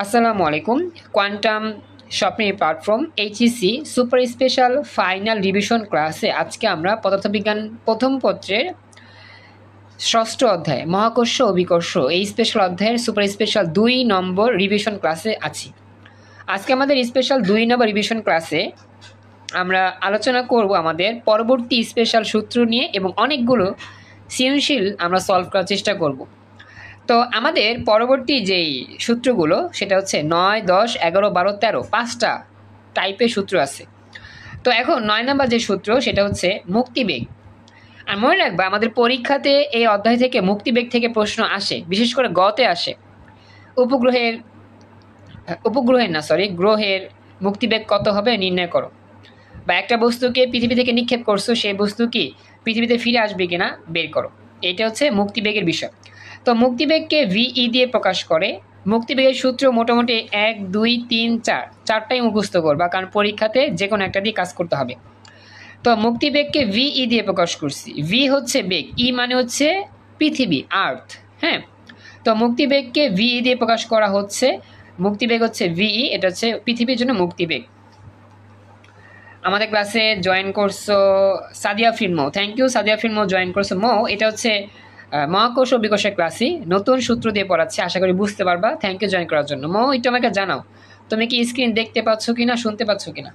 আসসালামু আলাইকুম। কোয়ান্টাম স্বপ্নের platform HEC super special final revision ক্লাসে আজকে আমরা পদার্থবিজ্ঞান প্রথম পত্রের ষষ্ঠ অধ্যায় মহাকর্ষ অভিকর্ষ এই স্পেশাল অধ্যায়ের সুপার স্পেশাল 2 নম্বর রিভিশন ক্লাসে আছি। আজকে আমাদের স্পেশাল 2 নম্বর রিভিশন ক্লাসে আমরা আলোচনা করব আমাদের পরবর্তী স্পেশাল সূত্র নিয়ে এবং অনেকগুলো সৃজনশীল আমরা সলভ করার চেষ্টা করব। তো আমাদের পরবর্তী যেই সূত্রগুলো সেটা হচ্ছে 9, 10, 11, 12, 13 5টা টাইপের সূত্র আছে। তো এখন 9 নম্বর যে সূত্র সেটা হচ্ছে মুক্তিবেগ। আর মনে রাখবা আমাদের পরীক্ষাতে এই অধ্যায় থেকে মুক্তিবেগ থেকে প্রশ্ন আসে, বিশেষ করে গতে আসে। গ্রহের মুক্তিবেগ কত হবে নির্ণয় করো, বা একটা বস্তুকে পৃথিবী থেকে নিক্ষেপ করছো, সেই বস্তু কি পৃথিবীতে ফিরে আসবে কিনা বের করো। এটা হচ্ছে মুক্তিবেগের বিষয়। তো মুক্তিবেগকে ভিই দিয়ে প্রকাশ করে। মুক্তিবেগের সূত্র মোটামুটি 1, 2, 3, 4 চারটাই মুখস্থ করবা, কারণ পরীক্ষাতে যে কোনো একটা দিয়ে কাজ করতে হবে। তো মুক্তিবেগকে ভিই দিয়ে প্রকাশ করছি। ভি হচ্ছে বেগ, ই মানে হচ্ছে পৃথিবী, আর্থ। হ্যাঁ, তো মুক্তিবেগকে ভিই দিয়ে প্রকাশ করা হচ্ছে। মুক্তিবেগ হচ্ছে ভিই, এটা হচ্ছে পৃথিবীর জন্য মুক্তিবেগ। আমাদের ক্লাসে জয়েন করছো সাদিয়া ফিল্মো, থ্যাংক ইউ সাদিয়া ফিল্মো জয়েন করছো। এটা হচ্ছে মহাকর্ষ অভিকর্ষের ক্লাসই নতুন সূত্র দিয়ে পড়াচ্ছে, আশা করি বুঝতে পারবা। থ্যাংক ইউ জয়েন করার জন্য। একটু আমাকে জানাও তুমি কি স্ক্রিন দেখতে পাচ্ছ কিনা, শুনতে পাচ্ছ কিনা?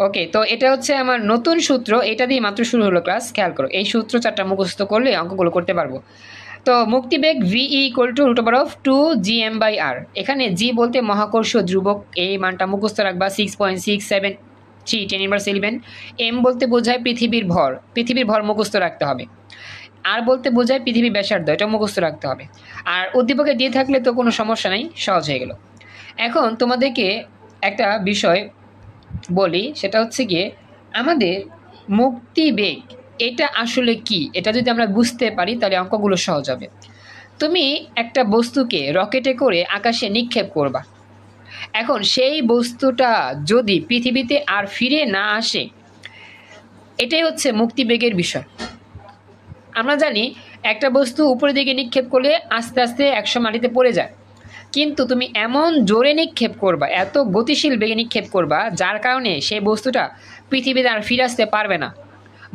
ওকে, তো এটা হচ্ছে আমার নতুন সূত্র, এটা দিয়ে মাত্র শুরু হলো ক্লাস। খেয়াল করো, এই সূত্র 4টা মুখস্থ করলে অঙ্কগুলো করতে পারবো। তো মুক্তিবেগ ভিই ইকুয়াল টু √2gm/r। এখানে জি বলতে মহাকর্ষীয় ধ্রুবক, এই মানটা মুখস্থ রাখবা 6.673 10^11। এম বলতে বোঝায় পৃথিবীর ভর, পৃথিবীর ভর মুখস্থ রাখতে হবে। আর বলতে বোঝায় পৃথিবীর ব্যাসার্ধ, এটা মুখস্থ রাখতে হবে। আর উদ্দীপকে দিয়ে থাকলে তো কোনো সমস্যা নাই, সহজ হয়ে গেল। এখন তোমাদেরকে একটা বিষয় বলি, সেটা হচ্ছে গিয়ে আমাদের মুক্তিবেগ এটা আসলে কি, এটা যদি আমরা বুঝতে পারি তাহলে অঙ্কগুলো সহজ হবে। তুমি একটা বস্তুকে রকেটে করে আকাশে নিক্ষেপ করবা, এখন সেই বস্তুটা যদি পৃথিবীতে আর ফিরে না আসে, এটাই হচ্ছে মুক্তিবেগের বিষয়। আমরা জানি একটা বস্তু উপরের দিকে নিক্ষেপ করলে আস্তে আস্তে 100 মাটিতে পড়ে যায়, কিন্তু তুমি এমন জোরে নিক্ষেপ করবা, এত গতিশীল বেগে নিক্ষেপ করবা, যার কারণে সেই বস্তুটা পৃথিবীতে আর ফিরে আসতে পারবে না,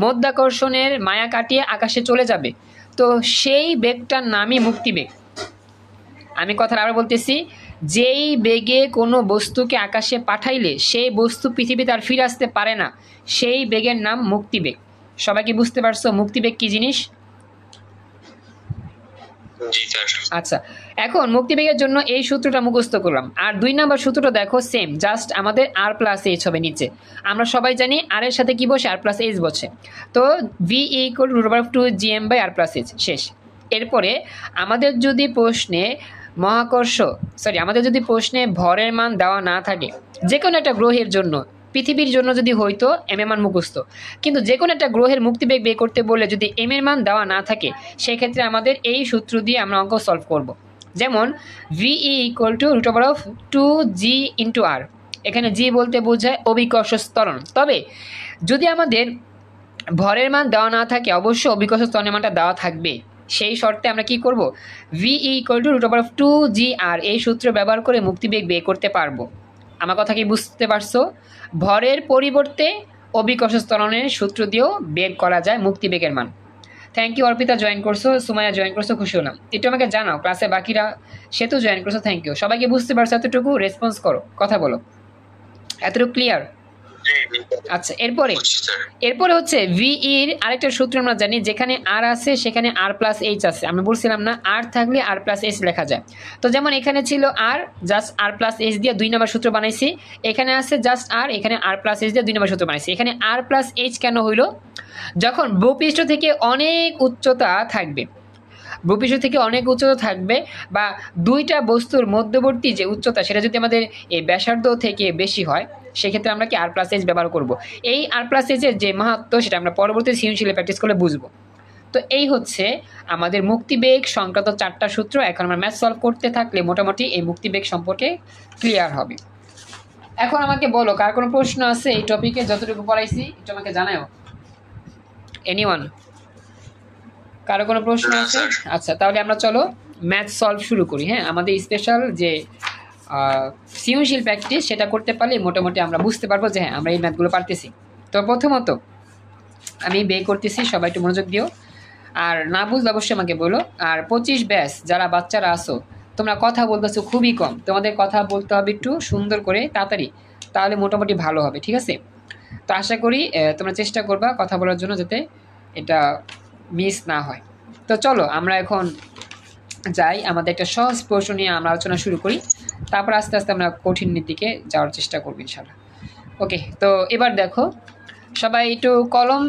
মধ্যাকর্ষণের মায়া কাটিয়ে আকাশে চলে যাবে। তো সেই বেগটার নামই মুক্তিবেগ। আমি কথাটা আবার বলতেছি, যেই বেগে কোনো বস্তুকে আকাশে পাঠাইলে সেই বস্তু পৃথিবীতে আর ফিরে আসতে পারে না, সেই বেগের নাম মুক্তিবেগ। সবাই কি বুঝতে পারছো মুক্তিবেগ কি জিনিস? আচ্ছা, এখন মুক্তিবেগের জন্য এই সূত্রটা মুখস্থ করলাম। আর 2 নম্বর সূত্রটা দেখো সেম, জাস্ট আমাদের r+h হবে নিচে। আমরা সবাই জানি আর এর সাথে কি বসে, r+h বসে। তো v ইকুয়াল √2gm/r+h শেষ। এরপরে আমাদের যদি প্রশ্নে আমাদের যদি প্রশ্নে ভরের মান দেওয়া না থাকে, যে কোনো একটা গ্রহের জন্য, পৃথিবীর জন্য যদি হইতো এম এর মান মুখস্থ, কিন্তু যে কোনো একটা গ্রহের মুক্তিবেগ বের করতে বললে যদি এম এর মান দেওয়া না থাকে, সেক্ষেত্রে আমাদের এই সূত্র দিয়ে আমরা অঙ্ক সলভ করব। যেমন ভিই ইকুয়াল টু √2g/r। এখানে জি বলতে বোঝায় অভিকর্ষ ত্বরণ। তবে যদি আমাদের ভরের মান দেওয়া না থাকে, অবশ্যই অভিকর্ষ ত্বরণের মানটা দেওয়া থাকবে। সেই শর্তে আমরা কি করব, ভিই ইকুয়াল টু √2g/r এই সূত্র ব্যবহার করে মুক্তিবেগ বের করতে পারবো। আমার কথা কি বুঝতে পারছো? ভরের পরিবর্তে অভিকর্ষ ত্বরণের সূত্র দিয়েও বের করা যায় মুক্তিবেগের মান। থ্যাংক ইউ অর্পিতা জয়েন করছো, সুমাইয়া জয়েন করছো, খুশি হলাম। একটু আমাকে জানাও ক্লাসে বাকিরা, সে তো জয়েন করছো, থ্যাংক ইউ। সবাইকে বুঝতে পারছো? এতটুকু রেসপন্স করো, কথা বলো। এতটুকু ক্লিয়ার? আচ্ছা, এরপরে হচ্ছে ভিইর আরেকটা সূত্র আমরা জানি, যেখানে আর আছে সেখানে r+h আছে। আমরা বলছিলাম না, আর থাকলে r+h লেখা যায়। তো যেমন এখানে ছিল আর, জাস্ট r+h দিয়ে 2 নম্বর সূত্র বানাইছি। এখানে আছে জাস্ট আর, এখানে r+h দিয়ে 2 নম্বর সূত্র বানাইছি। এখানে r+h কেন হইল? যখন ভূপৃষ্ঠ থেকে অনেক উচ্চতা থাকবে, ভূপৃষ্ঠ থেকে অনেক উচ্চতা থাকবে, বা দুইটা বস্তুর মধ্যবর্তী যে উচ্চতা সেটা যদি আমাদের এই ব্যাসার্ধ থেকে বেশি হয়, সেক্ষেত্রে আমরা কি r+h ব্যবহার করব। এই r+h এর যে মাহাত্ম্য সেটা আমরা পরবর্তী সৃজনশীলে প্র্যাকটিস করলে বুঝবো। তো এই হচ্ছে আমাদের মুক্তিবেগ সংক্রান্ত 4টা সূত্র। এখন আমরা ম্যাথ সলভ করতে থাকলে মোটামুটি এই মুক্তিবেগ সম্পর্কে ক্লিয়ার হবে। এখন আমাকে বলো, কার কোনো প্রশ্ন আছে এই টপিকে? যতটুকু পড়াইছি একটু আমাকে জানাও। এনিওয়ান? কারো কোনো প্রশ্ন আছে? আচ্ছা, তাহলে আমরা চলো ম্যাথ সলভ শুরু করি। হ্যাঁ, আমাদের স্পেশাল যে সৃজনশীল প্র্যাকটিস সেটা করতে পারলে মোটামুটি আমরা বুঝতে পারবো যে হ্যাঁ আমরা এই ম্যাথগুলো পারতেছি। তো প্রথমত আমি বের করতেছি, সবাই একটু মনোযোগ দিও, আর না বুঝলে অবশ্যই আমাকে বলো। আর 25 ব্যাচ যারা বাচ্চারা আসো, তোমরা কথা বলতেছো খুবই কম, তোমাদের কথা বলতে হবে একটু সুন্দর করে তাড়াতাড়ি, তাহলে মোটামুটি ভালো হবে, ঠিক আছে? তো আশা করি তোমরা চেষ্টা করবা কথা বলার জন্য যাতে এটা মিস না হয়। তো চলো আমরা এখন যাই, আমাদের একটা সহজ প্রশ্ন নিয়ে আমরা আলোচনা শুরু করি, তারপর আস্তে আস্তে আমরা কঠিনের দিকে যাওয়ার চেষ্টা করবো ইনশাল্লাহ। ওকে, তো এবার দেখো সবাই একটু কলম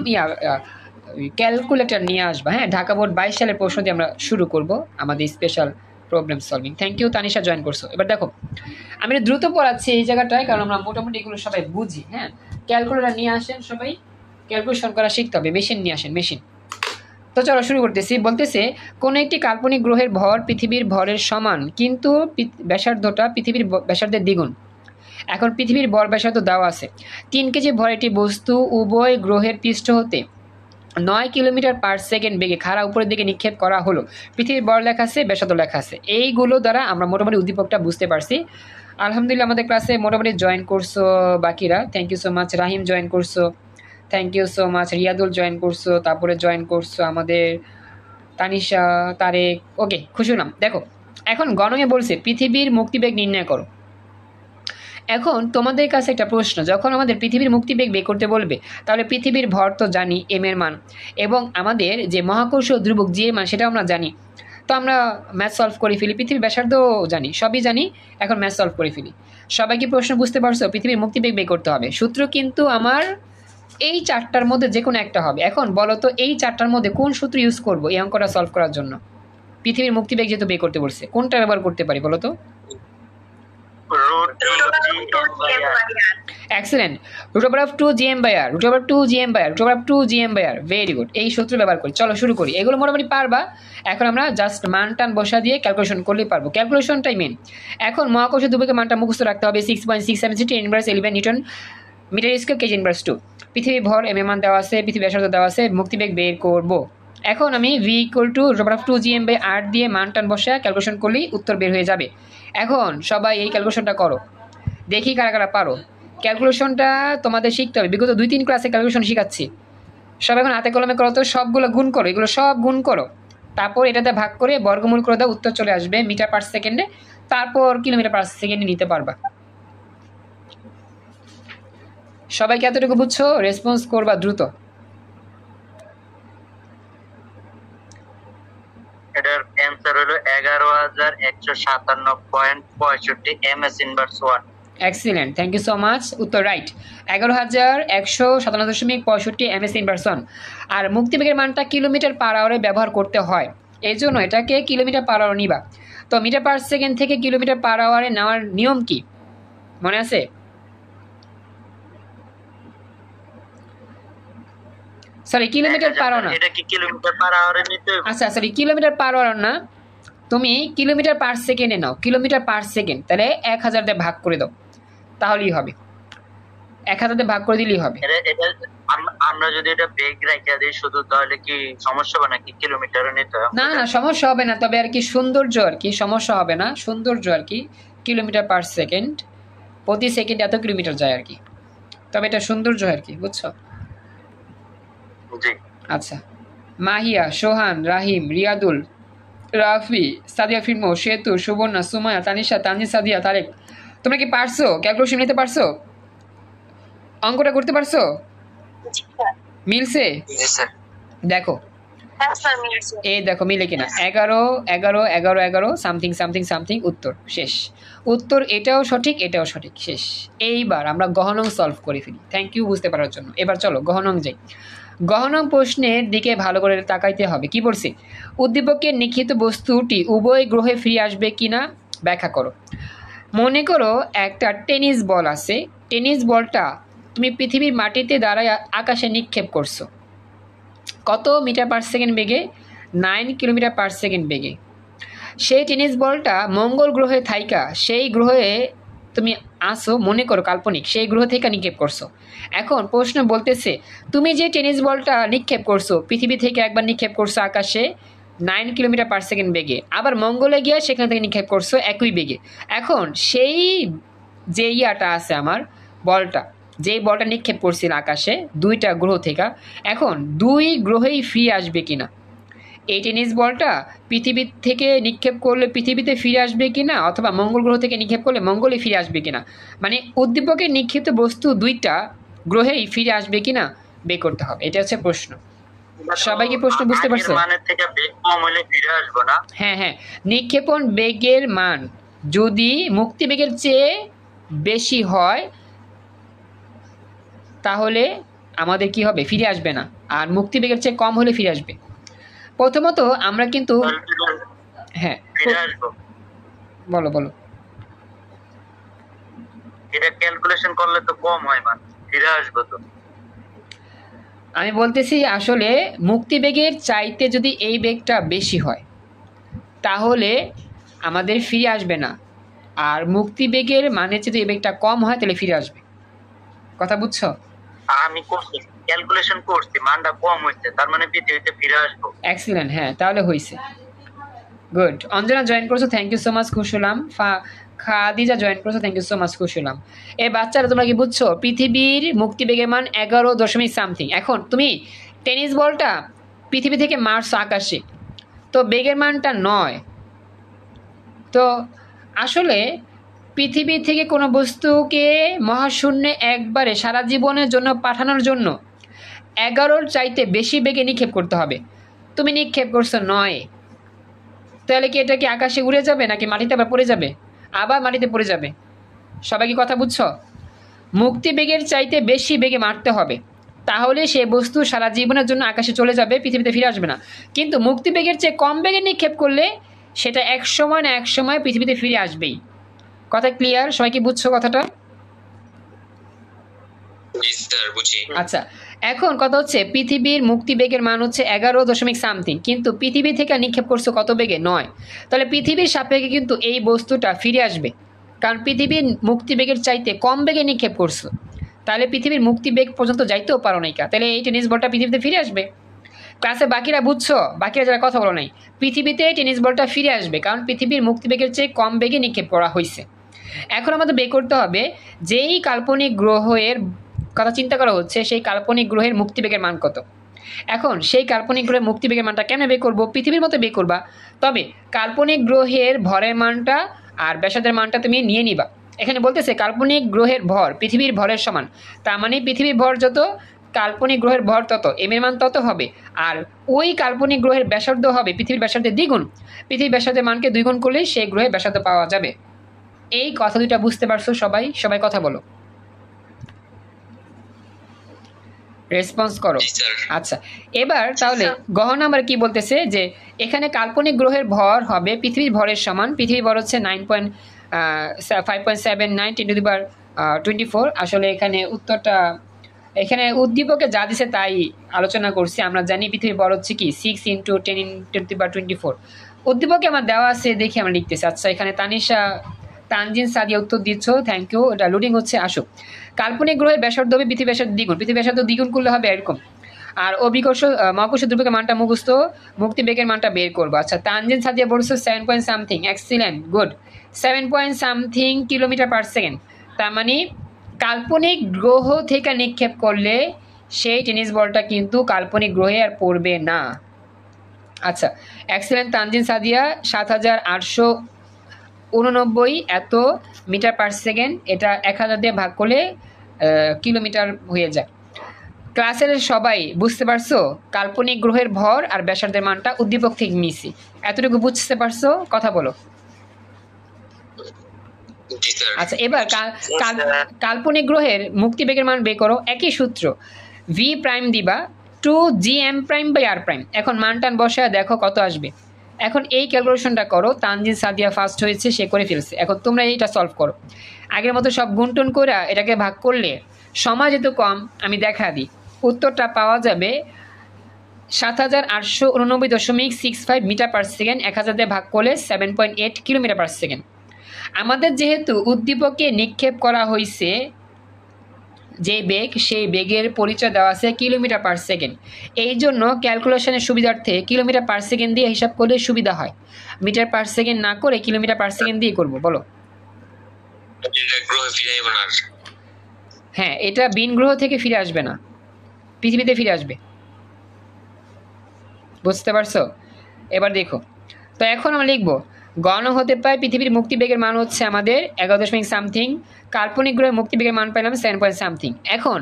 ক্যালকুলেটর নিয়ে আসবা। হ্যাঁ, ঢাকা বোর্ড 22 সালের প্রশ্ন দিয়ে আমরা শুরু করব আমাদের special problem solving. Thank you Tanisha, join করছো। এবার দেখো আমি দ্রুত পড়াচ্ছি এই জায়গাটায়, কারণ আমরা মোটামুটি এগুলো সবাই বুঝি। হ্যাঁ, ক্যালকুলেটর নিয়ে আসেন, সবাই ক্যালকুলেশন করা শিখতে হবে, মেশিন নিয়ে আসেন, মেশিন। তো চলো শুরু করতেছি। বলতেছে কোন একটি কাল্পনিক গ্রহের ভর পৃথিবীর ভরের সমান, কিন্তু ব্যাসার্ধটা পৃথিবীর ব্যাসার্ধের দ্বিগুণ। এখন পৃথিবীর ভর ব্যাসার্ধ দেওয়া আছে 3 কেজি ভর একটি বস্তু উভয় গ্রহের পৃষ্ঠ হতে 9 কিলোমিটার পার সেকেন্ড বেগে খাড়া উপরের দিকে নিক্ষেপ করা হলো। পৃথিবীর ভর লেখা আছে, ব্যাসার্ধ লেখা আছে। এইগুলো দ্বারা আমরা মোটামুটি উদ্দীপকটা বুঝতে পারছি। আলহামদুলিল্লাহ আমাদের ক্লাসে মোটামুটি জয়েন করছো বাকিরা, thank you so much. Rahim join করছো, thank you so much. Riadul join করছো, তারপরে জয়েন করছো আমাদের তানিশা, তারেক। ওকে, খুশি হলাম। দেখো এখন গণকে বলছে পৃথিবীর মুক্তিবেগ নির্ণয় করো। এখন তোমাদের কাছে একটা প্রশ্ন, যখন আমাদের পৃথিবীর মুক্তিবেগ বের করতে বলবে, তাহলে পৃথিবীর ভর তো জানি এম এর মান, এবং আমাদের যে মহাকর্ষ ধ্রুবক জি এর মান সেটাও আমরা জানি। তো আমরা ম্যাথ সলভ করে ফেলি, পৃথিবীর ব্যাসার্ধও জানি, সবই জানি, এখন ম্যাথ সলভ করে ফেলি। সবাই কি প্রশ্ন বুঝতে পারছো? পৃথিবীর মুক্তিবেগ বের করতে হবে, সূত্র কিন্তু আমার এই 4টার মধ্যে যে কোনো একটা হবে। এখন বলো তো এই 4টার মধ্যে কোন সূত্র ইউজ করবো এই অঙ্কটা সলভ করার জন্য? পৃথিবীর মুক্তিবেগ যেহেতু বের করতে বলছে, কোনটা ব্যবহার করতে পারি বলো তো? Excellent, √2 √2 very good. এই সূত্র ব্যবহার করি, চলো শুরু করি। এগুলো মোটামুটি পারবা। এখন আমরা জাস্ট মান টান বসা দিয়ে ক্যালকুলেশন করলেই পারবো, ক্যালকুলেশনটাই মেন। এখন মহাকর্ষ ধ্রুবকের মানটা মুখস্থ রাখতে হবে 6.673 10 inverse 11 newton metre square KG inverse 2। পৃথিবীর ভর এম এর মান দেওয়া আছে, পৃথিবীর ব্যাসার্ধ দেওয়া আছে, মুক্তিবেগ বের করবো। এখন আমি v √2 দিয়ে মান টান বসা ক্যালকুলেশন করলেই উত্তর বের হয়ে যাবে। এখন সবাই এই ক্যালকুলেশনটা করো, দেখি কারা কারা পারো। ক্যালকুলেশনটা তোমাদের শিখতে হবে, বিগত 2-3 ক্লাসে ক্যালকুলেশন শিখাচ্ছি। সব এখন হাতে কলমে করো তো, সবগুলো গুণ করো, এগুলো সব গুণ করো, তারপর এটাতে ভাগ করে বর্গমূল করে দাও, উত্তর চলে আসবে মিটার পার সেকেন্ডে, তারপর কিলোমিটার পার সেকেন্ডে নিতে পারবা। সবাইকে এতটুকু বুঝছো? রেসপন্স করবা দ্রুত। এটার অ্যানসার হলো 11,157.65 ms inverse 1। Excellent, thank you so much, উত্তর রাইট, 11,157.65 ms ইনভার্স 1। আর মুক্তিবেগের মানটা কিলোমিটার পার আওয়ারে ব্যবহার করতে হয়, এই জন্য এটাকে কিলোমিটার পার আওয়ার নিবা। তো মিটার পার সেকেন্ড থেকে কিলোমিটার পার আওয়ারে নেওয়ার নিয়ম কি মনে আছে? সরি, কিলোমিটার পার আওয়ার না, এটা কি কিলোমিটার পার আওয়ারে নিতে হবে? আচ্ছা সরি, কিলোমিটার পার আওয়ার না, তুমি কিলোমিটার পার সেকেন্ডে নাও, কিলোমিটার পার সেকেন্ড, তাহলে 1000 দিয়ে ভাগ করে দাও, তাহলেই হবে। 1000 দিয়ে ভাগ করে দিলেই হবে। আমরা যদি এটা বেগ রাখা দিই শুধু, তাহলে কি সমস্যা হবে নাকি কিলোমিটারে নিতে হবে? না না, সমস্যা হবে না, তবে আর কি সৌন্দর্য, আর কি সমস্যা হবে না, সৌন্দর্য আর কি। কিলোমিটার পার সেকেন্ড, প্রতি সেকেন্ডে এত কিলোমিটার যায় আর কি, তবে এটা সৌন্দর্য আর কি, বুঝছো? জি আচ্ছা, মাহিয়া, সোহান, রাহিম, রিয়াদুল, রাফি, সাদিয়া, ফিরমো, সেতু, সুবর্ণা, সুমায়া, তানিশা, তানজিদ, সাদিয়া, তারেক, তোমরা কি পারছো? ক্যালকুলেশন নিতে পারছো? অঙ্কটা করতে পারছো? মিলছে? দেখো এই দেখো মিলে কিনা, 11 সামথিং সামথিং সামথিং, উত্তর শেষ। উত্তর এটাও সঠিক, এটাও সঠিক, শেষ। এইবার আমরা গহনং সলভ করে ফেলি। থ্যাংক ইউ বুঝতে পারার জন্য। এবার চলো গহনং যাই। গহনং প্রশ্নের দিকে ভালো করে তাকাইতে হবে। কি বলছে? উদ্দীপকের নিক্ষিপ্ত বস্তুটি উভয় গ্রহে ফিরে আসবে কিনা ব্যাখ্যা করো। মনে করো একটা টেনিস বল আছে, টেনিস বলটা তুমি পৃথিবীর মাটিতে দাঁড়ায় আকাশে নিক্ষেপ করছো, কত মিটার পার সেকেন্ড বেগে? 9 কিলোমিটার পার সেকেন্ড বেগে। সেই টেনিস বলটা মঙ্গল গ্রহে থাইকা, সেই গ্রহে তুমি আসো, মনে করো কাল্পনিক, সেই গ্রহ থেকে নিক্ষেপ করছো। এখন প্রশ্ন বলতেছে তুমি যে টেনিস বলটা নিক্ষেপ করছো পৃথিবী থেকে একবার নিক্ষেপ করছো আকাশে কিলোমিটার পার সেকেন্ড বেগে, আবার মঙ্গলে গিয়ে সেখান থেকে নিক্ষেপ করছো একই বেগে। এখন সেই যে ইয়াটা আছে আমার বলটা, যেই বলটা নিক্ষেপ করছিল আকাশে 2টা গ্রহ থেকে, এখন 2 গ্রহেই ফিরে আসবে কিনা, এই টেনিস বলটা পৃথিবী থেকে নিক্ষেপ করলে পৃথিবীতে ফিরে আসবে কিনা, অথবা মঙ্গল গ্রহ থেকে নিক্ষেপ করলে মঙ্গলে ফিরে আসবে কিনা, মানে উদ্দীপকের নিক্ষিপ্ত বস্তু 2টা গ্রহেই ফিরে আসবে কিনা বের করতে হবে। এটা হচ্ছে প্রশ্ন। সবাই কি প্রশ্ন বুঝতে পারছো? মানের থেকে বেগ কম হলে ফিরে আসবো না? হ্যাঁ হ্যাঁ, নিক্ষেপণ বেগের মান যদি মুক্তি বেগের চেয়ে বেশি হয় তাহলে আমাদের কি হবে, ফিরে আসবে না, আর মুক্তি বেগের চেয়ে কম হলে ফিরে আসবে। প্রথমত আমরা কিন্তু হ্যাঁ ফিরে আসবো। বলো বলো। এটা ক্যালকুলেশন করলে তো কম হয়, মানে ফিরে আসবো তো। আমি বলতেছি আসলে মুক্তি বেগের চাইতে যদি এই বেগটা বেশি হয় তাহলে আমাদের ফিরে আসবে না, আর মুক্তি বেগের মানে যদি এই বেগটা কম হয় তাহলে ফিরে আসবে। কথা বুঝছো? আমি করছি, ক্যালকুলেশন করছি, মানটা কম হচ্ছে, তার মানে পৃথিবীতে ফিরে আসবো। এক্সিলেন্ট, হ্যাঁ তাহলে হয়েছে। গুড। অঞ্জনা জয়েন করছো, থ্যাংক ইউ সো মাচ, খুশি হলাম। খাদিজা জয়েন করছো, থ্যাংক ইউ সো মাচ, খুশি হলাম। এই বাচ্চারা তোমরা কি বুঝছো, পৃথিবীর মুক্তিবেগের মান 11.সামথিং। এখন তুমি টেনিস বলটা পৃথিবী থেকে মারছো আকাশে, তো বেগের মানটা 9। তো আসলে পৃথিবী থেকে কোনো বস্তুকে মহাশূন্যে একবারে সারা জীবনের জন্য পাঠানোর জন্য 11-র চাইতে বেশি বেগে নিক্ষেপ করতে হবে। তুমি নিক্ষেপ করছো 9, তাহলে কি এটা কি আকাশে উড়ে যাবে নাকি মাটিতে আবার পড়ে যাবে, আবার মাটিতে পড়ে যাবে? সবাই কি কথা বুঝছো? মুক্তি বেগের চাইতে বেশি বেগে মারতে হবে, তাহলে সে বস্তু সারা জীবনের জন্য আকাশে চলে যাবে, পৃথিবীতে ফিরে আসবে না। কিন্তু মুক্তি বেগের চেয়ে কম বেগে নিক্ষেপ করলে সেটা এক সময় না এক সময় পৃথিবীতে ফিরে আসবেই। কথা ক্লিয়ার? সবাই কি বুঝছো কথাটা? আচ্ছা, এখন কথা হচ্ছে পৃথিবীর মুক্তি বেগের মান হচ্ছে 11.সামথিং, কিন্তু পৃথিবী থেকে নিক্ষেপ করছো কত বেগে? 9। তাহলে পৃথিবীর সাপেক্ষে কিন্তু এই বস্তুটা ফিরে আসবে, কারণ পৃথিবীর মুক্তি বেগের চাইতে কম বেগে নিক্ষেপ করছো, তাহলে পৃথিবীর মুক্তি বেগ পর্যন্ত যাইতেও পারো নাই, তাহলে এই টেনিস বলটা পৃথিবীতে ফিরে আসবে। ক্লাসে বাকিরা বুঝছো? বাকিরা যারা কথা বলো নাই, পৃথিবীতে টেনিস বলটা ফিরে আসবে, কারণ পৃথিবীর মুক্তি বেগের চেয়ে কম বেগে নিক্ষেপ করা হয়েছে। এখন আমাদের বের করতে হবে যেই কাল্পনিক গ্রহের কথা চিন্তা করা হচ্ছে সেই কাল্পনিক গ্রহের মুক্তিবেগের মান কত। এখন সেই কাল্পনিক গ্রহের মুক্তিবেগের মানটা কেমনে বের করবো? পৃথিবীর মতো বের করবা, তবে কাল্পনিক গ্রহের ভরের মানটা আর ব্যাসার্ধের মানটা তুমি নিয়ে নিবা। এখানে বলতেছে কাল্পনিক গ্রহের ভর পৃথিবীর ভরের সমান, তার মানে পৃথিবীর ভর যত কাল্পনিক গ্রহের ভর তত, এম এর মান তত হবে, আর ওই কাল্পনিক গ্রহের ব্যাসার্ধ হবে পৃথিবীর ব্যাসার্ধের দ্বিগুণ। পৃথিবীর ব্যাসার্ধের মানকে 2 গুণ করলে সেই গ্রহের ব্যাসার্ধ পাওয়া যাবে। এই কথা দুইটা বুঝতে পারছো সবাই? সবাই কথা বলো, রেসপন্স করো। আচ্ছা, এবার তাহলে গহন নাম্বার কি বলতেছে যে এখানে কাল্পনিক গ্রহের ভর হবে পৃথিবীর ভরের সমান। পৃথিবীর ভর হচ্ছে 5.79 10^24। আসলে এখানে উত্তরটা এখানে উদ্দীপকে যা দিছে তাই আলোচনা করছি। আমরা জানি পৃথিবীর ভর হচ্ছে কি 6 × 10^24। উদ্দীপকে আমার দেওয়া আছে, দেখি আমরা লিখতেছি। আচ্ছা, এখানে তানজিন সাদিয়া উত্তর দিচ্ছ, থ্যাংক ইউ। এটা লোডিং হচ্ছে, আসুক। কাল্পনিক গ্রহের ব্যাসার্ধ হবে পৃথিবী ব্যাসার্ধ দ্বিগুণ, পৃথিবী ব্যাসার্ধ দ্বিগুণ করলে হবে এরকম। আর অভিকর্ষ মহাকর্ষ দ্রব্যের মানটা মুখস্থ, মুক্তি বেগের মানটা বের করবো। আচ্ছা, তানজিন সাদিয়া বলছো 7.something, excellent, good. 7.something kilometre per second, তার মানে কাল্পনিক গ্রহ থেকে নিক্ষেপ করলে সেই টেনিস বলটা কিন্তু কাল্পনিক গ্রহে আর পড়বে না। আচ্ছা, এক্সিলেন্ট তানজিন সাদিয়া। 7889 এত মিটার পার সেকেন্ড, এটা 1000 দিয়ে ভাগ করলে কিলোমিটার হয়ে যায়। ক্লাসের সবাই বুঝতে পারছো কাল্পনিক গ্রহের ভর আর ব্যাসার্ধের মানটা উদ্দীপক থেকে নিছি? এতটুকু বুঝতে পারছো? কথা বলো। আচ্ছা, এবার কাল্পনিক গ্রহের মুক্তিবেগের মান বের করো। একই সূত্র, ভি প্রাইম দিবা 2gm'/r'। এখন মান টান বসায় দেখো কত আসবে। এখন এই ক্যালকুলেশনটা করো। তানজিন সাদিয়া ফার্স্ট হয়েছে, সে করে ফেলছে। এখন তোমরা এইটা সলভ করো। আগের মতো সব গুণটুন করে এটাকে ভাগ করলে সময় যেহেতু কম, আমি দেখা দিই। উত্তরটা পাওয়া যাবে 7889.65 মিটার পার সেকেন্ড। 1000 দিয়ে ভাগ করলে 7.8 কিলোমিটার পার সেকেন্ড। আমাদের যেহেতু উদ্দীপকে নিক্ষেপ করা হয়েছে যে বেগ সেই বেগের পরিচয় দেওয়া আছে কিলোমিটার পার সেকেন্ড। এই জন্য ক্যালকুলেশনের সুবিধার্থে কিলোমিটার পার সেকেন্ড দিয়ে হিসাব করলে সুবিধা হয়, মিটার পার সেকেন্ড না করে কিলোমিটার পার সেকেন্ড দিয়ে করবো। বলো। হ্যাঁ, এটা ভিন গ্রহ থেকে ফিরে আসবে না, পৃথিবীতে ফিরে আসবে। বুঝতে পারছো? এবার দেখো, তো এখন আমরা লিখবো গণ হতে পারে পৃথিবীর মুক্তিবেগের মান হচ্ছে আমাদের 11 সামথিং, কাল্পনিক গ্রহের মুক্তিবেগের মান পেলাম 7 সামথিং। এখন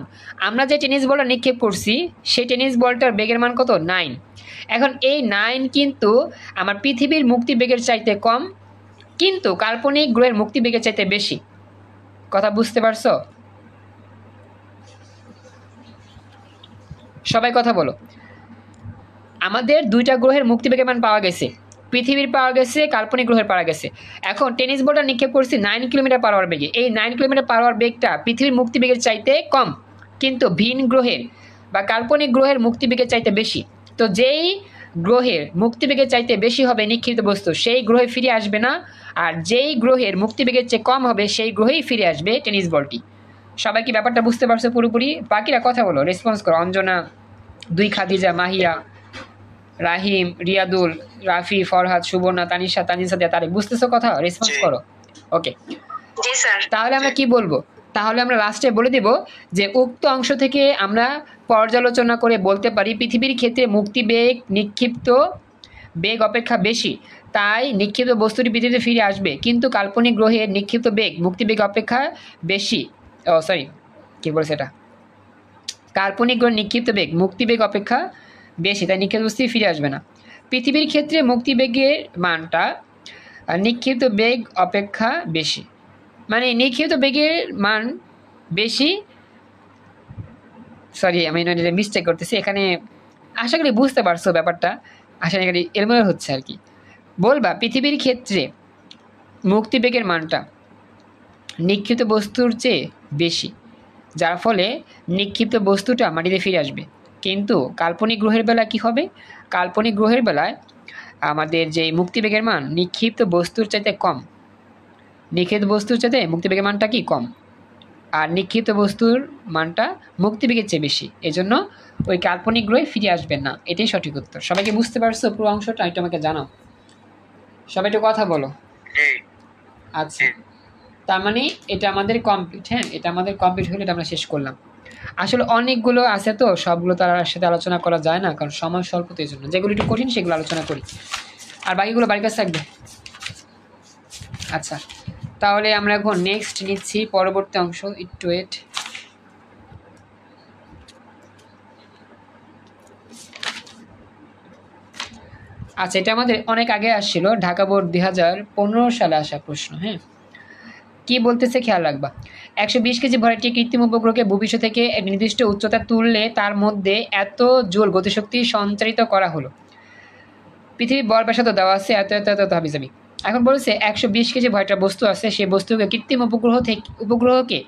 আমরা যে টেনিস বলটা নিক্ষেপ করছি সেই টেনিস বলটার বেগের মান কত? 9। এখন এই 9 কিন্তু আমার পৃথিবীর মুক্তিবেগের চাইতে কম, কিন্তু কাল্পনিক গ্রহের মুক্তিবেগের চাইতে বেশি। কথা বুঝতে পারছো? সবাই কথা বলো। আমাদের দুইটা গ্রহের মুক্তিবেগের মান পাওয়া গেছে, পৃথিবীর পাওয়া গেছে, কাল্পনিক গ্রহের পাওয়া গেছে। এখন টেনিস বলটা নিক্ষেপ করছি 9 কিলোমিটার পার আওয়ার বেগে। এই 9 কিলোমিটার পার আওয়ার বেগটা পৃথিবীর মুক্তিবেগের চাইতে কম, কিন্তু ভিন গ্রহের বা কাল্পনিক গ্রহের মুক্তিবেগের চাইতে বেশি। তো যেই গ্রহের মুক্তিবেগের চাইতে বেশি হবে নিক্ষিপ্ত বস্তু, সেই গ্রহে ফিরে আসবে না, আর যেই গ্রহের মুক্তিবেগের চেয়ে কম হবে সেই গ্রহেই ফিরে আসবে টেনিস বলটি। সবাই কি ব্যাপারটা বুঝতে পারছো পুরোপুরি? বাকিরা কথা বলো, রেসপন্স করো। অঞ্জনা, দুই, খাদিজা, মাহিয়া, রাহিম, রিয়াদুল, রাফি, ফরহাদ, সুবর্ণা, তানিশা, তানিশা দিয়া, তারেক, বুঝতেছো কথা? রেসপন্স করো। ওকে, জি স্যার। তাহলে আমরা কি বলবো? তাহলে আমরা লাস্টে বলে দেব যে উক্ত অংশ থেকে আমরা পর্যালোচনা করে বলতে পারি পৃথিবীর ক্ষেত্রে মুক্তিবেগ নিক্ষিপ্ত বেগ অপেক্ষা বেশি, তাই নিক্ষিপ্ত বস্তুটি পৃথিবীতে ফিরে আসবে, কিন্তু কাল্পনিক গ্রহের নিক্ষিপ্ত বেগ মুক্তিবেগ অপেক্ষা বেশি। ও সরি, কি বলছে এটা? কাল্পনিক গ্রহের নিক্ষিপ্ত বেগ মুক্তিবেগ অপেক্ষা বেশি, তাই নিক্ষিপ্ত বস্তু ফিরে আসবে না। পৃথিবীর ক্ষেত্রে মুক্তিবেগের মানটা নিক্ষিপ্ত বেগ অপেক্ষা বেশি, মানে নিক্ষিপ্ত বেগের মান বেশি। সরি, আমি মিস্টেক করতেছি এখানে। আশা করি বুঝতে পারছো ব্যাপারটা, আশা করি এলোমেলো হচ্ছে আর কি। বলবা পৃথিবীর ক্ষেত্রে মুক্তিবেগের মানটা নিক্ষিপ্ত বস্তুর চেয়ে বেশি, যার ফলে নিক্ষিপ্ত বস্তুটা মাটিতে ফিরে আসবে। কিন্তু কাল্পনিক গ্রহের বেলা কি হবে? কাল্পনিক গ্রহের বেলায় আমাদের যে মুক্তিবেগের মান নিক্ষিপ্ত বস্তুর চাইতে কম, নিক্ষিপ্ত বস্তুর চাইতে মুক্তিবেগের মানটা কি কম, আর নিক্ষিপ্ত বস্তুর মানটা মুক্তিবেগের চেয়ে বেশি। এজন্য ওই কাল্পনিক গ্রহে ফিরে আসবেন না, এটাই সঠিক উত্তর। সবাইকে বুঝতে পারছো পুরো অংশটা? একটু আমাকে জানাও, সবাই একটু কথা বলো। আচ্ছা, তার মানে এটা আমাদের কমপ্লিট। হ্যাঁ, এটা আমাদের কমপ্লিট হলে এটা আমরা শেষ করলাম। আসলে অনেকগুলো আছে তো সবগুলো তার সাথে আলোচনা করা যায় না, কারণ সময় স্বল্প, তো এই জন্য যেগুলো একটু কঠিন সেগুলো আলোচনা করি, আর বাকিগুলো বাড়ির কাছে থাকবে। আচ্ছা, তাহলে আমরা এখন নেক্সট নিচ্ছি পরবর্তী অংশ। একটু ওয়েট। আচ্ছা, এটা আমাদের অনেক আগে আসছিল, ঢাকা বোর্ড 2015 সালে আসা প্রশ্ন। হ্যাঁ, কি বলতেছে খেয়াল রাখবা। 120 কেজি ভরের একটি কৃত্রিম উপগ্রহকে ভূপৃষ্ঠ থেকে এক নির্দিষ্ট উচ্চতা তুললে তার মধ্যে এত জুল গতিশক্তি সঞ্চারিত করা হলো। পৃথিবীর বল ব্যাসার্ধ দেওয়া আছে এত এত এত হাবিজাবি। এখন বলছে 120 কেজি ভরের একটা বস্তু আছে, সেই বস্তুকে কৃত্রিম উপগ্রহকে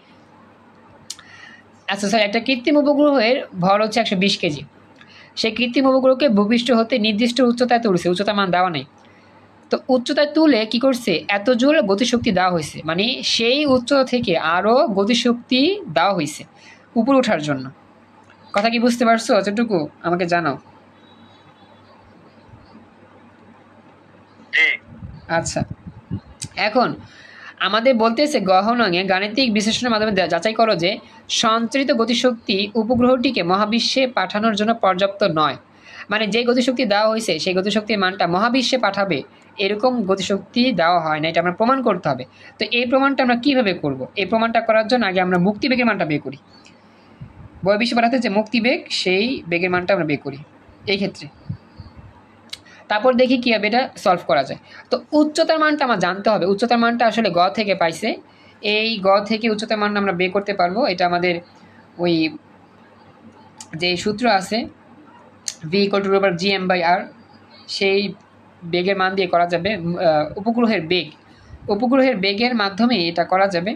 আচ্ছা স্যার, একটা কৃত্রিম উপগ্রহের ভর হচ্ছে 120 কেজি। সেই কৃত্রিম উপগ্রহকে ভূপৃষ্ঠ হতে নির্দিষ্ট উচ্চতায় তুলছে, উচ্চতার মান দেওয়া নেই। তো উচ্চতায় তুলে কি করছে? এত জোর গতিশক্তি দেওয়া হয়েছে, মানে সেই উচ্চতা থেকে আরও গতিশক্তি দেওয়া হয়েছে উপরে ওঠার জন্য। কথা কি বুঝতে পারছো? যতটুকু আমাকে জানাও। আচ্ছা, এখন আমাদের বলতেছে গহনঙে গাণিতিক বিশ্লেষণের মাধ্যমে যাচাই করো যে সঞ্চারিত গতিশক্তি উপগ্রহটিকে মহাবিশ্বে পাঠানোর জন্য পর্যাপ্ত নয়। মানে যে গতিশক্তি দেওয়া হয়েছে সেই গতিশক্তির মানটা মহাবিশ্বে পাঠাবে এরকম গতিশক্তি দেওয়া হয় না, এটা আমরা প্রমাণ করতে হবে। তো এই প্রমাণটা আমরা কিভাবে করব? এই প্রমাণটা করার জন্য আগে আমরা মুক্তিবেগের মানটা বের করি। বহির্বিশ্বে পাঠাতে যে মুক্তিবেগ সেই বেগের মানটা আমরা বের করি এই ক্ষেত্রে, তারপর দেখি কীভাবে এটা সলভ করা যায়। তো উচ্চতার মানটা আমার জানতে হবে। উচ্চতার মানটা আসলে গ থেকে পাইছে, এই গ থেকে উচ্চতার মানটা আমরা বের করতে পারবো। এটা আমাদের ওই যে সূত্র আছে v=gm/r, সেই বেগের মান দিয়ে করা যাবে। উপগ্রহের বেগের মাধ্যমে এটা করা যাবে।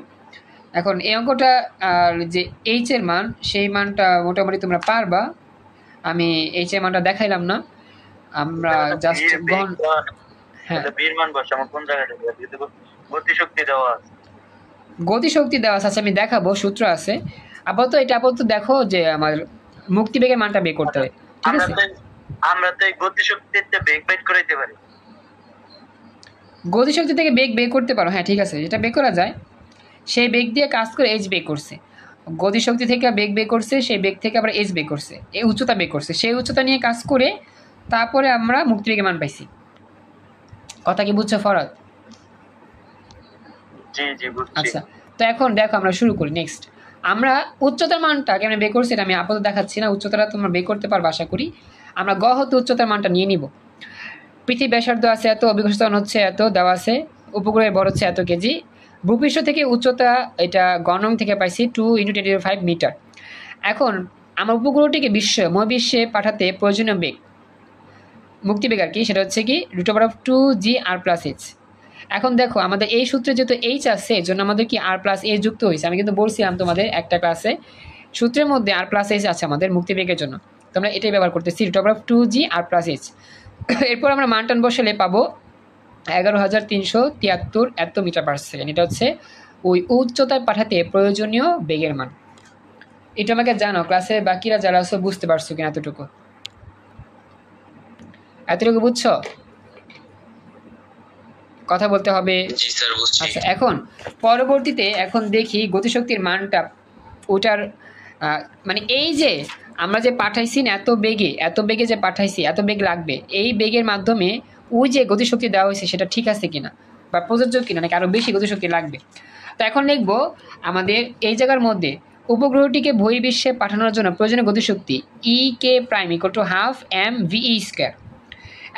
এখন এই অঙ্কটা আর যে এইচ এর মান, সেই মানটা মোটামুটি তোমরা পারবা। আমি এইচ এর মানটা দেখাইলাম না, আমরা জাস্ট হ্যাঁ, বীর মান বসাবো কোন জায়গাটা? গতিশক্তি দেওয়া আছে। গতিশক্তি দেওয়া আছে, আমি দেখাবো, সূত্র আছে। আপাতত দেখো যে আমার মুক্তিবেগের মানটা বের করতে হবে, ঠিক আমরা আছে? তো আমরা তো এই গতিশক্তিতে বেগ বেগ করাইতে পারি। গতিশক্তি থেকে বেগ বের করতে পারো, হ্যাঁ ঠিক আছে, এটা বের করা যায়। সেই বেগ দিয়ে কাজ করে এইচ বের করছে, গতিশক্তি থেকে বেগ বের করছে, সেই বেগ থেকে আবার এইচ বের করছে, এই উচ্চতা বের করছে, সেই উচ্চতা নিয়ে কাজ করে তারপরে আমরা মুক্তিবেগের মান পাইছি। কথা কি বুঝছো ফরাদ? জি জি বুঝছি। আচ্ছা, তো এখন দেখো আমরা শুরু করি। নেক্সট আমরা উচ্চতার মানটা কেমন বের করছি এটা আমি আপাতত দেখাচ্ছি না, উচ্চতাটা তোমরা বের করতে পারবে আশা করি। আমরা গ হতে উচ্চতার মানটা নিয়ে নিব। পৃথিবী ব্যাসার্ধ আছে এত, অভিকর্ষণ হচ্ছে এত, দেওয়া আছে। উপগ্রহের ভর হচ্ছে এত কেজি। ভূপৃষ্ঠ থেকে উচ্চতা এটা গণং থেকে পাইছি 2 × 10⁵ মিটার। এখন আমার উপগ্রহটিকে মহাবিশ্বে পাঠাতে প্রয়োজনীয় বেগ, মুক্তিবেগ আর কি, সেটা হচ্ছে কি √2gr+h। এখন দেখো আমাদের এই সূত্রে যেহেতু এইচ আছে, এর জন্য আমাদের কি r+h যুক্ত হয়েছে। আমি কিন্তু বলছিলাম তোমাদের একটা ক্লাসে, সূত্রের মধ্যে r+h আছে আমাদের মুক্তিবেগের জন্য, তোমরা এটাই ব্যবহার করতেছি √2gr+h। এরপর আমরা মান টান বসালে পাবো 11,373 এত মিটার/সেকেন্ড। এটা হচ্ছে ওই উচ্চতায় পাঠাতে প্রয়োজনীয় বেগের মান। এটা আমাকে জানো ক্লাসে বাকিরা যারা আছো বুঝতে পারছো কিনা, এতটুকু বুঝছো? কথা বলতে হবে। জি স্যার বুঝছি। আচ্ছা, এখন পরবর্তীতে এখন দেখি গতিশক্তির মানটা, ওটার মানে এই যে আমরা যে পাঠাইছি না এত বেগে যে পাঠাইছি, এত বেগ লাগবে, এই বেগের মাধ্যমে ওই যে গতিশক্তি দেওয়া হয়েছে সেটা ঠিক আছে কিনা বা প্রযোজ্য কিনা, নাকি আরও বেশি গতিশক্তি লাগবে। তো এখন লিখব আমাদের এই জায়গার মধ্যে উপগ্রহটিকে বহির্বিশ্বে পাঠানোর জন্য প্রয়োজনীয় গতিশক্তি E(k)= ½ mv²।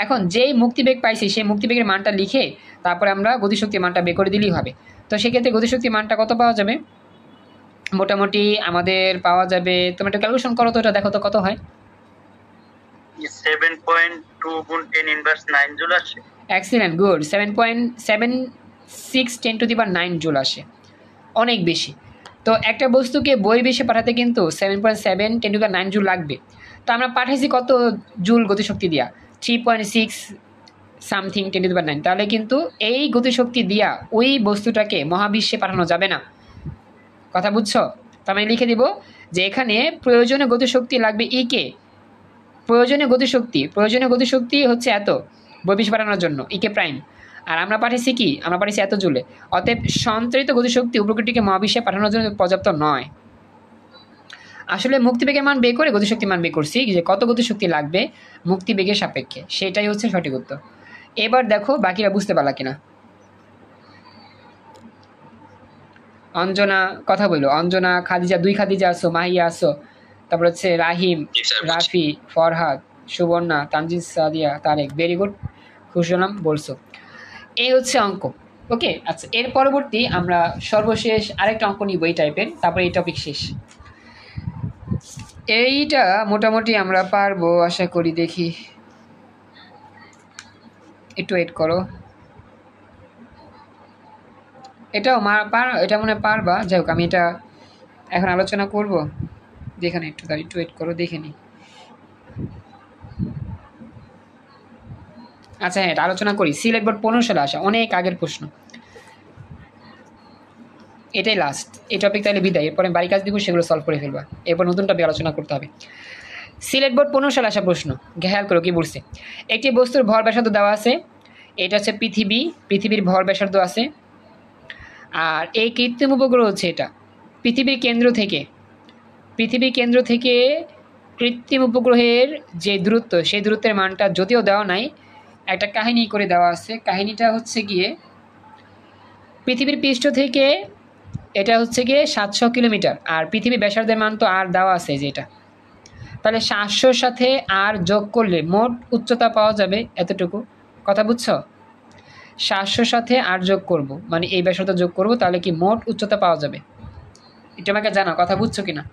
এখন যেই মুক্তিবেগ পাইছি সেই মুক্তিবেগের মানটা লিখে তারপরে আমরা গতিশক্তির মানটা বের করে দিলেই হবে। তো সেক্ষেত্রে গতিশক্তির মানটা কত পাওয়া যাবে? মোটামুটি আমাদের পাওয়া যাবে, তুমি একটা ক্যালকুলেশন করো তো, এটা দেখো তো কত হয়। 7.2 × 10⁻৯ জুল আসে। Excellent, good. 7.76 10⁹ জুল আসে, অনেক বেশি। তো একটা বস্তুকে বহির্বিশ্বে পাঠাতে কিন্তু 7.7 10⁹ জুল লাগবে। তো আমরা পাঠাইছি কত জুল গতিশক্তি দিয়া? 3.6 সামথিং 10⁹। তাহলে কিন্তু এই গতিশক্তি দিয়া ওই বস্তুটাকে মহাবিশ্বে পাঠানো যাবে না। কথা বুঝছো? তো আমি লিখে দিব যে এখানে প্রয়োজনীয় গতিশক্তি লাগবে ইকে, প্রয়োজনীয় গতিশক্তি হচ্ছে এত বহির্বিশ্বে পাঠানোর জন্য ইকে প্রাইম। আর আমরা পাঠিয়েছি কি? আমরা পাঠিয়েছি এত জুলে। অতএব সঞ্চারিত গতিশক্তি উপগ্রহটিকে মহাবিশ্বে পাঠানোর জন্য পর্যাপ্ত নয়। আসলে মুক্তিবেগের মান বের করে গতিশক্তির মান বের করছি, যে কত গতিশক্তি লাগবে মুক্তিবেগের সাপেক্ষে, সেটাই হচ্ছে সঠিক উত্তর। এবার দেখো বাকিরা বুঝতে পারলা কিনা। অঞ্জনা কথা বললো, অঞ্জনা, খাদিজা, 2 খাদিজা আসো, মাহিয়া আসো, তারপর হচ্ছে রাহিম, রাফি, ফরহাদ, সুবর্ণা, তানজিন, সাদিয়া, তারেক, ভেরি গুড, খুশি হলাম বলছো। এই হচ্ছে অঙ্ক। ওকে, আচ্ছা, এর পরবর্তী আমরা সর্বশেষ আরেকটা অঙ্ক নিব এই টাইপের, তারপরে এই টপিক শেষ। এইটা মোটামুটি আমরা পারবো আশা করি, দেখি একটু ওয়েট করো। এটাও এটা মনে পারবা। যাই হোক, আমি এটা এখন আলোচনা করব, যেখানে একটু ওয়েট করো, দেখে নি। আচ্ছা হ্যাঁ, এটা আলোচনা করি। সিলেট বোর্ড 15 সালে আসা, অনেক আগের প্রশ্ন, এটাই লাস্ট। এই টপিক তাহলে বিদায়, এরপরে বাড়ি কাজ দিব, সেগুলো সলভ করে ফেলবা, এরপর নতুন টপিক আলোচনা করতে হবে। সিলেট বোর্ড 15 সালে আসা প্রশ্ন, খেয়াল করো কি বলছে। একটি বস্তুর ভর ব্যাসার্ধ দেওয়া আছে, এটা হচ্ছে পৃথিবীর ভর ব্যাসার্ধ আছে। আর এই কৃত্রিম উপগ্রহ হচ্ছে এটা পৃথিবীর কেন্দ্র থেকে কৃত্রিম উপগ্রহের যে দূরত্ব, সেই দূরত্বের মানটা যদিও দেওয়া নাই, একটা কাহিনী করে দেওয়া আছে। কাহিনীটা হচ্ছে গিয়ে পৃথিবীর পৃষ্ঠ থেকে এটা হচ্ছে গিয়ে 700 কিলোমিটার, আর পৃথিবী ব্যাসার্ধের মান তো আর দেওয়া আছে যেটা, তাহলে 700-র সাথে আর যোগ করলে মোট উচ্চতা পাওয়া যাবে এতটুকু। কথা বুঝছো? 700-র সাথে আর যোগ করব, মানে এই ব্যাসার্ধ যোগ করব, তাহলে কি মোট উচ্চতা পাওয়া যাবে। এটা আমাকে জানাও, কথা বুঝছো কিনা,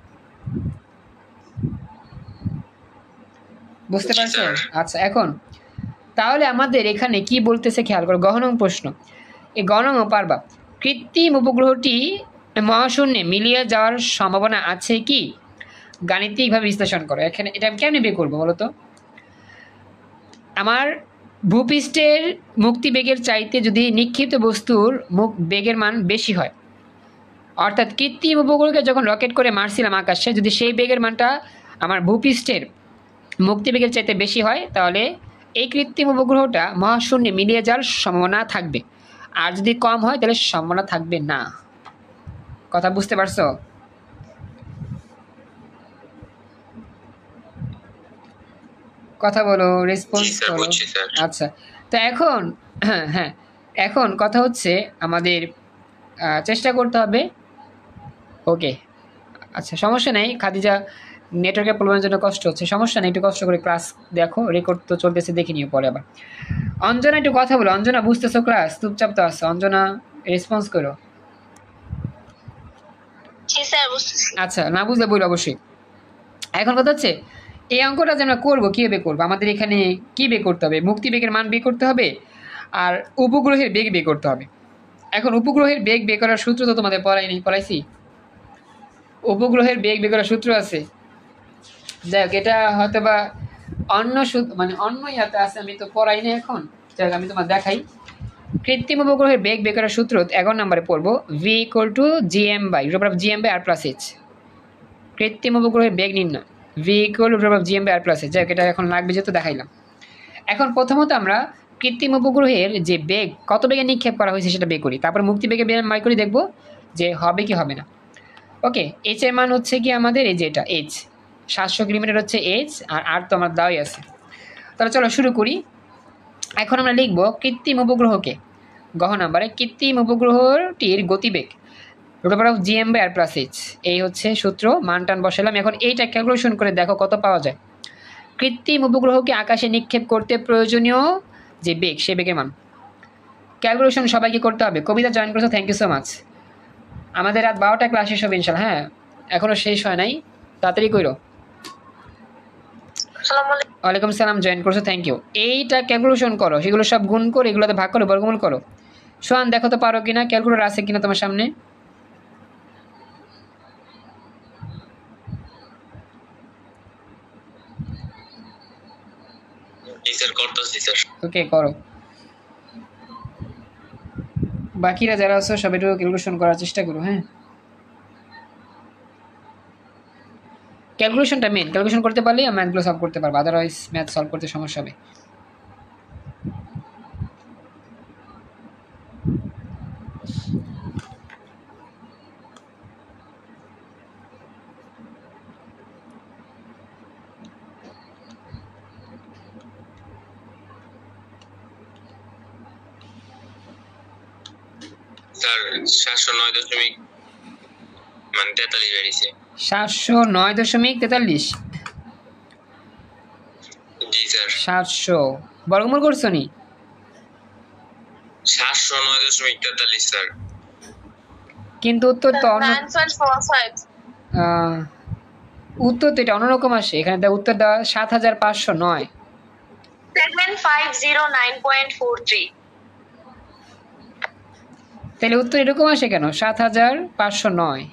বুঝতে পারছো? আচ্ছা, এখন তাহলে আমাদের এখানে কি বলতেছে খেয়াল করো, গহনং প্রশ্ন। এই গহনং পারবা। কৃত্রিম উপগ্রহটি মহাশূন্যে মিলিয়ে যাওয়ার সম্ভাবনা আছে কি? গাণিতিকভাবে বিশ্লেষণ করো। এখানে এটা আমি কেমনি বের করবো বলো তো? আমার ভূপৃষ্ঠের মুক্তিবেগের চাইতে যদি নিক্ষিপ্ত বস্তুর বেগের মান বেশি হয়, অর্থাৎ কৃত্রিম উপগ্রহকে যখন রকেট করে মারছিলাম আকাশে, যদি সেই বেগের মানটা আমার ভূপৃষ্ঠের মুক্তিবেগের চাইতে বেশি হয়, তাহলে এই কৃত্রিম উপগ্রহটা মহাশূন্যে মিলিয়ে যাওয়ার সম্ভাবনা থাকবে। আর যদি কম হয় তাহলে সম্ভাবনা থাকবে না। কথা বুঝতে পারছো? কথা বলো, রেসপন্স করো। আচ্ছা, তো এখন হ্যাঁ এখন কথা হচ্ছে আমাদের চেষ্টা করতে হবে। ওকে, আচ্ছা সমস্যা নেই খাদিজা, নেটওয়ার্কের প্রবলেমের জন্য কষ্ট হচ্ছে, সমস্যা নেই, একটু কষ্ট করে ক্লাস দেখো, রেকর্ড তো চলতেছে, দেখে নিও পরে আবার। অঞ্জনা একটু কথা বলো। অঞ্জনা বুঝতেছো ক্লাস? চুপচাপ তো আসছো। অঞ্জনা রেসপন্স করো। আচ্ছা, না বুঝলে বলো অবশ্যই। এখন কথা হচ্ছে এই অঙ্কটা যে আমরা করবো, কীভাবে করবো, আমাদের এখানে কী বের করতে হবে? মুক্তিবেগের মান বের করতে হবে আর উপগ্রহের বেগ বের করতে হবে। এখন উপগ্রহের বেগ বের করার সূত্র তো তোমাদের পড়াইছি। উপগ্রহের বেগ বের করার সূত্র আছে, দেখ এটা হয়তো বা অন্য মানে অন্য ইয়াতে আছে, আমি তো পড়াই না এখন। যাক আমি তোমার দেখাই। কৃত্রিম উপগ্রহের বেগ বের করার সূত্র 11 নম্বরে পড়বো, v = gm/r+h। কৃত্রিম উপগ্রহের বেগ নির্ণয়, v = gm/r+h। যাক এটা এখন লাগবে যেহেতু দেখাইলাম। এখন প্রথমত আমরা কৃত্রিম উপগ্রহের যে বেগ, কত বেগে নিক্ষেপ করা হয়েছে সেটা বের করি, তারপর মুক্তিবেগে বের করি, দেখবো যে হবে কি হবে না। ওকে, এইচ এর মান হচ্ছে কি আমাদের এই যে এটা এইচ, 700 কিলোমিটার হচ্ছে এইচ, আর তো আমার দেওয়াই আছে। তাহলে চলো শুরু করি। এখন আমরা লিখব কৃত্রিম উপগ্রহকে, গহ নাম্বারে কৃত্রিম উপগ্রহটির গতিবেগ √gm/r+h। এই হচ্ছে সূত্র, মান টান বসালাম। এখন এইটা ক্যালকুলেশন করে দেখো কত পাওয়া যায়। কৃত্রিম উপগ্রহকে আকাশে নিক্ষেপ করতে প্রয়োজনীয় যে বেগ, সে বেগের মান ক্যালকুলেশন সবাইকে করতে হবে। কবিতা জয়েন করেছো, থ্যাংক ইউ সো মাচ। আমাদের রাত 12টা ক্লাস শেষ হবে ইনশাল্লাহ। হ্যাঁ, এখনো শেষ হয় নাই, তাড়াতাড়ি কইরো। ওয়ালাইকুম সালাম, জয়েন করছো, থ্যাংক ইউ। এইটা ক্যালকুলেশন করো, সেগুলো সব গুণ করে এগুলোতে ভাগ করো, বর্গমূল করো। সোহান দেখো তো পারো কিনা, ক্যালকুলেটর আছে কিনা তোমার সামনে। ওকে করো, বাকিরা যারা আছো সবাই একটু ক্যালকুলেশন করার চেষ্টা করো। হ্যাঁ, ক্যালকুলেশনটা মেন, ক্যালকুলেশন করতে পারলেই ম্যাথগুলো সলভ করতে পারবো, আদারওয়াইজ ম্যাথ সলভ করতে সমস্যা হবে। স্যার 709.43 বেরিয়েছে। 709.43? জি স্যার। 700 বর্গমূল করছো নি? 709.43 স্যার। কিন্তু উত্তর তো উত্তর তো এটা অন্যরকম আসে, এখানে উত্তর দেওয়া 7509। Segment 509.43। তাহলে উত্তর এরকম আসে কেন 7509?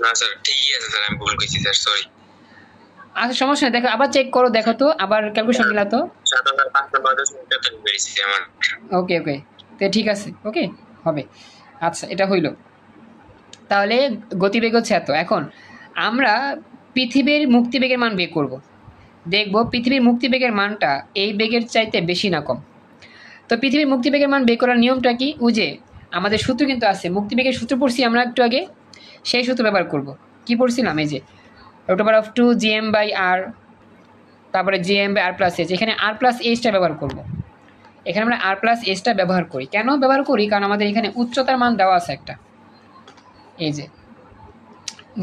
না স্যার ঠিকই আছে স্যার, আমি ভুল করেছি স্যার, সরি। আচ্ছা সমস্যা নেই, দেখো আবার চেক করো, দেখো তো আবার ক্যালকুলেশন মিলা তো। 7509.43 বেরিয়েছে আমার। ওকে ওকে, তো ঠিক আছে, ওকে হবে। আচ্ছা এটা হইল, তাহলে গতিবেগ হচ্ছে এত। এখন আমরা পৃথিবীর মুক্তিবেগের মান বের করব, দেখব পৃথিবীর মুক্তিবেগের মানটা এই বেগের চাইতে বেশি না কম। তো পৃথিবীর মুক্তিবেগের মান বের করার নিয়মটা কি? ওই যে আমাদের সূত্র কিন্তু আছে, মুক্তিবেগের সূত্র পড়ছি আমরা একটু আগে, সেই সূত্র ব্যবহার করব। কি পড়ছিলাম? এই যে √2gm/r, তারপরে gm/r+h, এখানে r+hটা ব্যবহার করব। এখানে আমরা r+hটা ব্যবহার করি, কেন ব্যবহার করি? কারণ আমাদের এখানে উচ্চতার মান দেওয়া আছে একটা, এই যে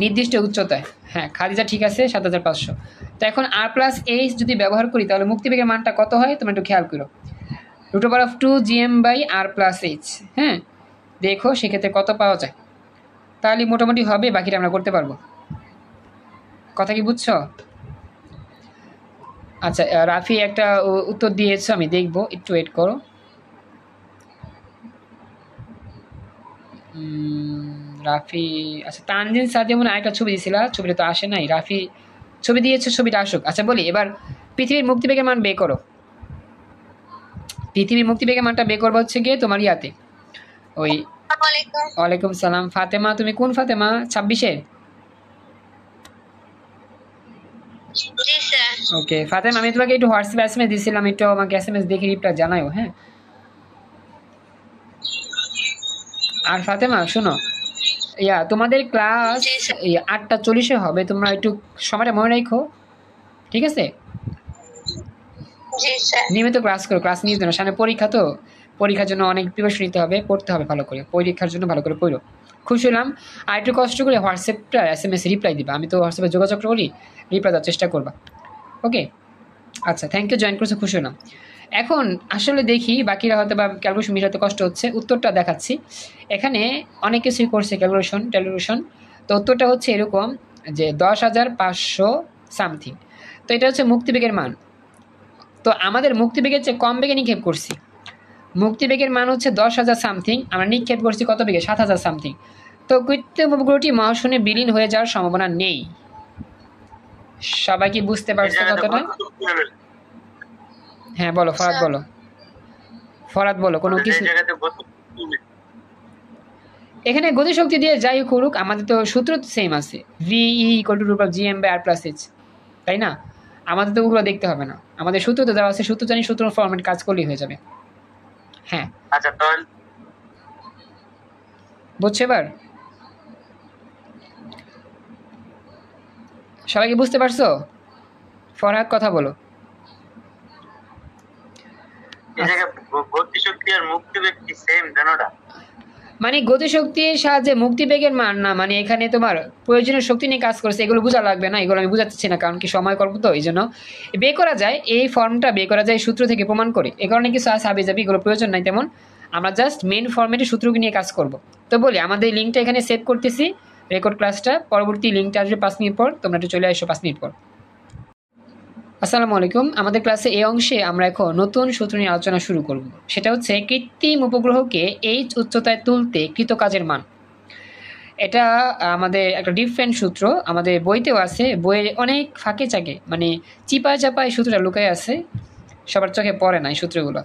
নির্দিষ্ট উচ্চতায়। হ্যাঁ খাদিজা ঠিক আছে, 7500। তো এখন r+h যদি ব্যবহার করি তাহলে মুক্তিবেগের মানটা কত হয় তোমরা একটু খেয়াল করো, √2gm/r+h। হ্যাঁ দেখো সেক্ষেত্রে কত পাওয়া যায়, তাহলে মোটামুটি হবে, বাকিটা আমরা করতে পারবো। কথা কি বুঝছো? আচ্ছা রাফি একটা উত্তর দিয়েছো, আমি দেখবো, একটু ওয়েট করো। রাফি, আচ্ছা তানজিন সাদিয়া মনে আরেকটা ছবি দিয়েছিল, ছবিটা তো আসে নাই। রাফি ছবি দিয়েছে, ছবিটা আসুক। আচ্ছা বলি এবার পৃথিবীর মুক্তিবেগের মান বের করো। পৃথিবীর মুক্তিবেগের মানটা বের করবো হচ্ছে গিয়ে তোমার ইয়াতে, ওই আলাইকুম। ওয়ালাইকুম সালাম। ফাতেমা, তুমি কোন ফাতেমা? 26-এর? জি স্যার। ওকে ফাতেমা, আমি তোমাকে একটু হোয়াটসঅ্যাপ এসএমএস দিয়েছিলাম, একটু আমাকে এসএমএস দেখে রিপ্লাই জানাও, হ্যাঁ? আর ফাতেমা শোনো, তোমাদের ক্লাস জি স্যার। 8:40-এ হবে, তোমরা একটু সময়টা মনে রাখো, ঠিক আছে? জি স্যার। নিয়মিত ক্লাস করো, ক্লাস নিয়ে জন্য সামনে পরীক্ষা, তো পরীক্ষার জন্য অনেক প্রিপারেশন নিতে হবে, পড়তে হবে ভালো করে, পরীক্ষার জন্য ভালো করে পড়ো। খুশি হলাম। আর একটু কষ্ট করে হোয়াটসঅ্যাপটা এসএমএস রিপ্লাই দিবা, আমি তো হোয়াটসঅ্যাপে যোগাযোগ করি, রিপ্লাই দেওয়ার চেষ্টা করবা, ওকে? আচ্ছা, থ্যাংক ইউ, জয়েন করছে, খুশি হলাম। এখন আসলে দেখি বাকিরা হয়তো বা ক্যালকুলেশন মিলাতে কষ্ট হচ্ছে, উত্তরটা দেখাচ্ছি। এখানে অনেক কিছুই করছে ক্যালকুলেশন। তো উত্তরটা হচ্ছে এরকম যে 10,500 সামথিং। তো এটা হচ্ছে মুক্তিবেগের মান। তো আমাদের মুক্তিবেগের চেয়ে কম বেগে নিক্ষেপ করছি। মুক্তিবেগের মান হচ্ছে 10,000 সামথিং, আমরা নিক্ষেপ করছি কত বেগে? 7,000 সামথিং। তো কৃত্রিম উপগ্রহটি মহাশূন্যে বিলীন হয়ে যাওয়ার সম্ভাবনা নেই। সবাই কি বুঝতে পারছে কতটা? হ্যাঁ বলো ফরাদ, বলো ফরাদ, বলো কোনো কিছু। এখানে গতিশক্তি দিয়ে যাই করুক, আমাদের তো সূত্র তো সেম আছে, v=√gm/r+h, তাই না? আমাদের তো ওগুলো দেখতে হবে না, আমাদের সূত্র তো দেওয়া আছে, সূত্র জানি, সূত্র ফরম্যাট কাজ করলেই হয়ে যাবে। হ্যাঁ, আচ্ছা তাহলে বুঝছো এবার? সবাই কি বুঝতে পারছো? ফরহাদ কথা বলো। এই জায়গায় গতিশক্তি আর মুক্তিবেগ কি সেম জানোটা? মানে গতিশক্তির সাহায্যে মুক্তিবেগের মান না, মানে এখানে তোমার প্রয়োজনীয় শক্তি নিয়ে কাজ করছে, এগুলো বোঝা লাগবে না, এগুলো আমি বুঝাচ্ছি না, কারণ কি সময় করবো, তো এই জন্য বের করা যায়, এই ফর্মটা বের করা যায় সূত্র থেকে প্রমাণ করে, এই কারণে কিছু আছে হাবি যাবি, এগুলো প্রয়োজন নাই তেমন, আমরা জাস্ট মেন ফর্মেটে সূত্রকে নিয়ে কাজ করব। তো বলি, আমাদের লিঙ্কটা এখানে সেভ করতেছি, রেকর্ড ক্লাসটা, পরবর্তী লিঙ্কটা আসবে 5 মিনিট পর, তোমরা একটু চলে আসো 5 মিনিট পর। আসসালামু আলাইকুম। আমাদের ক্লাসে এই অংশে আমরা এখন নতুন সূত্র নিয়ে আলোচনা শুরু করব, সেটা হচ্ছে কৃত্রিম উপগ্রহকে এইচ উচ্চতায় তুলতে কৃত কাজের মান। এটা আমাদের একটা ডিফারেন্ট সূত্র, আমাদের বইতেও আছে, বইয়ের অনেক ফাঁকে চাকে, মানে চিপায় চাপায় সূত্রটা লুকায় আছে, সবার চোখে পড়ে না এই সূত্রগুলো।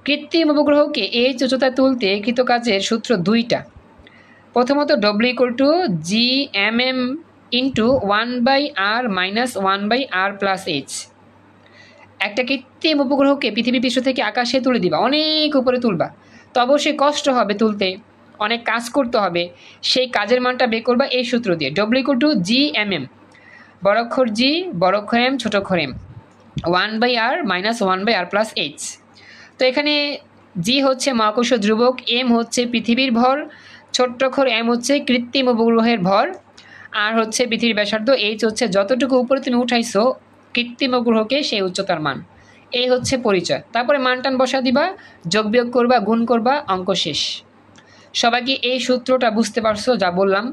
কৃত্রিম উপগ্রহকে এইচ উচ্চতায় তুলতে কৃত কাজের সূত্র 2টা। প্রথমত W=GMM × 1/r - 1/r+h। একটা কৃত্রিম উপগ্রহকে পৃথিবী পৃষ্ঠ থেকে আকাশে তুলে দিবা, অনেক উপরে তুলবা, তো অবশ্যই কষ্ট হবে তুলতে, অনেক কাজ করতে হবে, সেই কাজের মানটা বের করবা এই সূত্র দিয়ে, W=GMM, বড় অক্ষর G, বড় অক্ষর M, ছোট অক্ষর M, 1/r - 1/r+h। তো এখানে G হচ্ছে মহাকর্ষ ধ্রুবক, M হচ্ছে পৃথিবীর ভর, ছোট্ট অক্ষর M হচ্ছে কৃত্রিম উপগ্রহের ভর, আর হচ্ছে পৃথিবীর ব্যাসার্ধ, H হচ্ছে যতটুকু উপরে তুমি উঠাইছো কৃত্রিম উপগ্রহকে সেই উচ্চতার মান। এই হচ্ছে পরিচয়। তারপরে মানটান বসা দিবা, যোগ বিয়োগ করবা, গুণ করবা, অঙ্ক শেষ। সবাই কি এই সূত্রটা বুঝতে পারছো যা বললাম?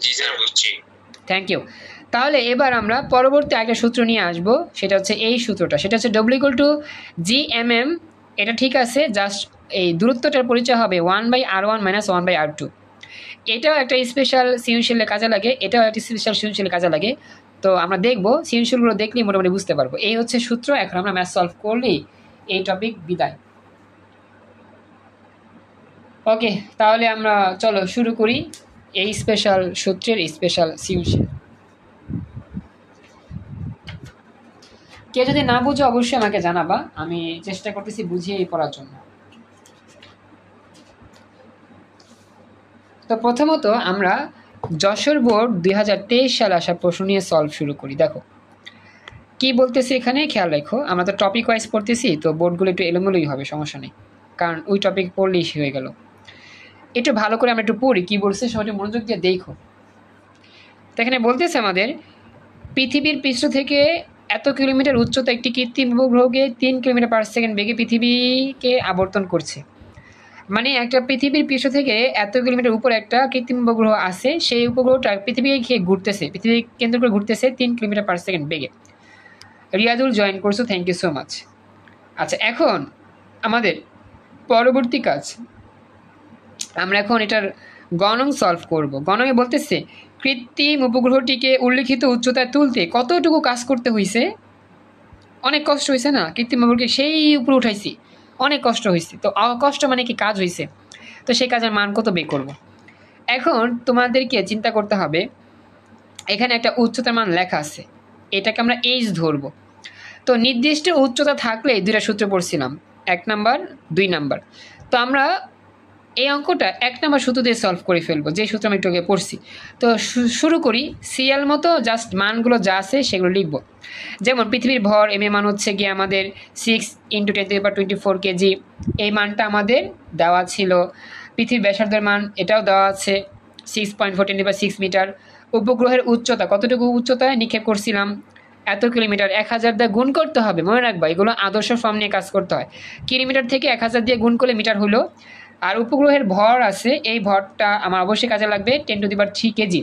জি স্যার, বুঝছি। Thank you. তাহলে এবার আমরা পরবর্তী একটা সূত্র নিয়ে আসব, সেটা হচ্ছে এই সূত্রটা, সেটা হচ্ছে W=GMM। এটা ঠিক আছে, জাস্ট এই দূরত্বটার পরিচয় হবে 1/r1 - 1/r2। এটাও একটা স্পেশাল সৃজনশীলের কাজে লাগে, এটাও একটা স্পেশাল সৃজনশীলের কাজে লাগে। তো আমরা দেখবো, সৃজনশীলগুলো দেখলেই মোটামুটি বুঝতে পারবো। এই হচ্ছে সূত্র, এখন আমরা ম্যাথ সলভ করলেই এই টপিক বিদায়। ওকে, তাহলে আমরা চলো শুরু করি এই স্পেশাল সূত্রের স্পেশাল সৃজনশীল। কেউ যদি না বুঝো অবশ্যই আমাকে জানাবা, আমি চেষ্টা করতেছি বুঝিয়ে পড়ার জন্য। তো প্রথমত আমরা যশোর বোর্ড 2023 সালে আসা প্রশ্ন নিয়ে সলভ শুরু করি। দেখো কি বলতেছি এখানে, খেয়াল রেখো, আমরা তো টপিক ওয়াইজ পড়তেছি, তো বোর্ডগুলো একটু এলোমেলোই হবে, সমস্যা নেই, কারণ ওই টপিক পড়লেই হয়ে গেল। একটু ভালো করে আমরা একটু পড়ি কি বলছে, সবাই মনোযোগ দিয়ে দেখো। তো এখানে বলতেছে আমাদের পৃথিবীর পৃষ্ঠ থেকে এত কিলোমিটার উচ্চতা একটি কৃত্রিম উপগ্রহকে 3 কিলোমিটার/সেকেন্ড বেগে পৃথিবীকে আবর্তন করছে। মানে একটা পৃথিবীর পৃষ্ঠ থেকে এত কিলোমিটার উপরে একটা কৃত্রিম উপগ্রহ আছে, সেই উপগ্রহটা পৃথিবীকে খেয়ে ঘুরতেছে, পৃথিবী কেন্দ্র করে ঘুরতেছে 3 কিলোমিটার/সেকেন্ড বেগে। রিয়াদুল জয়েন করছো, থ্যাংক ইউ সো মাচ। আচ্ছা, এখন আমাদের পরবর্তী কাজ, আমরা এখন এটার গণং সলভ করব। গণঙে বলতেছে কৃত্রিম উপগ্রহটিকে উল্লিখিত উচ্চতায় তুলতে কতটুকু কাজ করতে হয়েছে। অনেক কষ্ট হয়েছে না, কৃত্রিম উপগ্রহকে সেই উপরে উঠাইছি, অনেক কষ্ট হয়েছে, তো কষ্ট মানে কি কাজ হয়েছে, তো সেই কাজের মান কত বের করব। এখন তোমাদেরকে চিন্তা করতে হবে, এখানে একটা উচ্চতার মান লেখা আছে, এটাকে আমরা এইচ ধরবো। তো নির্দিষ্ট উচ্চতা থাকলে দুইটা সূত্র পড়ছিলাম, 1 নাম্বার 2 নাম্বার। তো আমরা এই অঙ্কটা 1 নাম্বার সূত্র দিয়ে সলভ করে ফেলবো, যে সূত্র আমি একটু আগে পড়ছি। তো শুরু করি, সিএল মতো জাস্ট মানগুলো যা আছে সেগুলো লিখবো। যেমন পৃথিবীর ভর এম এ মান হচ্ছে গিয়ে আমাদের 6 × 10⁻24 কেজি, এই মানটা আমাদের দেওয়া ছিল। পৃথিবীর ব্যাসার্ধের মান এটাও দেওয়া আছে 6.4 × 10⁶ মিটার। উপগ্রহের উচ্চতা কতটুকু উচ্চতায় নিক্ষেপ করছিলাম, এত কিলোমিটার, 1000 দিয়ে গুণ করতে হবে, মনে রাখবা এগুলো আদর্শ ফর্ম নিয়ে কাজ করতে হয়। কিলোমিটার থেকে 1000 দিয়ে গুণ করলে মিটার হলো। আর উপগ্রহের ভর আছে, এই ভরটা আমার অবশ্যই কাজে লাগবে 10⁻³ কেজি।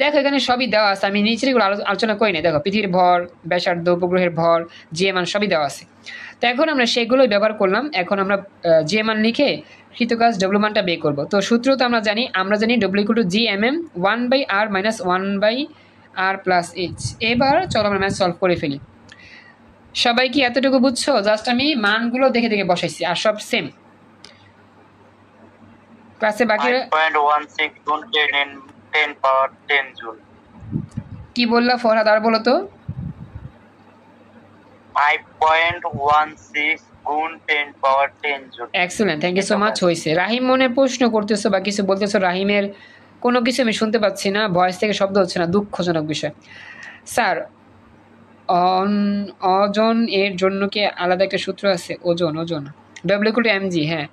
দেখো এখানে সবই দেওয়া আছে, আমি নিচের এগুলো আলোচনা করি না। দেখো পৃথিবীর ভর, ব্যাসার্ধ, উপগ্রহের ভর, যে মান সবই দেওয়া আছে। তো এখন আমরা সেগুলোই ব্যবহার করলাম। এখন আমরা যে মান লিখে কৃতকাজ ডব্লিউ মানটা বের করবো। তো সূত্র তো আমরা জানি W = GMM 1/r - 1/r + h। এবার চলো আমরা ম্যাথ সলভ করে ফেলি। সবাই কি এতটুকু বুঝছো? জাস্ট আমি মানগুলো দেখে দেখে বসাইছি, আর সব সেম। ক্লাসে বাকি 5.16 গুণ 10 পাওয়ার 10 জুল। কি বললা ফরহাদ, আর বলো তো। 5.16 গুণ 10 power 10 joule. Excellent, thank you so much. হয়েছে। রাহিম মনে প্রশ্ন করতেছো বা কিছু বলতেছো, রাহিমের কোনো কিছু আমি শুনতে পাচ্ছি না, ভয়েস থেকে শব্দ হচ্ছে না, দুঃখজনক বিষয়। স্যার ওজন এর জন্য কি আলাদা একটা সূত্র আছে? ওজন ডব্লিউ = mg। হ্যাঁ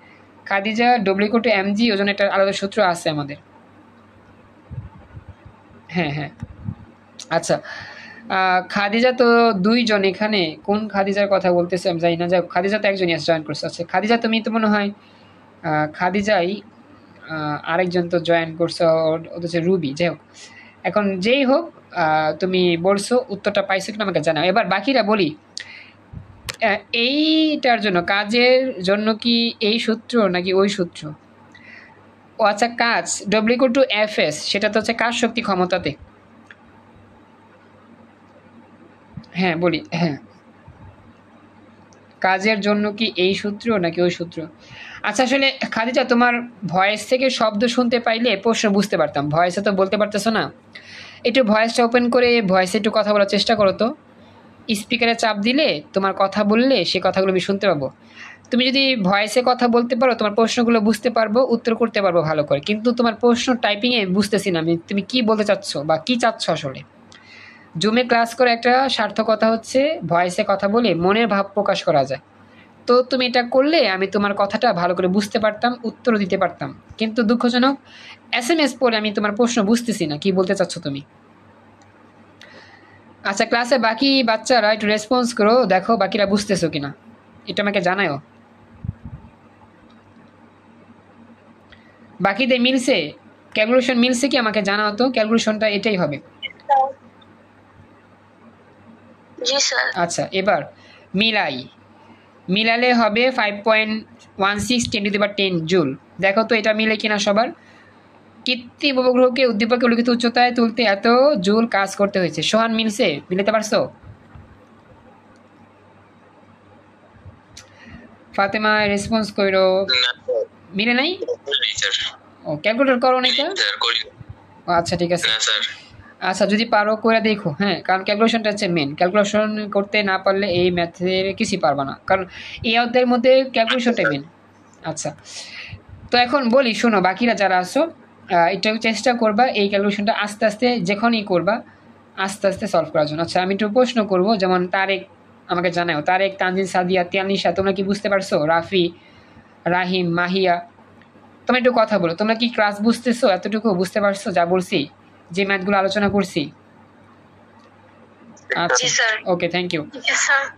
খাদিজা, ডব্লিউ = mg, ওজন একটা আলাদা সূত্র আছে আমাদের। হ্যাঁ আচ্ছা, খাদিজা তো 2 জন এখানে, কোন খাদিজার কথা বলতেছে আমি জানি না। যাই হোক, খাদিজা তো একজনই আছে, জয়েন করছে। আচ্ছা খাদিজা তুমি তো মনে হয় খাদিজাই, আরেকজন তো জয়েন করছো, ওটা হচ্ছে রুবি। যাই হোক, এখন যেই হোক, তুমি বলছো, উত্তরটা পাইছো কিনা আমাকে জানাও। এবার বাকিরা বলি, এইটার জন্য, কাজের জন্য কি এই সূত্র নাকি ওই সূত্র? ও আচ্ছা, কাজ ডব্লিউ = fs, সেটা তো হচ্ছে কাজ শক্তি ক্ষমতাতে। হ্যাঁ বলি, হ্যাঁ কাজের জন্য কি এই সূত্র নাকি ওই সূত্র? আচ্ছা আসলে খাদিজা, তোমার ভয়েস থেকে শব্দ শুনতে পাইলে প্রশ্ন বুঝতে পারতাম, ভয়েসে তো বলতে পারতেছো না। একটু ভয়েসটা ওপেন করে ভয়েসে একটু কথা বলার চেষ্টা করো তো। স্পিকারে চাপ দিলে তোমার কথা বললে সে কথাগুলো আমি শুনতে পাবো। তুমি যদি ভয়েসে কথা বলতে পারো, তোমার প্রশ্নগুলো বুঝতে পারবো, উত্তর করতে পারবো ভালো করে। কিন্তু তোমার প্রশ্ন টাইপিংয়ে বুঝতেছি না আমি, তুমি কি বলতে চাচ্ছ বা কি চাচ্ছ আসলে। জুমে ক্লাস করে একটা সার্থকতা হচ্ছে ভয়েসে কথা বলে মনের ভাব প্রকাশ করা যায়। তো তুমি এটা করলে আমি তোমার কথাটা ভালো করে বুঝতে পারতাম, উত্তরও দিতে পারতাম। কিন্তু দুঃখজনক, SMS পড়ে আমি তোমার প্রশ্ন বুঝতেছি না, কি বলতে চাচ্ছ তুমি। আচ্ছা ক্লাসে বাকি বাচ্চারা একটু রেসপন্স করো, দেখো বাকিরা বুঝতেছো কিনা, এটা আমাকে জানাও। বাকিদের মিলছে, ক্যালকুলেশন মিলছে কি আমাকে জানাও তো। ক্যালকুলেশনটা এটাই হবে। জি স্যার। আচ্ছা এবার মিলালে হবে 5.16 10⁻10 জুল। দেখো তো এটা মিলে কিনা সবার। কৃত্রিম উপগ্রহকে উদ্দীপকে উল্লিখিত উচ্চতায় তুলতে এত জুল কাজ করতে হয়েছে। সোহান মিলছে, মিলাতে পারছো? ফাতেমা রেসপন্স কইরো। মিলে নাই? ও ক্যালকুলেটর করো না এটা? আচ্ছা ঠিক আছে। আচ্ছা যদি পারো করে দেখো, হ্যাঁ, কারণ ক্যালকুলেশনটা হচ্ছে মেন। ক্যালকুলেশন করতে না পারলে এই ম্যাথের কিছুই পারবা না, কারণ এই অধ্যায়ের মধ্যে ক্যালকুলেশনটাই মেন। আচ্ছা তো এখন বলি, শোনো বাকিরা যারা আসো, একটু চেষ্টা করবা এই ক্যালকুলেশনটা আস্তে আস্তে যখনই করবা আস্তে আস্তে সলভ করার জন্য। আচ্ছা আমি একটু প্রশ্ন করবো, যেমন তারেক আমাকে জানাও, তারেক, তানজিন, সাদিয়া, তিয়ানিশা, তোমরা কি বুঝতে পারছো? রাফি, রাহিম, মাহিয়া, তোমরা একটু কথা বলো, তোমরা কি ক্লাস বুঝতেছো? এতটুকু বুঝতে পারছো যা বলছি, যে ম্যাথগুলো আলোচনা করছি? আচ্ছা ওকে, থ্যাংক ইউ।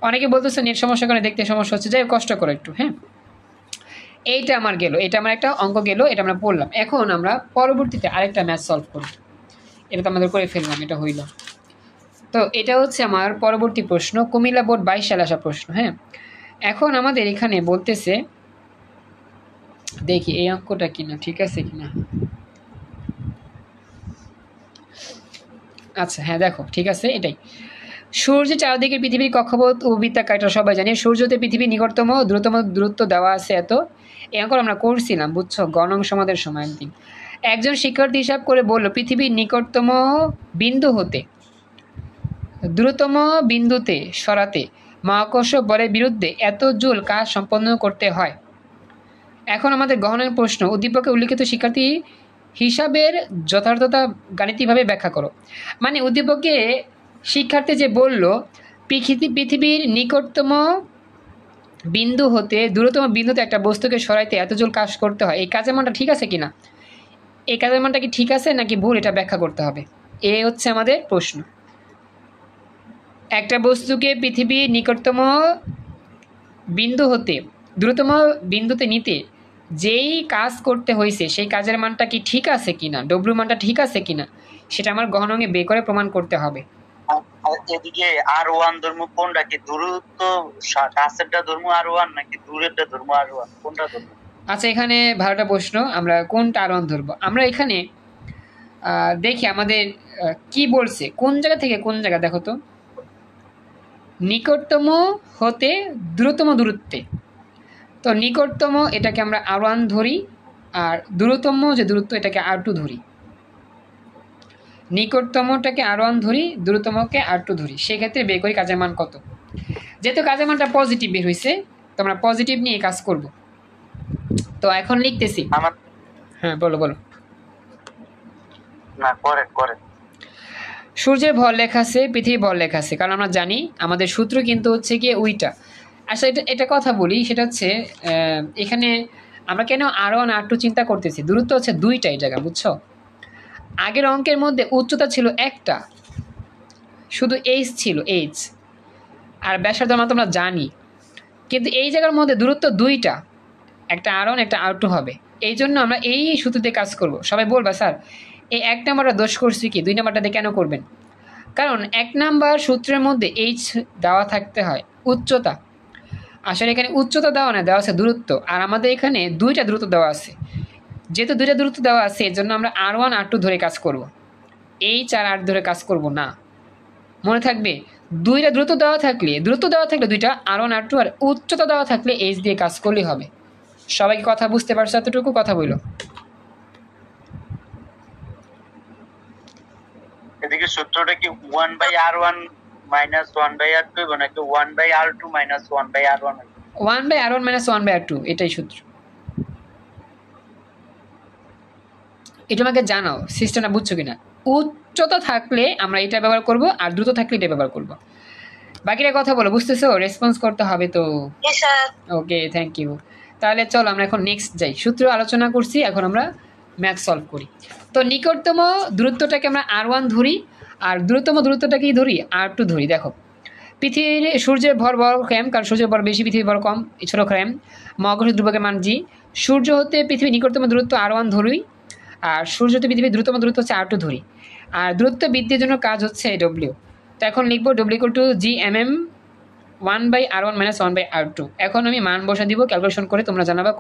অনেকে বলতেছো নেট সমস্যা করে দেখতে সমস্যা হচ্ছে, যাই কষ্ট করো একটু। হ্যাঁ এইটা আমার গেল, এটা আমার একটা অঙ্ক গেল, এটা আমরা পড়লাম। এখন আমরা পরবর্তীতে আরেকটা ম্যাথ সলভ করব। এটা তো আমাদের করে ফেললাম, এটা হইল। তো এটা হচ্ছে আমার পরবর্তী প্রশ্ন, কুমিল্লা বোর্ড 22 সালে আসা প্রশ্ন। হ্যাঁ এখন আমাদের এখানে বলতেছে, দেখি এই অঙ্কটা কিনা ঠিক আছে কিনা। আচ্ছা হ্যাঁ দেখো ঠিক আছে, এটাই সূর্যের চারদিকে পৃথিবীর কক্ষপথ ও বৃত্তাকার, এটা সবাই জানি। সূর্যতে পৃথিবীর নিকটতম দ্রুততম দূরত্ব দেওয়া আছে এত। এই অঙ্ক আমরা করছিলাম, বুঝছো, গণং সমাদের সময় একদিন। একজন শিক্ষার্থী হিসাব করে বলল পৃথিবীর নিকটতম বিন্দু হতে দ্রুততম বিন্দুতে সরাতে মহাকর্ষ বলের বিরুদ্ধে এত জুল কাজ সম্পন্ন করতে হয়। এখন আমাদের গহনের প্রশ্ন, উদ্দীপকে উল্লিখিত শিক্ষার্থী হিসাবের যথার্থতা গাণিতিকভাবে ব্যাখ্যা করো। মানে উদ্দীপকে শিক্ষার্থী যে বলল পৃথিবীর নিকটতম বিন্দু হতে দূরতম বিন্দুতে একটা বস্তুকে সরাইতে এত জুল কাজ করতে হয়, এই কাজের মানটা ঠিক আছে কিনা, এই কাজের মানটা কি ঠিক আছে নাকি ভুল, এটা ব্যাখ্যা করতে হবে। এ হচ্ছে আমাদের প্রশ্ন। একটা বস্তুকে পৃথিবীর নিকটতম বিন্দু হতে দ্রুততম বিন্দুতে নিতে যেই কাজ করতে হয়েছে সেই কাজের মানটা কি ঠিক আছে কিনা, ডব্লিউ মানটা ঠিক আছে কিনা, সেটা আমার গহনঙ্গে বের করে প্রমাণ করতে হবে। এদিকে R1 ধর্ম কোনটা, কি দূরত্ব কাছেরটা ধর্ম R1 নাকি দূরেরটা ধর্ম R1, কোনটা ধর্ম? আচ্ছা, এখানে ভালোটা প্রশ্ন, আমরা কোনটা আরোহণ ধরবো। আমরা এখানে দেখি আমাদের কি বলছে, কোন জায়গা থেকে কোন জায়গা, দেখো তো, নিকটতম হতে দ্রুততম দূরত্বে। তো নিকটতম এটাকে আমরা R1 ধরি, আর দূরতম যে দূরত্ব এটাকে R2 ধরি। নিকটতমটাকে R1 ধরি, দূরতমকে R2 ধরি, সেক্ষেত্রে বের করি কাজের মান কত। যেহেতু কাজের মানটা পজিটিভ বের হয়েছে, তো আমরা পজিটিভ নিয়ে কাজ করব। তো এখন লিখতেছি। হ্যাঁ, বলো বলো। না, করে সূর্যের ভর লেখা আছে, পৃথিবীর ভর লেখা আছে, কারণ আমরা জানি আমাদের সূত্র কিন্তু হচ্ছে গিয়ে ওইটা। আচ্ছা, এটা কথা বলি, সেটা হচ্ছে এখানে আমরা কেন R1 R2 চিন্তা করতেছি, দূরত্ব হচ্ছে দুইটা এই জায়গা, বুঝছো। আগের অঙ্কের মধ্যে উচ্চতা ছিল একটা, শুধু এইচ ছিল, এইচ, আর ব্যাসার্ধ আমরা তোমরা জানি, কিন্তু এই জায়গার মধ্যে দূরত্ব দুইটা, একটা R1 একটা R2 হবে। এই জন্য আমরা এই সূত্রতে কাজ করব। সবাই বলবা স্যার এই 1 নাম্বারটা দোষ করছি কি, 2 নাম্বারটাতে কেন করবেন? কারণ 1 নাম্বার সূত্রের মধ্যে এইচ দেওয়া থাকতে হয়, উচ্চতা। আসলে এখানে উচ্চতা দেওয়া না, দেওয়া আছে দূরত্ব, আর আমাদের এখানে দুইটা দূরত্ব দেওয়া আছে। যেহেতু দুইটা দূরত্ব দেওয়া আছে, এর জন্য আমরা R1 R2 ধরে কাজ করব, এইচ আর R ধরে কাজ করব না। মনে থাকবে, দুইটা দূরত্ব দেওয়া থাকলে দুইটা R1 R2, আর উচ্চতা দেওয়া থাকলে এইচ দিয়ে কাজ করলেই হবে। সবাইকে কথা বুঝতে পারছো? এতটুকু কথা বললো। এদিকে সূত্রটা কি 1/R1 minus 1/R2 এবং নাকি 1/R2 minus 1/R1? 1/R1 minus 1/R2, এটাই সূত্র। এটা আমাকে জানাও সিস্টেমটা বুঝছো কিনা। উচ্চতা থাকলে আমরা এটা ব্যবহার করব, আর দ্রুত থাকলে এটা ব্যবহার করব। বাকিটা কথা বলো, বুঝতেছো? রেসপন্স করতে হবে তো। ওকে, থ্যাংক ইউ। তাহলে চলো আমরা এখন নেক্সট যাই। সূত্র আলোচনা করছি, এখন আমরা ম্যাথ সলভ করি। তো নিকটতম দূরত্বটাকে আমরা R1 ধরি, আর দ্রুততম দূরত্বটাকেই ধরি R2 ধরি। দেখো, পৃথিবীর সূর্যের ভর বড় ক্যাম, কারণ সূর্যের ভর বেশি, পৃথিবীর ভর কম, ছোটো ক্যাম। মহাকর্ষ ধ্রুবকের মান জি। সূর্য হতে পৃথিবীর নিকটতম দূরত্ব R1 ধরি, আর সূর্য হতে পৃথিবীর দ্রুততম দূরত্ব হচ্ছে R2 ধরি, আর দূরত্ব বৃদ্ধির জন্য কাজ হচ্ছে ডব্লিউ। তো এখন লিখবো W equal to GMM 1/R1 minus 1/R2। এখন আমি মান বসা দিব, ক্যালকুলেশন করে তোমরা জানাবা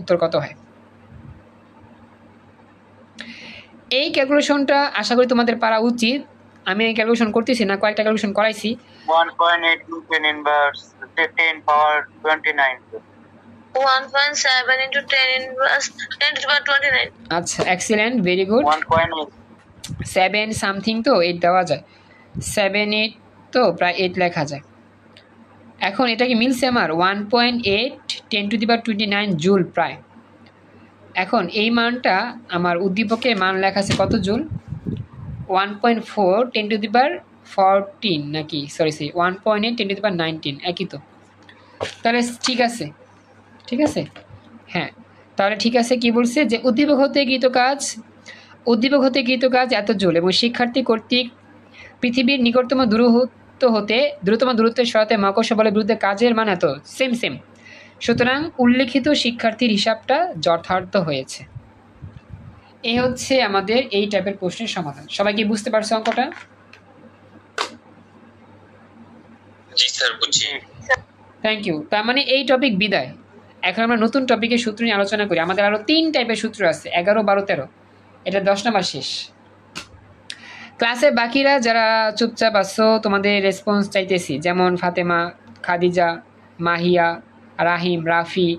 উত্তর কত হয়। এই ক্যালকুলেশনটা আশা করি তোমাদের পারা উচিত। আমি এই ক্যালকুলেশন করতেছি না, কয়েকটা ক্যালকুলেশন করাইছি। 1.8 into 10 inverse 10 power 29. 1.7 into 10 inverse 10 to the power 29. আচ্ছা, এক্সিলেন্ট, ভেরি গুড। 1.8. 7 সামথিং তো 8 দেওয়া যায়, 7 8 তো প্রায় 8 লেখা যায়। এখন এটা কি মিলছে আমার? 1.8 10 to the power 29 জুল প্রায়। এখন এই মানটা আমার উদ্দীপকের মান লেখা আছে কত জুল? 1.4 10 to the power 14 নাকি, সরি 1.8 10 to the power 19, একই তো। তাহলে ঠিক আছে, ঠিক আছে, হ্যাঁ তাহলে ঠিক আছে। কি বলছে যে উদ্দীপক হতে কৃত কাজ এত জুল, এবং শিক্ষার্থী কর্তৃক পৃথিবীর নিকটতম দ্রুততম দূরত্বের সহায়তায় মহাকর্ষ বলের বিরুদ্ধে কাজের মান এত, সেম। সুতরাং উল্লেখিত শিক্ষার্থীর হিসাবটা যথার্থ হয়েছে। এই হচ্ছে আমাদের এই টাইপের প্রশ্নের সমাধান। সবাই কি বুঝতে পারছো অঙ্কটা? জি স্যার, বুঝছি। Thank you. তার মানে এই টপিক বিদায়। এখন আমরা নতুন টপিকের সূত্র নিয়ে আলোচনা করি। আমাদের আরও 3 টাইপের সূত্র আছে, 11 12 13, এটা 10 নাম্বার শেষ। ক্লাসে বাকিরা যারা চুপচাপ আসছো তোমাদের রেসপন্স চাইতেছি, যেমন ফাতেমা, খাদিজা, মাহিয়া, রাহিম, রাফি,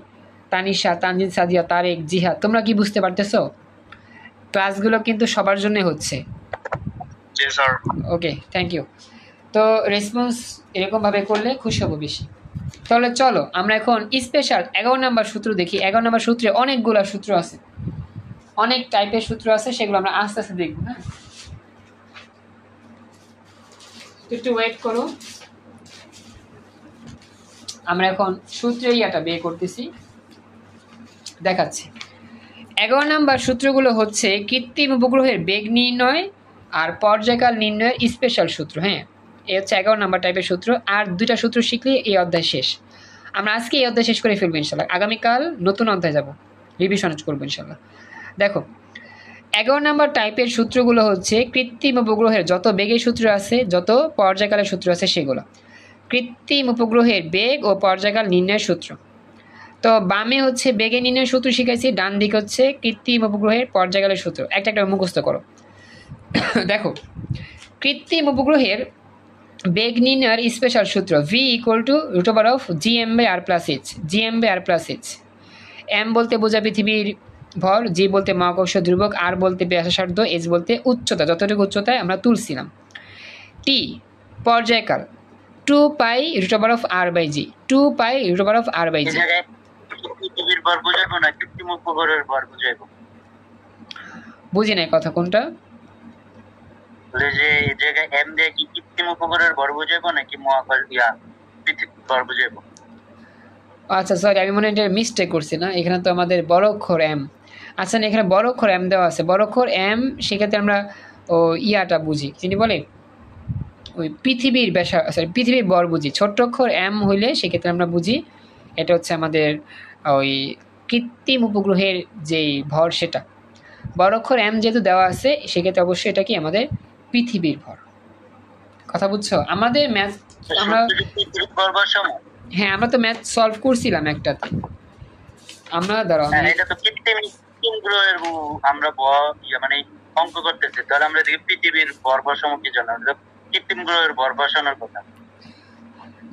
তানিশা, তানজিন, সাদিয়া, তারেক, জিহাদ, তোমরা কি বুঝতে পারতেছো? ক্লাসগুলো কিন্তু সবার জন্য হচ্ছে। জি স্যার। Okay, thank you. তো রেসপন্স এরকমভাবে করলে খুশি হবো বেশি। তাহলে চলো আমরা এখন স্পেশাল 11 নম্বর সূত্র দেখি। 11 নম্বর সূত্রে অনেকগুলো সূত্র আছে, অনেক টাইপের সূত্র আছে, সেগুলো আমরা আস্তে আস্তে দেখবো। হ্যাঁ, একটু ওয়েট করো, আমরা এখন সূত্রের ইয়াটা বের করতেছি, দেখাচ্ছি। 11 নম্বর সূত্রগুলো হচ্ছে কৃত্রিম উপগ্রহের বেগ নির্ণয় আর পর্যায়কাল নির্ণয়ের স্পেশাল সূত্র। হ্যাঁ, এই হচ্ছে 11 নম্বর টাইপের সূত্র। আর 2টা সূত্র শিখলে এই অধ্যায় শেষ। আমরা আজকে এই অধ্যায় শেষ করে ফেলবো ইনশাল্লাহ, আগামীকাল নতুন অধ্যায় যাব, রিভিশন করবো ইনশাল্লাহ। দেখো 11 নম্বর টাইপের সূত্রগুলো হচ্ছে কৃত্রিম উপগ্রহের যত বেগের সূত্র আছে, যত পর্যায়কালের সূত্র আছে সেগুলো। কৃত্রিম উপগ্রহের বেগ ও পর্যায়কাল নির্ণয়ের সূত্র। তো বামে হচ্ছে বেগে নির্ণয়ের সূত্র শিখাইছি, ডান দিক হচ্ছে কৃত্রিম উপগ্রহের পর্যায়কালের সূত্র। একটা একটা মুখস্থ করো। দেখো কৃত্রিম উপগ্রহের বেগ নির্ণয়ের স্পেশাল সূত্র v=√g m/r+h। g m/r+h, m বলতে বোঝা পৃথিবীর ভর, জি বলতে মহাকর্ষ ধ্রুবক, আর বলতে ব্যাসার্ধ, এইচ বলতে উচ্চতা, যতটুকু উচ্চতায় আমরা তুলছিলাম। টি পর্যায়কাল 2π√r/g, 2π√r/g। পৃথিবীর ভর বুঝাবো না কৃত্রিম উপগ্রহের ভর বুঝাবো? বুঝি নাই কথা কোনটা? বলে যে এই জায়গায় এম দিয়ে কি কৃত্রিম উপগ্রহের ভর বুঝাবো নাকি মহাকাশ পৃথিবীর ভর বুঝাবো? আচ্ছা সরি, আমি মনে হয় এটা মিস্টেক করছি। না, এখানে তো আমাদের বড় অক্ষর এম। আচ্ছা না, এখানে বড় অক্ষর এম দেওয়া আছে, বড় অক্ষর এম, সেক্ষেত্রে আমরা ও ইয়াটা বুঝি, যিনি বলে ওই পৃথিবীর সরি পৃথিবীর বর বুঝি। ছোট্ট অক্ষর এম হইলে সেক্ষেত্রে আমরা বুঝি এটা হচ্ছে আমাদের ওই কৃত্রিম উপগ্রহের যেই ভর সেটা। বড় অক্ষর এম যেহেতু দেওয়া আছে সেক্ষেত্রে অবশ্যই এটা কি আমাদের পৃথিবীর ভর। কথা বুঝছো? আমাদের ম্যাথ আমরা হ্যাঁ, আমরা তো ম্যাথ সলভ করছিলাম একটাতে। আমরা ধরো এটা তো কৃত্রিম গ্রহের আমরা মানে অঙ্ক করতেছি, তাহলে আমরা দেখি পৃথিবীর ভর বসানো কি জন্য, কৃত্রিম গ্রহের ভর বসানোর কথা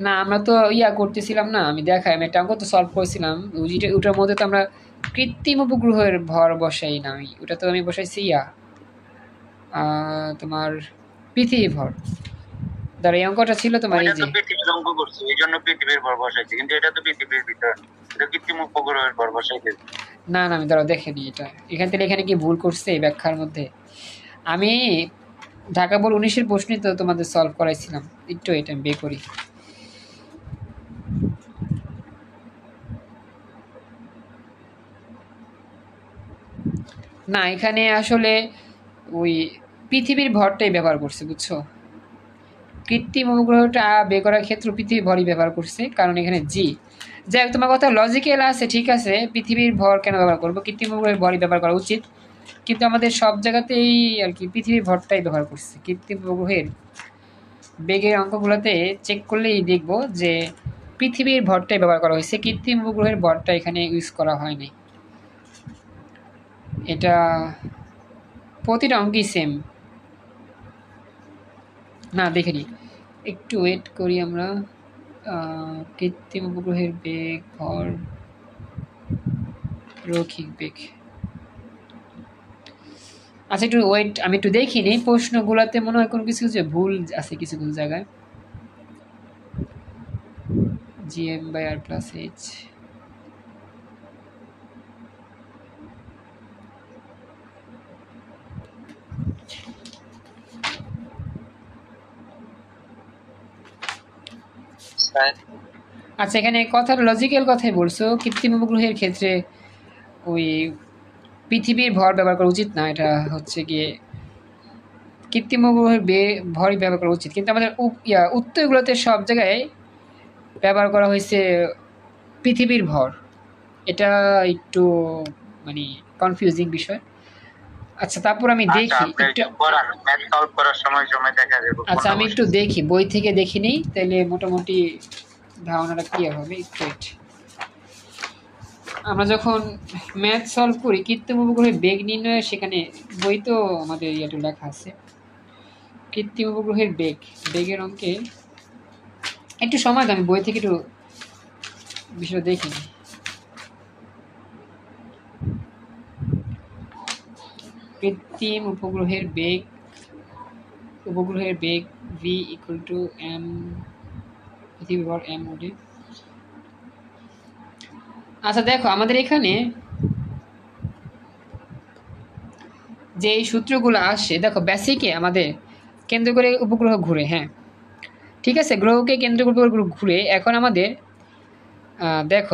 না, আমরা তো ইয়া করতেছিলাম না, আমি দেখাই, আমি একটা অঙ্ক তো সলভ করেছিলাম, ওটার মধ্যে তো আমরা কৃত্রিম উপগ্রহের ভর বসাই না, ওটা তো আমি বসাইছি ইয়া তোমার পৃথিবীর ভর। ধরো এই অঙ্কটা ছিল তোমার এই যে পৃথিবীর অঙ্ক করছি, এই জন্য পৃথিবীর ভর বসাইছি, কিন্তু এটা তো পৃথিবীর ভিতর, এটা কৃত্রিম উপগ্রহের ভর বসাইতে। না না, আমি ধরো দেখেনি এটা, এখান থেকে এখানে কি ভুল করছে এই ব্যাখ্যার মধ্যে। আমি ঢাকা বোর্ড 19-এর প্রশ্নই তো তোমাদের সলভ করাইছিলাম, একটু এটা বের করি। না, এখানে আসলে ওই পৃথিবীর ভরটাই ব্যবহার করছে, বুঝছো? কৃত্রিম উপগ্রহটা বের করার ক্ষেত্রে পৃথিবীর ভরই ব্যবহার করছে, কারণ এখানে জি। যাই হোক, তোমার কথা লজিক্যাল আছে, ঠিক আছে, পৃথিবীর ভর কেন ব্যবহার করবো, কৃত্রিম উপগ্রহের ভরই ব্যবহার করা উচিত, কিন্তু আমাদের সব জায়গাতেই আর কি পৃথিবীর ভরটাই ব্যবহার করছে। কৃত্রিম উপগ্রহের বেগের অঙ্কগুলোতে চেক করলেই দেখবো যে পৃথিবীর ভরটাই ব্যবহার করা হয়েছে, কৃত্রিম উপগ্রহের ভরটা এখানে ইউজ করা হয়নি। এটা প্রতিটা অঙ্কই সেম না, দেখিনি, একটু ওয়েট করি আমরা। কৃত্রিম উপগ্রহের বেগ, ভর, রৈখিক বেগ। আচ্ছা একটু ওয়েট, আমি একটু দেখিনি প্রশ্নগুলোতে, মনে হয় কোনো কিছু যে ভুল আছে কিছু কিছু জায়গায়। gm/r+h, আচ্ছা এখানে কথার লজিক্যাল কথাই বলছো, কৃত্রিম উপগ্রহের ক্ষেত্রে ওই পৃথিবীর ভর ব্যবহার করা উচিত না, এটা হচ্ছে গিয়ে কৃত্রিম উপগ্রহের ভরই ব্যবহার করা উচিত, কিন্তু আমাদের উত্তরগুলোতে সব জায়গায় ব্যবহার করা হয়েছে পৃথিবীর ভর। এটা একটু মানে কনফিউজিং বিষয়। আচ্ছা তারপর আমি দেখি আচ্ছা আমি একটু দেখি, বই থেকে দেখিনি, তাহলে মোটামুটি ধারণাটা ক্লিয়ার হবে। একটু আমরা যখন ম্যাথ সলভ করি কৃত্রিম উপগ্রহের বেগ নির্ণয়, সেখানে বই তো আমাদের ইয়েটা লেখা আছে। কৃত্রিম উপগ্রহের বেগের অঙ্কে একটু সময় দাও, আমি বই থেকে একটু বিষয়টা দেখি। কৃত্রিম উপগ্রহের বেগ v ইকুয়াল টু m পৃথিবীর ভর m ওডি। আচ্ছা দেখো আমাদের এখানে যে এই সূত্রগুলো আসে, দেখো বেসিকে আমাদের কেন্দ্র করে উপগ্রহ ঘুরে, হ্যাঁ ঠিক আছে, গ্রহকে কেন্দ্র করে ঘুরে। এখন আমাদের দেখো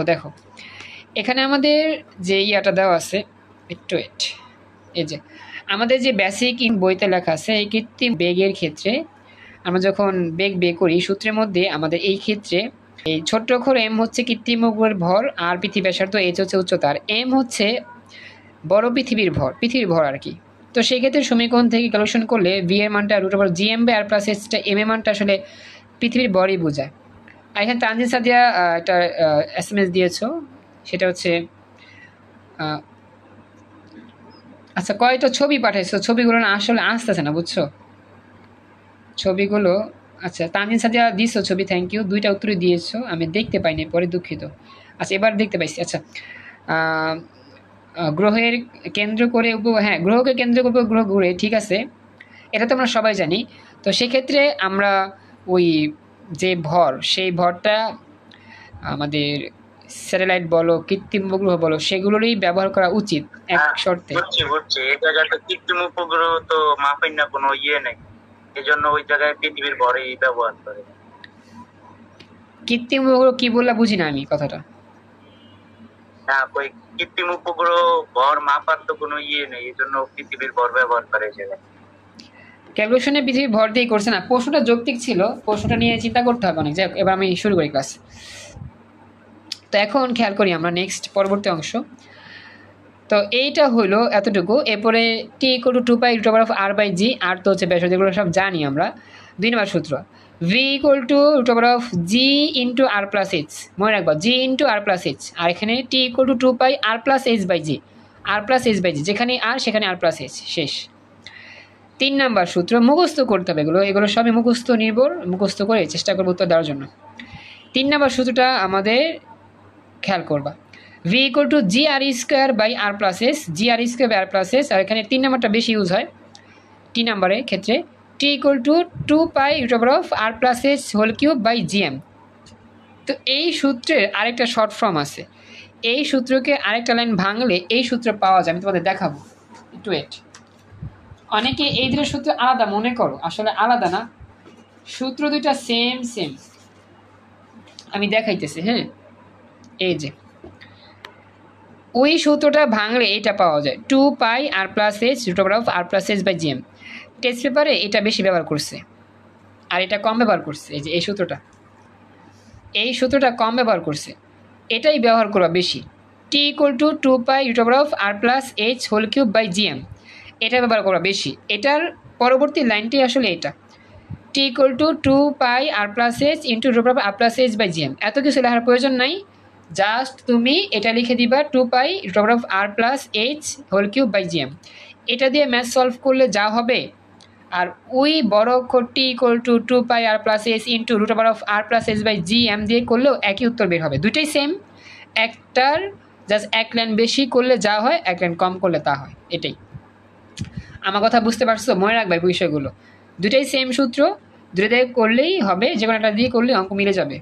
এখানে আমাদের যে ইয়াটা দেওয়া আছে, একটু এই যে আমাদের যে বেসিক বইতে লেখা আছে, এই কৃত্রিম বেগের ক্ষেত্রে আমরা যখন বেগ করি সূত্রের মধ্যে আমাদের এই ক্ষেত্রে এই ছোট্ট অক্ষর m হচ্ছে কৃত্রিম উপগ্রহের ভর, আর পৃথিবী ব্যাসার্ধ h হচ্ছে উচ্চতা, আর m হচ্ছে বড় পৃথিবীর ভর আর কি। তো সেই ক্ষেত্রে সমীকরণ থেকে ক্যালকুলেশন করলে v এর মানটা √gm/r+h টা m এর মানটা আসলে পৃথিবীর ভরই বোঝায়। আর এখানে তানজিন সাদিয়া একটা SMS দিয়েছো, সেটা হচ্ছে আচ্ছা কয়টা ছবি পাঠাইছো, ছবিগুলো না আসলে আসতেছে না বুঝছো ছবিগুলো। আচ্ছা তানজিন সাদিয়া দিয়েছো ছবি, থ্যাংক ইউ, 2টা উত্তরই দিয়েছো, আমি দেখতে পাইনি পরে, দুঃখিত। আচ্ছা এবার দেখতে পাইছি। আচ্ছা গ্রহের কেন্দ্র করে হ্যাঁ গ্রহকে কেন্দ্র করে গ্রহ ঘুরে, ঠিক আছে, এটা তো আমরা সবাই জানি। তো সেক্ষেত্রে আমরা ওই যে ভর, সেই ভরটা আমাদের স্যাটেলাইট বলো কৃত্রিম উপগ্রহ বলো সেগুলোরই ব্যবহার করা উচিত এক শর্তে। বুঝছি এই জায়গাটা কৃত্রিম উপগ্রহ তো মাপেন না, কোনো ইয়ে নেই, এজন্য ওই জায়গায় পৃথিবীর ভরই ব্যবহার করে। কৃত্রিম উপগ্রহ কি বললা বুঝি না আমি কথাটা। না ওই কৃত্রিম উপগ্রহ ভর মাপার তো কোনো ইয়ে নেই, এজন্য পৃথিবীর ভর ব্যবহার করে জায়গায়। ক্যালকুলেশনে পৃথিবীর ভর দিয়ে করছে না, প্রশ্নটা যৌক্তিক ছিল, প্রশ্নটা নিয়ে চিন্তা করতে হবে অনেক। যাই হোক এবার আমি শুরু করি ক্লাস। তো এখন খেয়াল করি আমরা নেক্সট পরবর্তী অংশ। তো এইটা হলো এতটুকু। এরপরে t = 2π√r/g, আর তো হচ্ছে ব্যাসার্ধ, যেগুলো সব জানি আমরা। 2 নম্বর সূত্র v = √g × r+h, মনে রাখবা g × r+h, আর এখানে t = 2πr+h/g, r+h/g, যেখানে r সেখানে r+h, শেষ। 3 নম্বর সূত্র মুখস্থ করতে হবে, এগুলো সবই মুখস্থ নির্ভর, মুখস্থ করে চেষ্টা করবো উত্তর দেওয়ার জন্য। 3 নম্বর সূত্রটা আমাদের খেয়াল করবা, v = gr²/r+s, gr²/r+s, আর এখানে 3 নম্বরটা বেশি ইউজ হয় 3 নম্বরের ক্ষেত্রে, t = 2π√r+h^3/gm। তো এই সূত্রের আরেকটা শর্ট ফর্ম আছে, এই সূত্রকে আরেকটা লাইন ভাঙলে এই সূত্র পাওয়া যায়, আমি তোমাদের দেখাবো, একটু ওয়েট। অনেকে এই দুটো সূত্র আলাদা মনে করো, আসলে আলাদা না, সূত্র দুইটা সেম, আমি দেখাইতেছি। হ্যাঁ এই যে ওই সূত্রটা ভাঙলে এটা পাওয়া যায়, 2πr+h√r+h/gm। টেস্ট পেপারে এটা বেশি ব্যবহার করছে আর এটা কম ব্যবহার করছে। এই যে এই সূত্রটা কম ব্যবহার করছে, এটাই ব্যবহার করবা বেশি, t = 2π√r+h^3/gm, এটা ব্যবহার করা বেশি। এটার পরবর্তী লাইনটি আসলে এটা, t = 2πr+h × r+h/gm। এত কিছু লেখার প্রয়োজন নাই, জাস্ট তুমি এটা লিখে দিবা 2π√r+h^3/gm। এটা দিয়ে ম্যাথ সলভ করলে যা হবে, আর ওই বড় অক্ষর t = 2πr+h × r+h/gm দিয়ে করলেও একই উত্তর বের হবে, দুইটাই সেম। একটার জাস্ট এক লাইন বেশি করলে যা হয়, এক লাইন কম করলে তা হয়, এটাই। আমার কথা বুঝতে পারছো? মনে রাখবে বিষয়গুলো, দুটাই সেম সূত্র, দুটো দিয়ে করলেই হবে, যে কোনো একটা দিয়ে করলে অঙ্ক মিলে যাবে।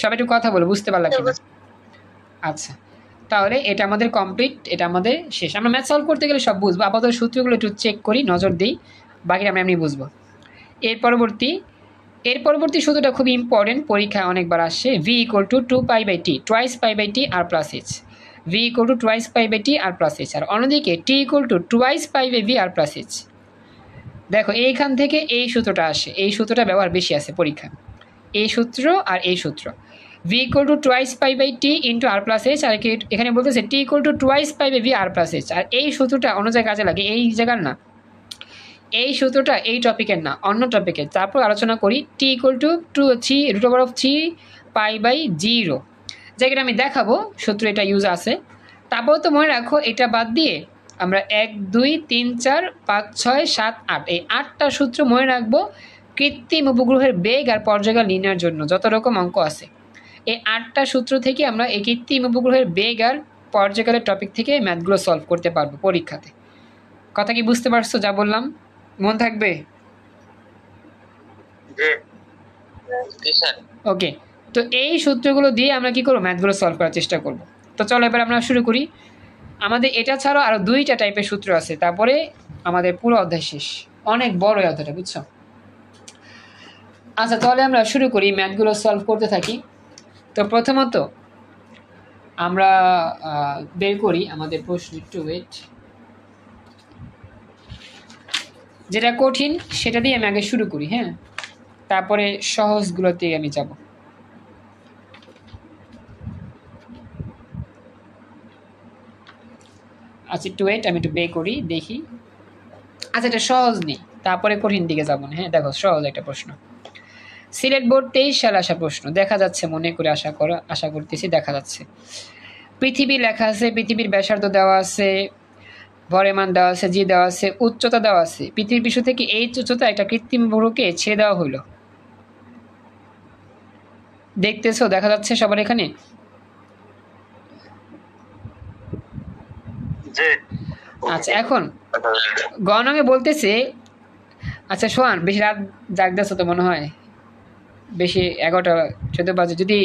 সবাই একটু কথা বলো, বুঝতে পারলাম কিনা? আচ্ছা তাহলে এটা আমাদের কমপ্লিট, এটা আমাদের শেষ। আমরা ম্যাথ সলভ করতে গেলে সব বুঝবো, আপাতত সূত্রগুলো একটু চেক করি, নজর দিই, বাকিটা আমরা এমনি বুঝবো। এর পরবর্তী সূত্রটা খুবই ইম্পর্টেন্ট, পরীক্ষায় অনেকবার আসে, v = 2π/t, twice π/t r+h, v = twice π/t r+h, আর অন্যদিকে t = twice π/v r+h। দেখো এইখান থেকে এই সূত্রটা আসে, এই সূত্রটা ব্যবহার বেশি আছে পরীক্ষা, এই সূত্র আর এই সূত্র, v = twice π/t × r+h, আর এখানে বলতেছে t = twice π/v r+h, আর এই সূত্রটা অন্য জায়গায় কাজে লাগে, এই জায়গার না, এই সূত্রটা এই টপিকের না, অন্য টপিকের। তারপর আলোচনা করি t = 3π/0, জায়গাটা আমি দেখাবো সূত্র এটা ইউজ আছে। তারপর তো মনে রাখো এটা বাদ দিয়ে আমরা 1 2 3 4 5 6 7 8 এই 8টা সূত্র মনে রাখবো কৃত্রিম উপগ্রহের বেগ আর পর্যায়কাল নির্ণয়ের জন্য যত রকম অঙ্ক আছে। এই 8টা সূত্র থেকে আমরা এই কৃত্রিম উপগ্রহের বেগ আর পর্যায়কালের টপিক থেকে ম্যাথগুলো সলভ করতে পারবো পরীক্ষাতে। কথা কি বুঝতে পারছো যা বললাম? মন থাকবে? জি স্যার। ওকে, তো এই সূত্রগুলো দিয়ে আমরা কি করবো ম্যাথগুলো সলভ করার চেষ্টা করব। তো চলো এবার আমরা শুরু করি। আমাদের এটা ছাড়াও আরও 2টা টাইপের সূত্র আছে, তারপরে আমাদের পুরো অধ্যায় শেষ। অনেক বড় এই অধ্যায়টা, বুঝছো? আচ্ছা তাহলে আমরা শুরু করি, ম্যাথগুলো সলভ করতে থাকি। তো প্রথমত আমরা বের করি আমাদের প্রশ্ন, একটু ওয়েট। যেটা কঠিন সেটা দিয়ে আমি আগে শুরু করি, হ্যাঁ, তারপরে সহজগুলোতে আমি যাব। আচ্ছা একটু ওয়েট, আমি একটু বের করি দেখি। আচ্ছা এটা সহজ নেই, তারপরে কঠিন দিকে যাবো না। হ্যাঁ দেখো সহজ একটা প্রশ্ন, সিলেট বোর্ড 23 সালে আসা প্রশ্ন। দেখা যাচ্ছে, মনে করে আশা করতেছি দেখা যাচ্ছে। পৃথিবী লেখা আছে, পৃথিবীর ব্যাসার্ধ দেওয়া আছে, ভরের মান দেওয়া আছে, জি দেওয়া আছে, উচ্চতা দেওয়া আছে। পৃথিবীর পৃষ্ঠ থেকে এই উচ্চতা একটা কৃত্রিম উপগ্রহকে ছেড়ে দেওয়া হইলো। দেখতেছো দেখা যাচ্ছে সবার এখানে? আচ্ছা এখন গণকে বলতেছে, আচ্ছা সোহান বেশি রাত জাগতেছো তো মনে হয়, বেশি 11টা 14 বাজে। যদি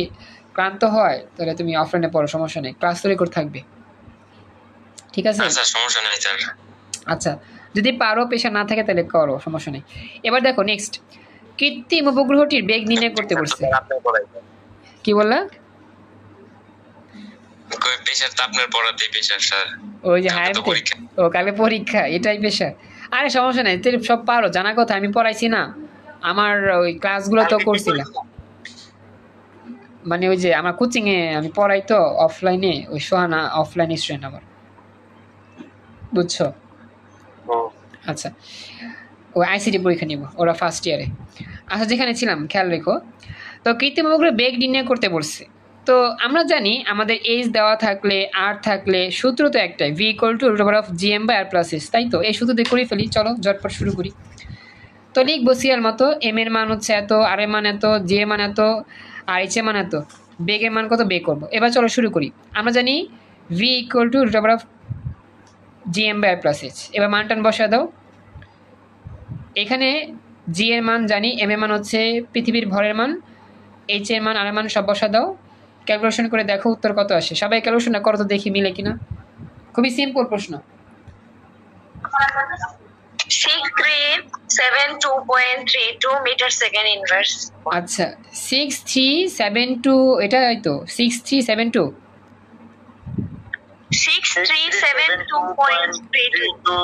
ক্লান্ত হয় তাহলে তুমি অফলাইনে পড়ো, সমস্যা নেই, ক্লাস তো রেকর্ড থাকবে, ঠিক আছে? স্যার সমস্যা নাই স্যার। আচ্ছা যদি পারো, পেশা না থাকে তাহলে করো, সমস্যা নেই। এবার দেখো নেক্সট, কৃত্রিম উপগ্রহটির বেগ নির্ণয় করতে বলছে। কি বললা? কই পেশার তো আপনার পড়াতেই পেশার স্যার। ওই যে হায়ার, ও কালকে পরীক্ষা, এটাই পেশা। আরে সমস্যা নাই, তুই সব পারো, জানা কথা। আমি পড়াইছি না, আমার ওই ক্লাসগুলো তো করছিলাম, মানে ওই যে আমার কোচিং এ আমি পড়াই তো অফলাইনে, ওই সোহানা অফলাইন স্টুডেন্ট আমার, বুঝছো? আচ্ছা ওই আইসিটি পরীক্ষা নিব, ওরা ফার্স্ট ইয়ারে। আচ্ছা যেখানে ছিলাম খেয়াল রেখো। তো কৃত্রিম উপগ্রহের বেগ নির্ণয় করতে বলছে। তো আমরা জানি আমাদের এইচ দেওয়া থাকলে, আর থাকলে সূত্র তো একটাই, v √g m/r+s, তাই তো? এই সূত্র দিয়ে করে ফেলি, চলো ঝটপট শুরু করি। তো লিখবো সিয়ার মতো, এম এর মান হচ্ছে এত, আর এর মান এত, জি এর মান এত, আর এইচ এর মান এত, বেগের মান কত বের করবো। এবার চলো শুরু করি। আমরা জানি v √g m/r+s। এবার মান টান বসা দাও। এখানে জি এর মান জানি, এম এর মান হচ্ছে পৃথিবীর ভরের মান, এইচ এর মান, আর এর মান সব বসা দাও। ক্যালকুলেশন করে দেখো উত্তর কত আসে। সবাই ক্যালকুলেশনটা করো তো দেখি মিলে কিনা। খুবই সিম্পল প্রশ্ন। 6372.32 মিটার সেকেন্ড ইনভার্স। আচ্ছা 6372, এটাই তো 6372। 6372.32।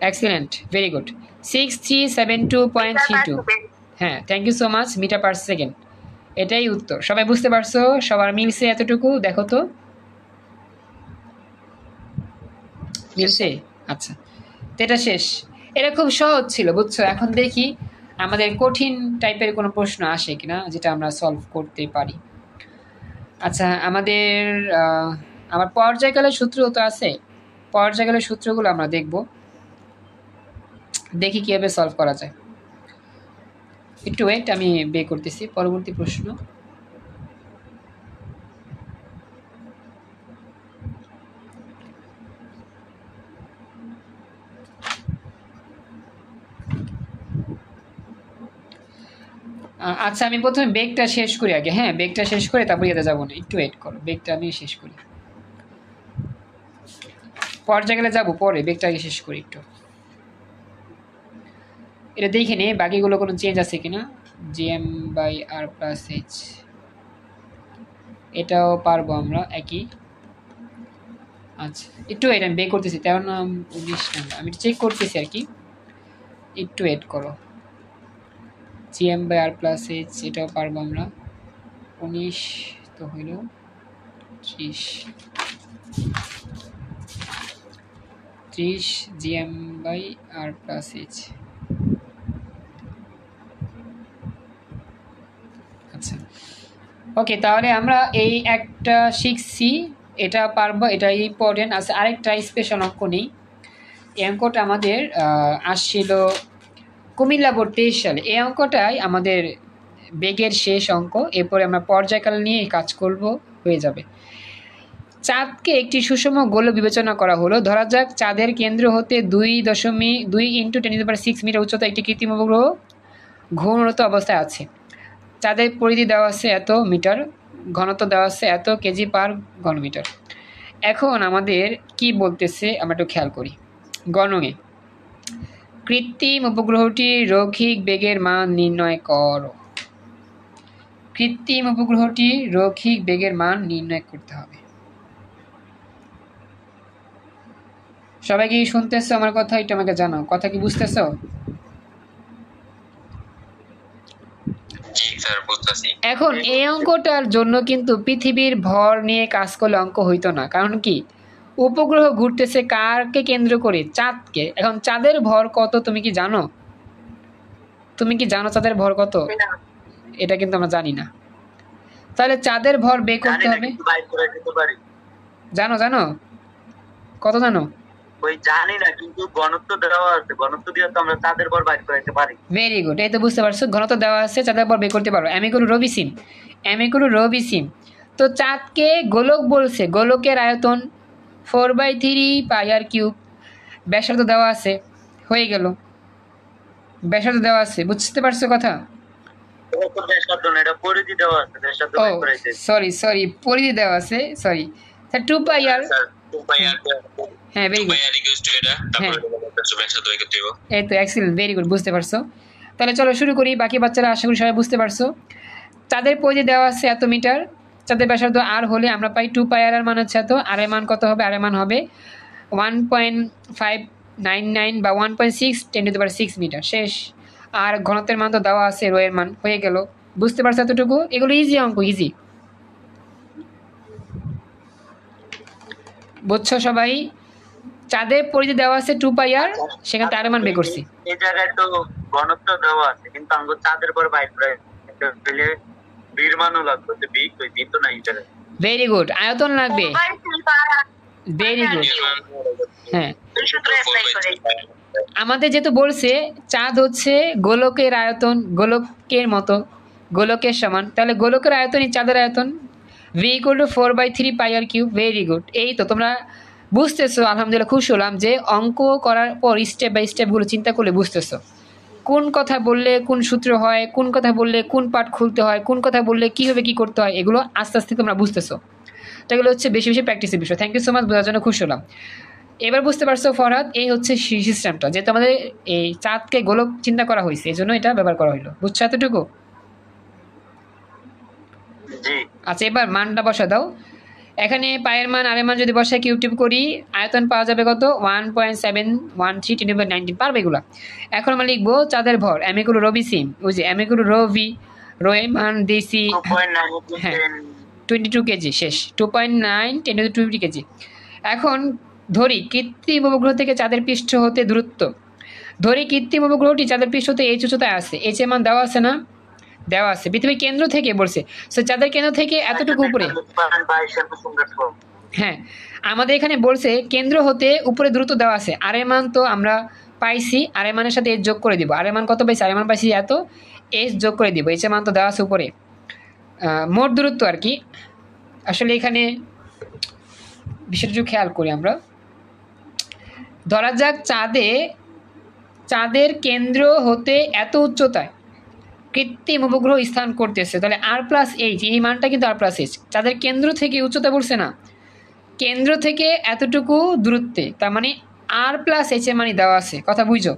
Excellent, very good. 6372.32। হ্যাঁ thank you so much, metre per second, এটাই উত্তর। সবাই বুঝতে পারছো? সবার মিলছে এতটুকু? দেখো তো মিলছে? আচ্ছা তো এটা শেষ। এটা খুব সহজ ছিল, বুঝছো? এখন দেখি আমাদের কঠিন টাইপের কোনো প্রশ্ন আসে কিনা যেটা আমরা সলভ করতে পারি। আচ্ছা আমাদের আমার পর্যায়কালের সূত্র তো আছে, পর্যায়কালের সূত্রগুলো আমরা দেখব, দেখি কীভাবে সলভ করা যায়। একটু ওয়েট, আমি বের করতেছি পরবর্তী প্রশ্ন। আচ্ছা আমি প্রথমে বেগটা শেষ করি আগে, হ্যাঁ বেগটা শেষ করে তারপর ইয়েতে যাবো না, একটু ওয়েট করো, বেগটা আমি শেষ করি, পর্যায়কালে যাবো পরে, বেগটা আগে শেষ করি একটু। এটা দেখে নে বাকিগুলো কোনো চেঞ্জ আছে কিনা। gm/r+h, এটাও পারবো আমরা একই। আচ্ছা একটু ওয়েট, আমি বের করতেছি, 13 নম্বর 19 নম্বর আমি চেক করতেছি আর কি, একটু ওয়েট করো। gm/r+h এটাও পারবো আমরা, 19 তো হইল 30 gm/r+h। আচ্ছা ওকে, তাহলে আমরা এই একটা শিখছি, এটা পারবো, এটা ইম্পর্টেন্ট আছে। আরেকটা স্পেশাল অঙ্ক নেই, এই অঙ্কটা আমাদের আসছিল কুমিল্লা বোর্ড 23 সালে। এই অঙ্কটাই আমাদের বেগের শেষ অঙ্ক। এরপরে আমরা পর্যায়কাল নিয়ে কাজ করব, হয়ে যাবে। চাঁদকে একটি সুষম গোলক বিবেচনা করা হলো। ধরা যাক চাঁদের কেন্দ্র হতে 2.2 × 10⁶ মিটার উচ্চতা একটি কৃত্রিম উপগ্রহ ঘূর্ণরত অবস্থায় আছে। চাঁদের পরিধি দেওয়া আছে এত মিটার, ঘনত্ব দেওয়া আছে এত কেজি পার ঘনমিটার। এখন আমাদের কি বলতেছে আমরা একটু খেয়াল করি। গণনে কৃত্রিম উপগ্রহটির রৈখিক বেগের মান নির্ণয় করো। কৃত্রিম উপগ্রহটির রৈখিক বেগের মান নির্ণয় করতে হবে। সবাই কি শুনতেছো আমার কথা? একটু আমাকে জানাও, কথা কি বুঝতেছো? জি স্যার বুঝতেছি। এখন এই অঙ্কটার জন্য কিন্তু পৃথিবীর ভর নিয়ে কাজ করলে অঙ্ক হইতো না। কারণ কি, উপগ্রহ ঘুরতেছে কারকে কেন্দ্র করে? চাঁদকে। এখন চাঁদের ভর কত তুমি কি জানো? তুমি কি জানো চাঁদের ভর কত? না, এটা কিন্তু আমরা জানি না। তাহলে চাঁদের ভর বের করতে জানি না, হবে। কিন্তু বাইর করে দিতে পারি। জানো জানো কত জানো? ওই জানি না, কিন্তু ঘনত্ব দেওয়া আছে, ঘনত্ব দিয়ে তো আমরা চাঁদের ভর বাইর করে দিতে পারি। ভেরি গুড, এই তো বুঝতে পারছো, ঘনত্ব দেওয়া আছে, চাঁদের ভর বের করতে পারো। রবিসিম। তো চাঁদকে গোলক বলছে, গোলকের আয়তন 4/3πr3। ব্যাসার্ধ দেওয়া আছে, হয়ে গেল। ব্যাসার্ধ দেওয়া আছে, বুঝতে পারছো কথা? এটা তো ব্যাসার্ধ না, এটা পরিধি দেওয়া আছে, ব্যাসার্ধ ও বাইর করে দিতে। সরি, পরিধি দেওয়া আছে, সরি। 2πr। স্যার 2πr হ্যাঁ, very good. 2πr equals to এটা, তারপরে ব্যাসার্ধ বের করতে হবে। এই তো এক্সিলেন্ট, ভেরি গুড, বুঝতে পারছো। তাহলে চলো শুরু করি। বাকি বাচ্চারা আশা করি সবাই বুঝতে পারছো। চাঁদের পরিধি দেওয়া আছে এত মিটার, চাঁদের ব্যাসার্ধ আর হলে আমরা পাই 2πr এর মান হচ্ছে এত। আর এর মান কত হবে? আর এর মান হবে 1.599 বা 1.6 × 10⁶ মিটার। শেষ। আর ঘনত্বের মান তো দেওয়া আছে, রো এর মান, হয়ে গেল। বুঝতে পারছো এতটুকু? এগুলো ইজি অঙ্ক, ইজি। বুঝছো সবাই? চাঁদের পরিধি দেওয়া আছে 2πr, সেখানে তার মান বের করছি। এই জায়গায় তো ঘনত্ব দেওয়া আছে, কিন্তু আমরা চাঁদের ভর বাইর করে দিলে বীর মানও লাগবে। তো বি তো নাই এই জায়গায়। ভেরি গুড, আয়তন লাগবে। 4/3πr very good. হ্যাঁ, এই সূত্র অ্যাপ্লাই করে। আমাদের যেহেতু বলছে চাঁদ হচ্ছে গোলকের আয়তন, গোলকের মতো, গোলকের সমান, তাহলে গোলকের আয়তনই চাঁদের আয়তন। v = 4/3πr3। Very good. এই তো তোমরা বুঝতেছো, আলহামদুলিল্লাহ, খুশি হলাম যে অঙ্ক করার পর স্টেপ বাই স্টেপগুলো চিন্তা করলে বুঝতেছো কোন কথা বললে কোন সূত্র হয়, কোন কথা বললে কোন পার্ট খুলতে হয়, কোন কথা বললে কীভাবে কী করতে হয়, এগুলো আস্তে আস্তে তোমরা বুঝতেছো। তো এগুলো হচ্ছে বেশি বেশি প্র্যাকটিসের বিষয়। থ্যাংক ইউ সো মাচ, বোঝার জন্য খুশি হলাম। এবার বুঝতে পারছো ফরহাদ, এই হচ্ছে সিস্টেমটা, যেহেতু আমাদের এই চাঁদকে গোলক চিন্তা করা হয়েছে, এই জন্য এটা ব্যবহার করা হইলো। বুঝছো এতটুকু? জি। আচ্ছা, এবার মানটা বসা দাও। এখানে পায়ের মান আর এর মান যদি বসায় কিউব করি, আয়তন পাওয়া যাবে কত? 1.713 × 10⁻19। পারবে এগুলা? এখন আমরা লিখবো চাঁদের ভর, রবিসিম, ওই যে রবি, রো এর মান দিয়েছি 2.9 হ্যাঁ 22 কেজি। শেষ। 2.9 × 10⁻20 কেজি। এখন ধরি কৃত্রিম উপগ্রহ থেকে চাঁদের পৃষ্ঠ হতে দূরত্ব। ধরি কৃত্রিম উপগ্রহটি চাঁদের পৃষ্ঠ হতে এইচ উচ্চতায় আছে। এইচ এর মান দেওয়া আছে না? দেওয়া আছে। পৃথিবীর কেন্দ্র থেকে বলছে, সো চাঁদের কেন্দ্র থেকে এতটুকু উপরে। হ্যাঁ, আমাদের এখানে বলছে কেন্দ্র হতে উপরে দূরত্ব দেওয়া আছে। আর এর মান তো আমরা পাইছি, আর এর মানের সাথে এস যোগ করে দিব। আর এর মান কত পাইছি? আর এর মান পাইছি এত, এস যোগ করে দিব। এস এর মান তো দেওয়া আছে উপরে, মোট দূরত্ব আর কি। আসলে এখানে বিষয়টা খেয়াল করি আমরা। ধরা যাক চাঁদের কেন্দ্র হতে এত উচ্চতায় কৃত্রিম উপগ্রহ স্থান করতেছে, তাহলে r+h, এই মানটা কিন্তু r+h। চাঁদের কেন্দ্র থেকে উচ্চতা বলছে না, কেন্দ্র থেকে এতটুকু দূরত্বে, তার মানে r+h এর মানে দেওয়া আছে। কথা বুঝছো?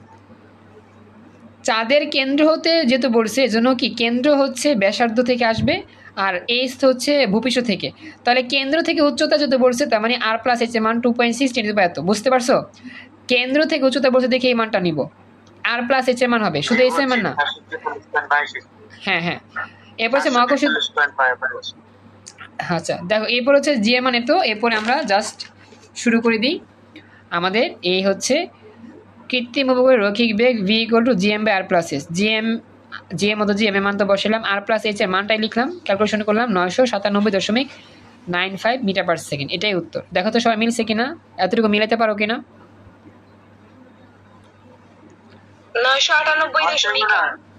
চাঁদের কেন্দ্র হতে যেহেতু বলছে, এজন্য কি কেন্দ্র হচ্ছে ব্যাসার্ধ থেকে আসবে, আর এইচ হচ্ছে ভূপৃষ্ঠ থেকে। তাহলে কেন্দ্র থেকে উচ্চতা যেহেতু বলছে, তার মানে r+h এর মান 2.6 × 10⁻। বুঝতে পারছো? কেন্দ্র থেকে উচ্চতা বলছে দেখে এই মানটা নিব। r+h এর মান হবে, শুধু h এর মান না। হ্যাঁ, এরপর হচ্ছে মহাকর্ষ। আচ্ছা দেখো, এরপর হচ্ছে জি এর মান এত। এরপরে আমরা জাস্ট শুরু করে দিই। আমাদের এই হচ্ছে কৃত্রিম উপগ্রহের রৈখিক বেগ v = gm/r+h। জিএম মতো জিএম এর মান তো বসালাম, r+h এর মানটাই লিখলাম, ক্যালকুলেশন করলাম 997.95 মিটার পার সেকেন্ড। এটাই উত্তর। দেখো তো সবাই মিলছে কিনা, এতটুকু মিলাতে পারো কিনা?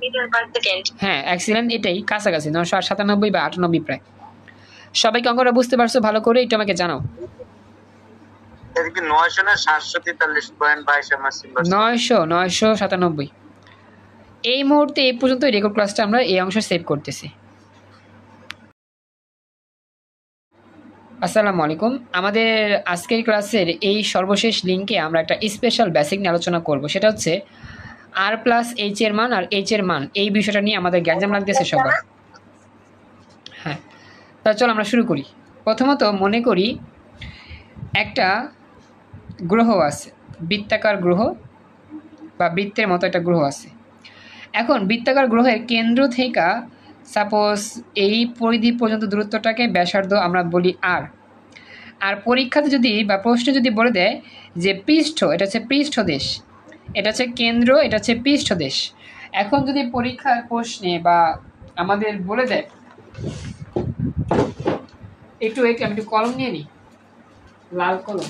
Metre per second. হ্যাঁ এক্সিলেন্ট, এটাই কাছাকাছি 997 বা 98 প্রায়। সবাইকে অঙ্কটা বুঝতে পারছো ভালো করে, একটু আমাকে জানাও। এদিকে 900 না 743.22 আমার সিম্বল 997। এই মুহূর্তে এই পর্যন্ত রেকর্ড ক্লাসটা আমরা এই অংশ সেভ করতেছি। আসসালামু আলাইকুম। আমাদের আজকের ক্লাসের এই সর্বশেষ লিঙ্কে আমরা একটা স্পেশাল বেসিক নিয়ে আলোচনা করব, সেটা হচ্ছে আর প্লাস এইচ এর মান আর এইচ এর মান। এই বিষয়টা নিয়ে আমাদের গ্যাঞ্জাম লাগতেছে সবার। হ্যাঁ, তা চলো আমরা শুরু করি। প্রথমত মনে করি একটা গ্রহ আছে, বৃত্তাকার গ্রহ বা বৃত্তের মতো একটা গ্রহ আছে। এখন বৃত্তাকার গ্রহের কেন্দ্র থেকে সাপোজ এই পরিধি পর্যন্ত দূরত্বটাকে ব্যাসার্ধ আমরা বলি আর। আর পরীক্ষাতে যদি বা প্রশ্নে যদি বলে দেয় যে পৃষ্ঠ, এটা হচ্ছে পৃষ্ঠদেশ, এটা হচ্ছে কেন্দ্র, এটা হচ্ছে পৃষ্ঠদেশ। এখন যদি পরীক্ষার প্রশ্নে বা আমাদের বলে দেয়, আমি একটু কলম নিয়ে নিই, লাল কলম।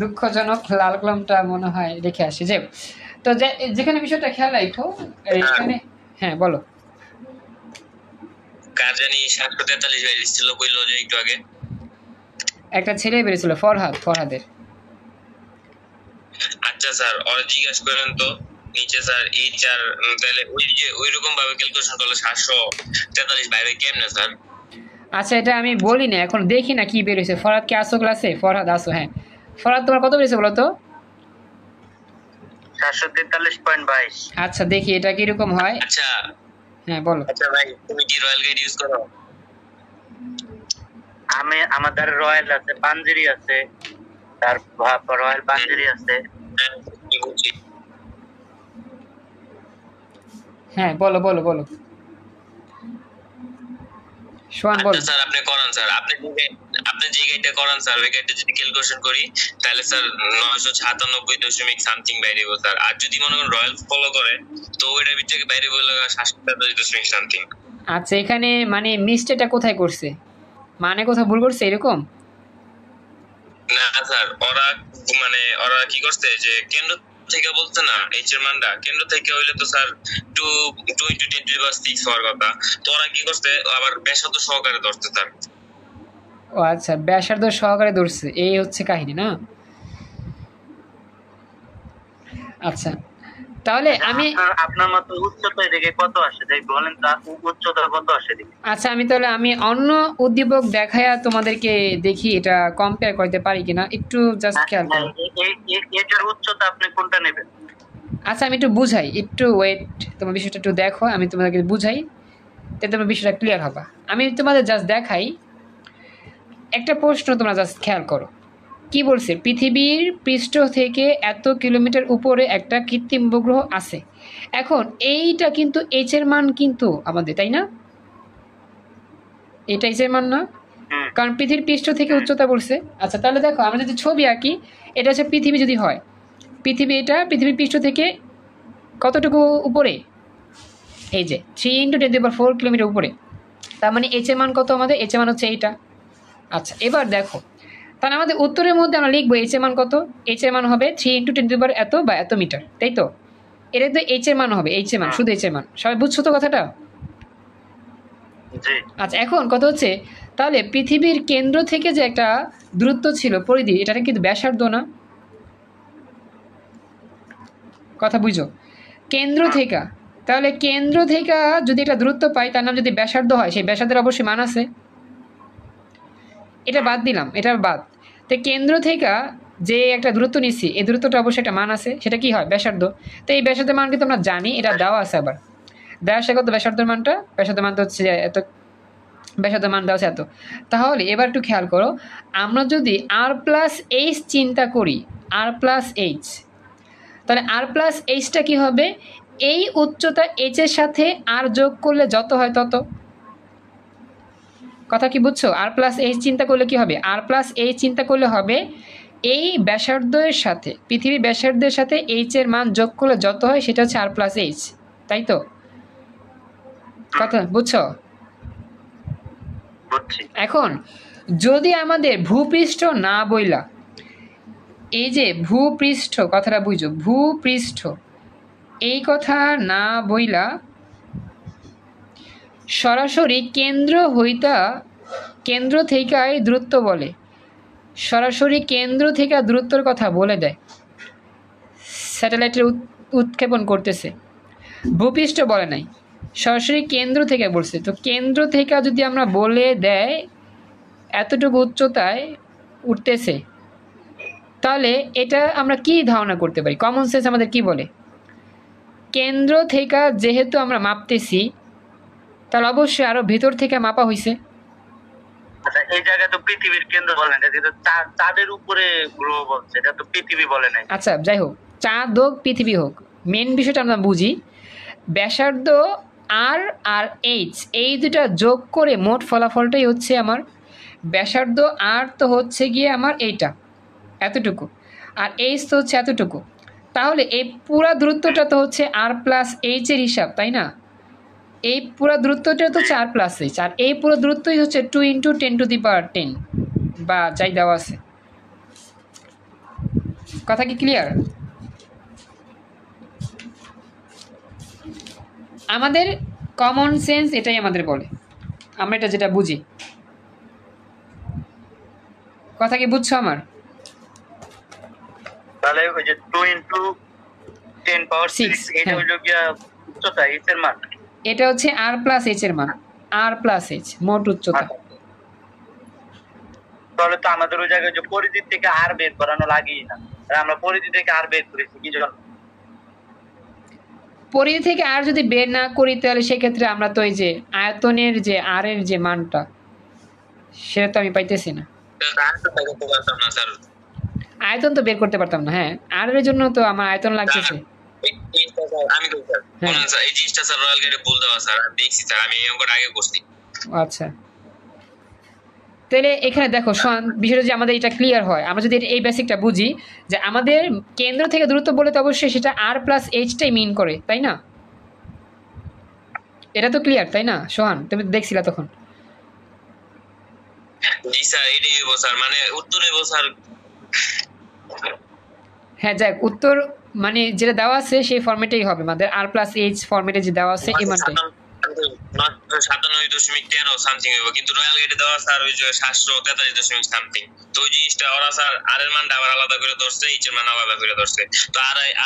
দুঃখজনক লাল কলমটা মনে হয় রেখে আসি। যে তো যেখানে বিষয়টা খেয়াল রাখো এখানে। হ্যাঁ বলো। কার জানি 743 বেরিয়েছিল কইলো যে একটু আগে একটা ছেলে বেরিয়েছিল, ফরহাদের। আচ্ছা স্যার ওরা জিজ্ঞাসা করেন তো নিচে স্যার এইচ আর তাহলে ওই যে ওই রকম ভাবে ক্যালকুলেশন করলে 743 বাইরে কেমনে স্যার? আচ্ছা এটা আমি বলি না, এখন দেখি না কি বেরিয়েছে। ফরহাদ কি আসো ক্লাসে? ফরহাদ আসো। হ্যাঁ ফরহাদ, তোমার কত বেরিয়েছে বলো তো? 743.22। আচ্ছা দেখি এটা কিরকম হয়। আচ্ছা হ্যাঁ বলো। আচ্ছা ভাই তুমি কি রয়্যাল গাইড ইউজ করো? আমাদের রয়্যাল আছে, পাঞ্জেরি আছে, তারপর রয়্যাল পাঞ্জেরি আছে। হ্যাঁ বলো বলো বলো সোহান বলো। স্যার আপনি করান স্যার, আপনি যে গাইডটা করান স্যার, ওই গাইডটা যদি ক্যালকুলেশন করি তাহলে স্যার 997 সামথিং বাইরে হইব স্যার। আর যদি মনে করেন রয়্যাল ফলো করে তো ওইটার ভিতরে বাইরে হইল 743 সামথিং। আচ্ছা এখানে মানে মিস্টেকটা কোথায় করছে, মানে কোথাও ভুল করছে এরকম? না স্যার ওরা কি করছে যে কেন্দ্র থেকে বলছে না এইচ এর মানটা কেন্দ্র থেকে হইলে তো স্যার 2 × 10⁶ হওয়ার কথা, তো ওরা কি করছে আবার ব্যাসার্ধ সহকারে ধরছে স্যার। ও আচ্ছা ব্যাসার্ধ সহকারে ধরছে, এই হচ্ছে কাহিনী না। আচ্ছা তাহলে আমি আপনার মতো উচ্চতা এদিকে কত আসে দেখ বলেন তো, উচ্চতা কত আসে দেখি। আচ্ছা আমি অন্য উদ্দীপক দেখায়া তোমাদেরকে দেখি এটা কম্পেয়ার করতে পারি কিনা, একটু জাস্ট খেয়াল করো। এটার উচ্চতা আপনি কোনটা নেবেন? আচ্ছা আমি একটু বুঝাই, একটু ওয়েট, তোমার বিষয়টা একটু দেখো, আমি তোমাদেরকে বুঝাই, তাই তোমার বিষয়টা ক্লিয়ার হবে। আমি তোমাদের জাস্ট দেখাই একটা প্রশ্ন, তোমরা জাস্ট খেয়াল করো কি বলছে। পৃথিবীর পৃষ্ঠ থেকে এত কিলোমিটার উপরে একটা কৃত্রিম উপগ্রহ আছে। এখন এইটা কিন্তু এইচ এর মান কিন্তু আমাদের, তাই না? এটা এইচ এর মান না, কারণ পৃথিবীর পৃষ্ঠ থেকে উচ্চতা বলছে। আচ্ছা তাহলে দেখো আমরা যদি ছবি আঁকি, এটা হচ্ছে পৃথিবী যদি হয়, এটা পৃথিবীর পৃষ্ঠ থেকে কতটুকু উপরে? এই যে 3 × 10⁴ কিলোমিটার উপরে। তার মানে এইচ এর মান কত আমাদের? এইচ এর মান হচ্ছে এইটা। আচ্ছা এবার দেখো, তাহলে আমাদের উত্তরের মধ্যে আমরা লিখবো এইচ এর মান কত? এইচ এর মান হবে 3 × 10⁻⁴ এত বা এত মিটার, তাই তো? এটা তো এইচ এর মান হবে, এইচ এর মান, শুধু এইচ এর মান। সবাই বুঝছো তো কথাটা? আচ্ছা এখন কথা হচ্ছে তাহলে পৃথিবীর কেন্দ্র থেকে যে একটা দূরত্ব ছিল পরিধি, এটা কিন্তু ব্যাসার্ধ না? কথা বুঝো, কেন্দ্র থেকে, তাহলে কেন্দ্র থেকে যদি একটা দূরত্ব পাই তার নাম যদি ব্যাসার্ধ হয়, সেই ব্যাসার্ধের অবশ্যই মান আছে। এটা বাদ দিলাম, এটা বাদ। তো কেন্দ্র থেকে যে একটা দূরত্ব নিচ্ছি, এই দূরত্বটা অবশ্যই একটা মান আছে, সেটা কি হয়? ব্যাসার্ধ। তো এই ব্যাসার্ধের মান কিন্তু আমরা জানি, এটা দেওয়া আছে। আবার দেওয়া আছে কত ব্যাসার্ধের মানটা? ব্যাসার্ধের মানটা হচ্ছে এত, ব্যাসার্ধের মান দেওয়া আছে এত। তাহলে এবার একটু খেয়াল করো, আমরা যদি r+h চিন্তা করি, r+h, তাহলে r+hটা কি হবে? এই উচ্চতা h এর সাথে আর যোগ করলে যত হয় তত। কথা কি বুঝছো? r+h চিন্তা করলে কি হবে? r+h চিন্তা করলে হবে এই ব্যাসার্ধের সাথে, পৃথিবীর ব্যাসার্ধের সাথে h এর মান যোগ করলে যত হয় সেটা হচ্ছে r+h, তাই তো? কথা বুঝছো? বুঝছি। এখন যদি আমাদের ভূপৃষ্ঠ না বইলা, এই যে ভূপৃষ্ঠ কথাটা বুঝো, ভূপৃষ্ঠ এই কথা না বইলা সরাসরি কেন্দ্র থেকেই দূরত্ব বলে, সরাসরি কেন্দ্র থেকে দূরত্বের কথা বলে দেয়, স্যাটেলাইটের উৎক্ষেপণ করতেছে, ভূপৃষ্ঠ বলে নাই, সরাসরি কেন্দ্র থেকে বলছে। তো কেন্দ্র থেকে যদি আমরা বলে দেয় এতটুকু উচ্চতায় উঠতেছে, তাহলে এটা আমরা কি ধারণা করতে পারি? কমন সেন্স আমাদের কি বলে? কেন্দ্র থেকে যেহেতু আমরা মাপতেছি, তাহলে অবশ্যই আরো ভেতর থেকে মাপা হয়েছে। আচ্ছা, এই জায়গায় তো পৃথিবীর কেন্দ্র বলে না, যেটা চাঁদের উপরে গ্রহ বলছে, এটা তো পৃথিবী বলে নাই। আচ্ছা যাই হোক, চাঁদ হোক পৃথিবী হোক, মেন বিষয়টা আমরা বুঝি। ব্যাসার্ধ আর আর এইচ এই দুটা যোগ করে মোট ফলাফলটাই হচ্ছে আমার ব্যাসার্ধ। আর তো হচ্ছে গিয়ে আমার এইটা এতটুকু, আর এইচ তো হচ্ছে এতটুকু। তাহলে এই পুরা দূরত্বটা তো হচ্ছে আর প্লাস এইচের হিসাব, তাই না? এই পুরো দূরত্বটা তো 4 প্লাস এইচ, আর এই পুরো দূরত্বই হচ্ছে 2 × 10⁻10 বা যাই দেওয়া আছে। কথা কি ক্লিয়ার? আমাদের কমন সেন্স এটাই আমাদের বলে, আমরা এটা যেটা বুঝি। কথা কি বুঝছো আমার? তাহলে ওই যে 2 × 10⁻6 এটা হ্যাঁ। হইল গিয়া উচ্চতা, এইচ এর মান। এটা হচ্ছে আর প্লাস এইচ এর মান, আর প্লাস এইচ মোট উচ্চতা। তাহলে তো আমাদের ওই জায়গায় যে পরিধি থেকে আর বের করানো লাগেই না, আর আমরা পরিধি থেকে আর বের করেছি কি জন্য? পরিধি থেকে আর যদি বের না করি, তাহলে সেক্ষেত্রে আমরা তো এই যে আয়তনের যে আর এর যে মানটা, সেটা তো আমি পাইতেছি না। স্যার আয়তন তো বের করতে পারতাম না। হ্যাঁ, আর এর জন্য তো আমার আয়তন লাগতেছে। আমি কই স্যার, বলুন স্যার, এই জিনিসটা স্যার রয়্যাল গাইডে ভুল দেওয়া স্যার, আমি দেখছি স্যার, আমি এই অঙ্কটা আগে করছি। আচ্ছা, তাহলে এখানে দেখো বিষয়টা যে আমাদের এটা ক্লিয়ার হয়, আমরা যদি এই বেসিকটা বুঝি যে আমাদের কেন্দ্র থেকে দূরত্ব বলে তো অবশ্যই সেটা আর প্লাস এইচটাই মিন করে, তাই না? এটা তো ক্লিয়ার, তাই না সোহান? তুমি দেখছিলা তখন? জি স্যার, এটাই হইব স্যার, মানে উত্তর হইব স্যার। হ্যাঁ, যাক, উত্তর মানে যেটা দেওয়া আছে সেই ফরম্যাটেই হবে আমাদের, আর প্লাস এইচ ফরম্যাটে যে দেওয়া আছে এই মানটাই। 97.13 সামথিং হইব, কিন্তু রয়্যাল গাইডে দেওয়া স্যার ওই যে 743 সামথিং। তো ওই জিনিসটা ওরা স্যার আর এর মানটা আবার আলাদা করে ধরছে, এইচ এর মান আলাদা করে ধরছে। তো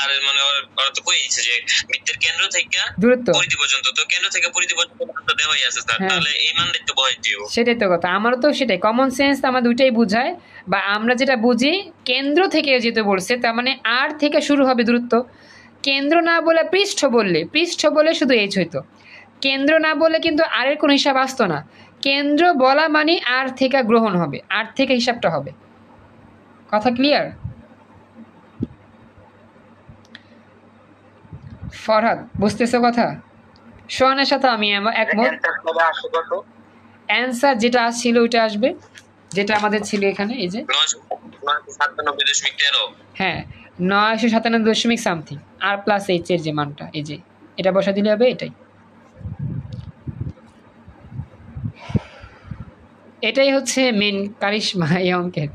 আর এর মানে ওরা তো কইছে যে বৃত্তের কেন্দ্র থেকে দূরত্ব পরিধি পর্যন্ত, তো কেন্দ্র থেকে পরিধি পর্যন্ত মানটা দেওয়াই আছে স্যার, তাহলে এই মানটাই তো বহাই দিও। সেটাই তো কথা, আমারও তো সেটাই কমন সেন্স আমার দুইটাই বুঝায়, বা আমরা যেটা বুঝি কেন্দ্র থেকে যেতে বলছে, তার মানে আর থেকে শুরু হবে দূরত্ব। কেন্দ্র না বলে পৃষ্ঠ বলে শুধু এইচ হইতো, কেন্দ্র না বলে কিন্তু আর এর কোনো হিসাব আসতো না। কেন্দ্র বলা মানে আর থেকে গ্রহণ হবে, আর থেকে হিসাবটা হবে। কথা ক্লিয়ার? ফরহাদ বুঝতেছো কথা? সোহানের সাথে আমি একমত। অ্যান্সার যেটা আসছিল ওইটা আসবে, যেটা আমাদের ছিল এখানে, এই যে 997.13। হ্যাঁ, 997 সামথিং আর প্লাস এইচ এর যে মানটা, এই যে এটা বসা দিলে হবে এটাই। এটাই হচ্ছে মেন কারিশমা এই অঙ্কের।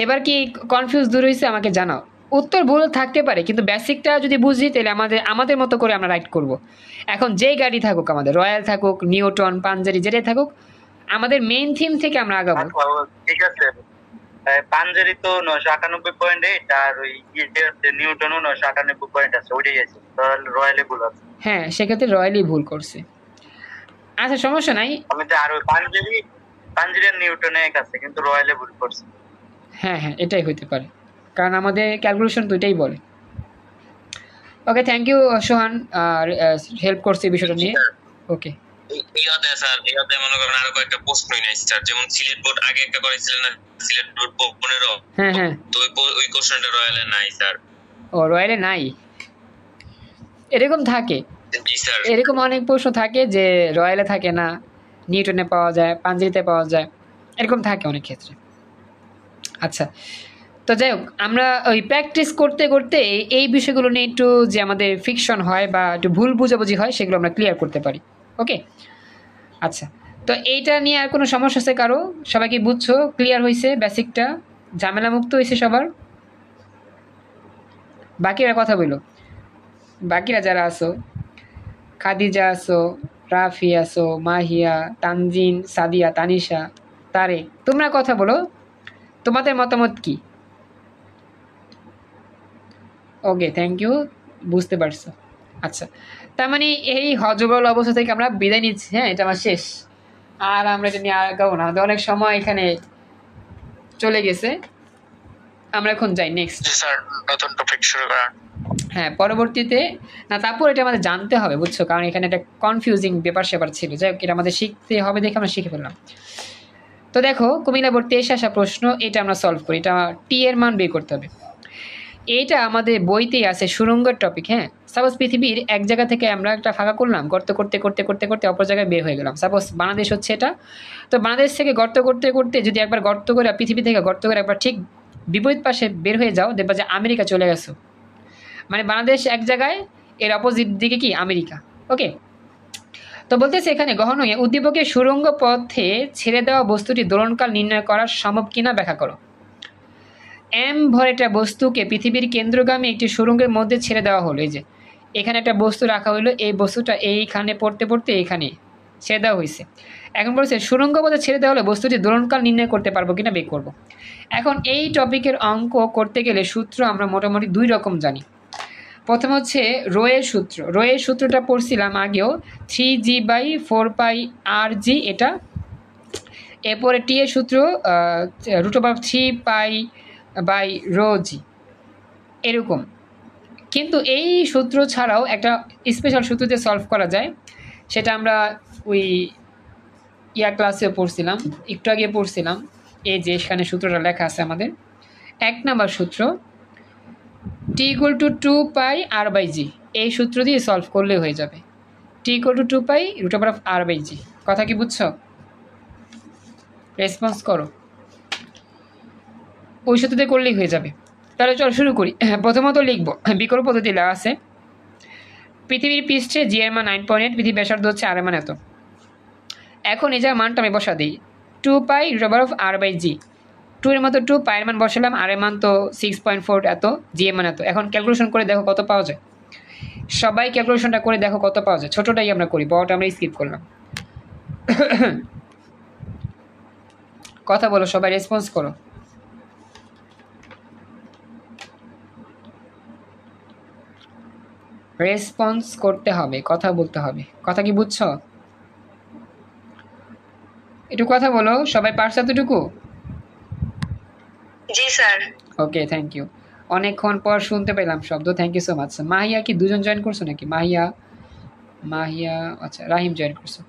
এবার কি কনফিউজ দূর হয়েছে আমাকে জানাও। উত্তর ভুল থাকতে পারে, কিন্তু বেসিকটা যদি বুঝি তাহলে আমাদের মতো করে আমরা রাইট করব। এখন যেই গাড়ি থাকুক, আমাদের রয়্যাল থাকুক, নিউটন, পাঞ্জারি, যেটাই থাকুক, আমাদের মেইন থিম থেকে আমরা আগাবো। ঠিক আছে, পাঞ্জারি তো 998.8 আর ওই নিউটনও 998 আছে, ওইটাই আছে, তাহলে রয়্যালে ভুল আছে। হ্যাঁ, সেক্ষেত্রে রয়্যালই ভুল করছে। আচ্ছা, সমস্যা নাই। আমি তো আর ওই পাঞ্জারি আর নিউটনে এক আছে, কিন্তু রয়্যালে ভুল করছে। হ্যাঁ, এটাই হইতে পারে, কারণ আমাদের ক্যালকুলেশন দুইটাই বলে। ওকে, থ্যাংক ইউ সোহান, হেল্প করছে এই বিষয়টা নিয়ে। ওকে, এই অধ্যায় স্যার, এই অধ্যায় মনে করেন আরো কয়েকটা প্রশ্নই নাই স্যার, যেমন সিলেট বোর্ড আগে একটা করেছিলেন না, সিলেট বোর্ড 15। হ্যাঁ, তো ওই কোশ্চেনটা রয়্যালে নাই স্যার। ও, রয়্যালে নাই? এরকম থাকে, জি স্যার, এরকম অনেক প্রশ্ন থাকে যে রয়্যালে থাকে না, নিউটনে পাওয়া যায়, পাঞ্জারিতে পাওয়া যায়, এরকম থাকে অনেক ক্ষেত্রে। আচ্ছা, তো যাই হোক, আমরা ওই প্র্যাকটিস করতে করতে এই বিষয়গুলো নিয়ে একটু যে আমাদের ফিকশন হয় বা একটু ভুল বুঝাবুঝি হয় সেগুলো আমরা ক্লিয়ার করতে পারি। ওকে, আচ্ছা, তো এইটা নিয়ে আর কোনো সমস্যা আছে কারো? সবাই কি বুঝছো? ক্লিয়ার হয়েছে? বেসিকটা ঝামেলা মুক্ত হয়েছে সবার? বাকিরা কথা বলো, বাকিরা যারা আছো, খাদিজা আছো, রাফি আছো, মাহিয়া, তানজিন, সাদিয়া, তানিশা, তারেক, তোমরা কথা বলো, তোমাদের মতামত কি? ওকে, থ্যাংক ইউ, বুঝতে পারছো। আচ্ছা, তার মানে এই হজবরল অবস্থা থেকে আমরা বিদায় নিচ্ছি। হ্যাঁ, এটা আমার শেষ, আর আমরা এটা নিয়ে আগাবো না, আমাদের অনেক সময় এখানে চলে গেছে। আমরা এখন যাই নেক্সট। স্যার নতুন টপিক শুরু করেন। হ্যাঁ, পরবর্তীতে না, তারপর এটা আমাদের জানতে হবে, বুঝছো, কারণ এখানে একটা কনফিউজিং ব্যাপার স্যাপার ছিল। যাই হোক, এটা আমাদের শিখতে হবে দেখে আমরা শিখে ফেললাম। তো দেখো, কুমিল্লা বোর্ডে এসে আসা প্রশ্ন, এটা আমরা সলভ করি। এটা টি এর মান বের করতে হবে। এইটা আমাদের বইতেই আছে, সুরঙ্গের টপিক। হ্যাঁ, সাপোজ পৃথিবীর এক জায়গা থেকে আমরা একটা ফাঁকা করলাম, গর্ত করতে করতে করতে করতে অপর জায়গায় বের হয়ে গেলাম। সাপোজ বাংলাদেশ হচ্ছে এটা, তো বাংলাদেশ থেকে গর্ত করতে করতে যদি একবার গর্ত করে, পৃথিবী থেকে গর্ত করে একবার ঠিক বিপরীত পাশে বের হয়ে যাও, দেখবা যে আমেরিকা চলে গেছো। মানে বাংলাদেশ এক জায়গায়, এর অপোজিট দিকে কি আমেরিকা। ওকে, তো বলতেছে এখানে গহন হয়ে উদ্দীপকের সুরঙ্গ পথে ছেড়ে দেওয়া বস্তুটি দোলনকাল নির্ণয় করা সম্ভব কিনা ব্যাখ্যা করো। এম ভর একটা বস্তুকে পৃথিবীর কেন্দ্রগামী একটি সুরঙ্গের মধ্যে ছেড়ে দেওয়া হলো। এই যে এখানে একটা বস্তু রাখা হলো, এই বস্তুটা এইখানে পড়তে পড়তে এইখানে ছেড়ে দেওয়া হয়েছে। এখন বলছে সুরঙ্গ পথে ছেড়ে দেওয়া হলে বস্তুটি দোলনকাল নির্ণয় করতে পারবো কিনা বের করবো। এখন এই টপিকের অঙ্ক করতে গেলে সূত্র আমরা মোটামুটি দুই রকম জানি। প্রথম হচ্ছে রোয়ের সূত্র। রোয়ের সূত্রটা পড়ছিলাম আগেও, 3g/4πrg এটা। এরপরে টি এর সূত্র √3π/ρg এরকম। কিন্তু এই সূত্র ছাড়াও একটা স্পেশাল সূত্র দিয়ে সলভ করা যায়, সেটা আমরা ওই ক্লাসে পড়ছিলাম, একটু আগে পড়ছিলাম। এই যে এখানে সূত্রটা লেখা আছে আমাদের, 1 নম্বর সূত্র t = 2πr/g, এই সূত্র দিয়ে সলভ করলে হয়ে যাবে। t = 2π√r/g। কথা কি বুঝছো? রেসপন্স করো, ওই সূত্র দিয়ে করলেই হয়ে যাবে। তাহলে চল শুরু করি। প্রথমত লিখবো, বিকল্প পদ্ধতি দেওয়া আছে। পৃথিবীর পৃষ্ঠে জি এর মান 9.8, পৃথিবীর ব্যাসার্ধ হচ্ছে আর এর মান এত। এখন এই যার মানটা আমি বসা দিই, 2π√r/g। 2 এর মতো 2, পায়ের মান বসালাম, আর এর মান তো 6.4 এত, জি এর মান এত। এখন ক্যালকুলেশন করে দেখো কত পাওয়া যায়। সবাই ক্যালকুলেশনটা করে দেখো কত পাওয়া যায়। ছোটটাই আমরা করি, বড়টা আমরা স্কিপ করলাম। কথা বলো, সবাই রেসপন্স করো। রেসপন্স করতে হবে, কথা বলতে হবে। কথা কি বুঝছো? একটু কথা বলো, সবাই পারছো এতটুকু? জি স্যার। Okay, thank you. অনেকক্ষণ পর শুনতে পেলাম শব্দ, thank you so much. Mahiya কি দুজন জয়েন করছো নাকি? মাহিয়া, আচ্ছা, রাহিম জয়েন করছো।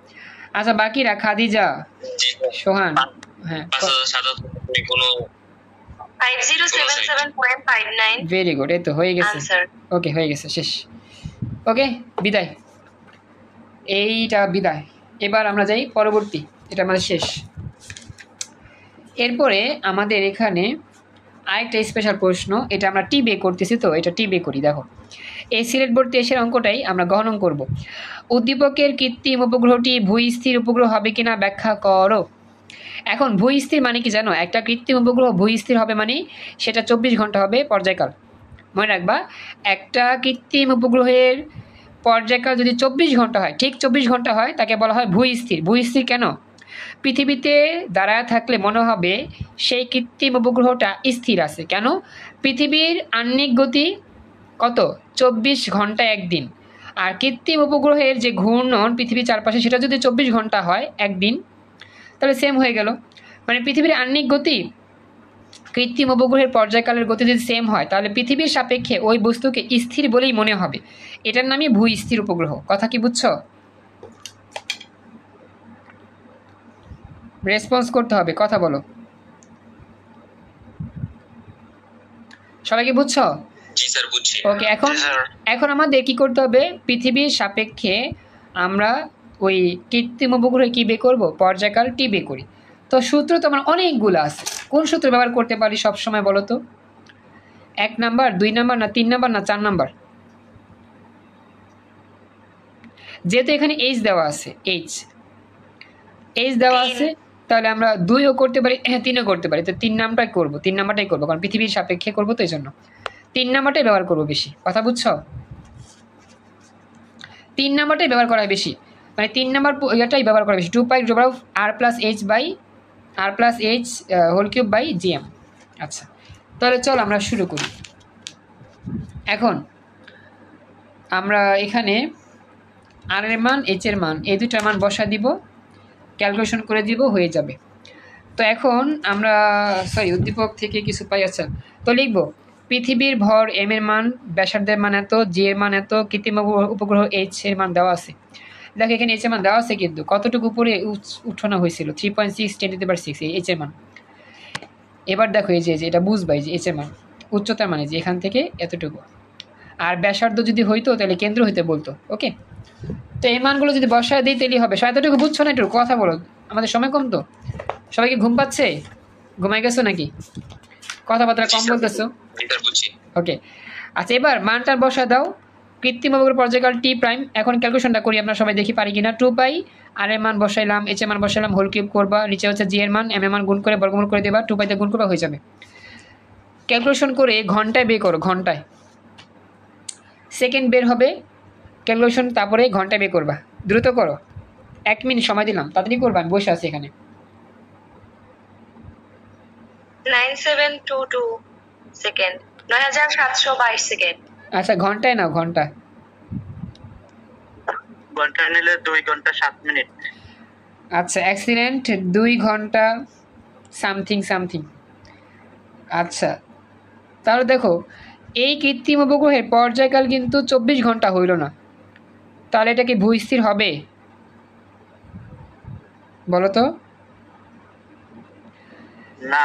আচ্ছা, বাকিরা খাদিজা, সোহান, হ্যাঁ, 5077.59 ভেরি গুড, এই তো হয়ে গেছে। আনসার। ওকে, হয়ে গেছে, শেষ। ওকে, বিদায়, এইটা বিদায়। এবার আমরা যাই পরবর্তী, এটা আমাদের শেষ। এরপরে আমাদের এখানে আরেকটা স্পেশাল প্রশ্ন, এটা আমরা টি বে করতেছি, তো এটা টি বে করি। দেখো, এই সিলেট বোর্ড 23-এর অঙ্কটাই আমরা গণন করব। উদ্দীপকের কৃত্রিম উপগ্রহটি ভূস্থির উপগ্রহ হবে কিনা ব্যাখ্যা করো। এখন ভূস্থির মানে কি জানো? একটা কৃত্রিম উপগ্রহ ভূস্থির হবে মানে সেটা 24 ঘন্টা হবে পর্যায়কাল। মনে রাখবা, একটা কৃত্রিম উপগ্রহের পর্যায়কাল যদি 24 ঘন্টা হয়, ঠিক 24 ঘন্টা হয়, তাকে বলা হয় ভূস্থির। ভূস্থির কেন? পৃথিবীতে দাঁড়ায় থাকলে মনে হবে সেই কৃত্রিম উপগ্রহটা স্থির আছে। কেন? পৃথিবীর আহ্নিক গতি কত? 24 ঘন্টা একদিন। আর কৃত্রিম উপগ্রহের যে ঘূর্ণন পৃথিবীর চারপাশে, সেটা যদি 24 ঘন্টা হয় একদিন, তাহলে সেম হয়ে গেল। মানে পৃথিবীর আহ্নিক গতি কৃত্রিম উপগ্রহের পর্যায়কালের গতি যদি সেম হয়, তাহলে পৃথিবীর সাপেক্ষে ওই বস্তুকে স্থির বলেই মনে হবে। এটার নামই ভূস্থির উপগ্রহ। কথা কি বুঝছো? রেসপন্স করতে হবে, কথা বলো। সবাইকে বুঝছো? জি স্যার, বুঝছি। ওকে, এখন আমাদের কি করতে হবে? পৃথিবীর সাপেক্ষে আমরা ওই কৃত্রিম উপগ্রহে কি বের করবো? পর্যায়কাল টি বের করি। তো সূত্র তো আমার অনেকগুলো আছে, কোন সূত্র ব্যবহার করতে পারি সবসময় বলো তো? 1 নাম্বার 2 নাম্বার না 3 নাম্বার না 4 নাম্বার? যেহেতু এখানে এইচ দেওয়া আছে, এইচ দেওয়া আছে, তাহলে আমরা 2ও করতে পারি, হ্যাঁ 3ও করতে পারি। তো 3 নাম্বারটাই করবো, 3 নাম্বারটাই করবো, কারণ পৃথিবীর সাপেক্ষে করবো, তো এই জন্য 3 নাম্বারটাই ব্যবহার করবো বেশি। কথা বুঝছো? 3 নাম্বারটাই ব্যবহার করা হয় বেশি, মানে 3 নাম্বার এটাই ব্যবহার করা বেশি। 2 pi root of r plus h whole cube by GM. আচ্ছা, তাহলে চল আমরা শুরু করি। এখন আমরা এখানে আর এর মান, এইচ এর মান, এই দুটার মান বসা দিব, ক্যালকুলেশন করে দিব, হয়ে যাবে। তো এখন আমরা উদ্দীপক থেকে কিছু পাই। আচ্ছা, তো লিখবো পৃথিবীর ভর এম এর মান, ব্যাসার্ধের মান এত, জি এর মান এত, কৃত্রিম উপগ্রহ এইচ এর মান দেওয়া আছে। দেখো এখানে এইচ এর মান দেওয়া আছে, কিন্তু কতটুকু উপরে উঠানো হয়েছিল? 3.6 10⁶ এইচ এর মান। এবার দেখো এই যে এটা বুঝবাই যে এইচ এর মান উচ্চতার মানে যে এখান থেকে এতটুকু, আর ব্যাসার্ধ যদি হইতো তাহলে কেন্দ্র হইতে বলতো। ওকে, তো এই মানগুলো যদি বসায় দিই তাহলেই হবে। এতটুকু বুঝছো না? একটু কথা বলো, আমাদের সময় কম তো। সবাইকে ঘুম পাচ্ছে? ঘুমাই গেছো নাকি? কথাবার্তা কম বলতেছো? ওকে, আচ্ছা এবার মানটা বসা দাও। কৃত্রিম উপগ্রহ পর্যায়কাল টি প্রাইম। এখন ক্যালকুলেশনটা করি, আমরা সবাই দেখি পারি কিনা। 2 পাই আর এর মান বসাইলাম, এইচ এর মান বসাইলাম, হোল কিউব করবা, নিচে হচ্ছে জি এর মান, এম এর মান গুণ করে বর্গমূল করে দেবা, 2 পাইতে গুণ করবা, হয়ে যাবে। ক্যালকুলেশন করে ঘন্টায় বের করো, ঘন্টায়। সেকেন্ড বের হবে ক্যালকুলেশন, তারপরে ঘন্টায় বের করবা। দ্রুত করো, 1 মিনিট সময় দিলাম, তাড়াতাড়ি করবা, আমি বসে আছি এখানে। 9722 সেকেন্ড, 9722 সেকেন্ড। আচ্ছা ঘন্টায় নাও, ঘন্টা নিলে 2 ঘন্টা 7 মিনিট। আচ্ছা এক্সিলেন্ট, 2 ঘন্টা সামথিং। আচ্ছা, তাহলে দেখো এই কৃত্রিম উপগ্রহের পর্যায়কাল কিন্তু 24 ঘন্টা হইল না, তাহলে এটা কি ভূস্থির হবে বলো তো? না,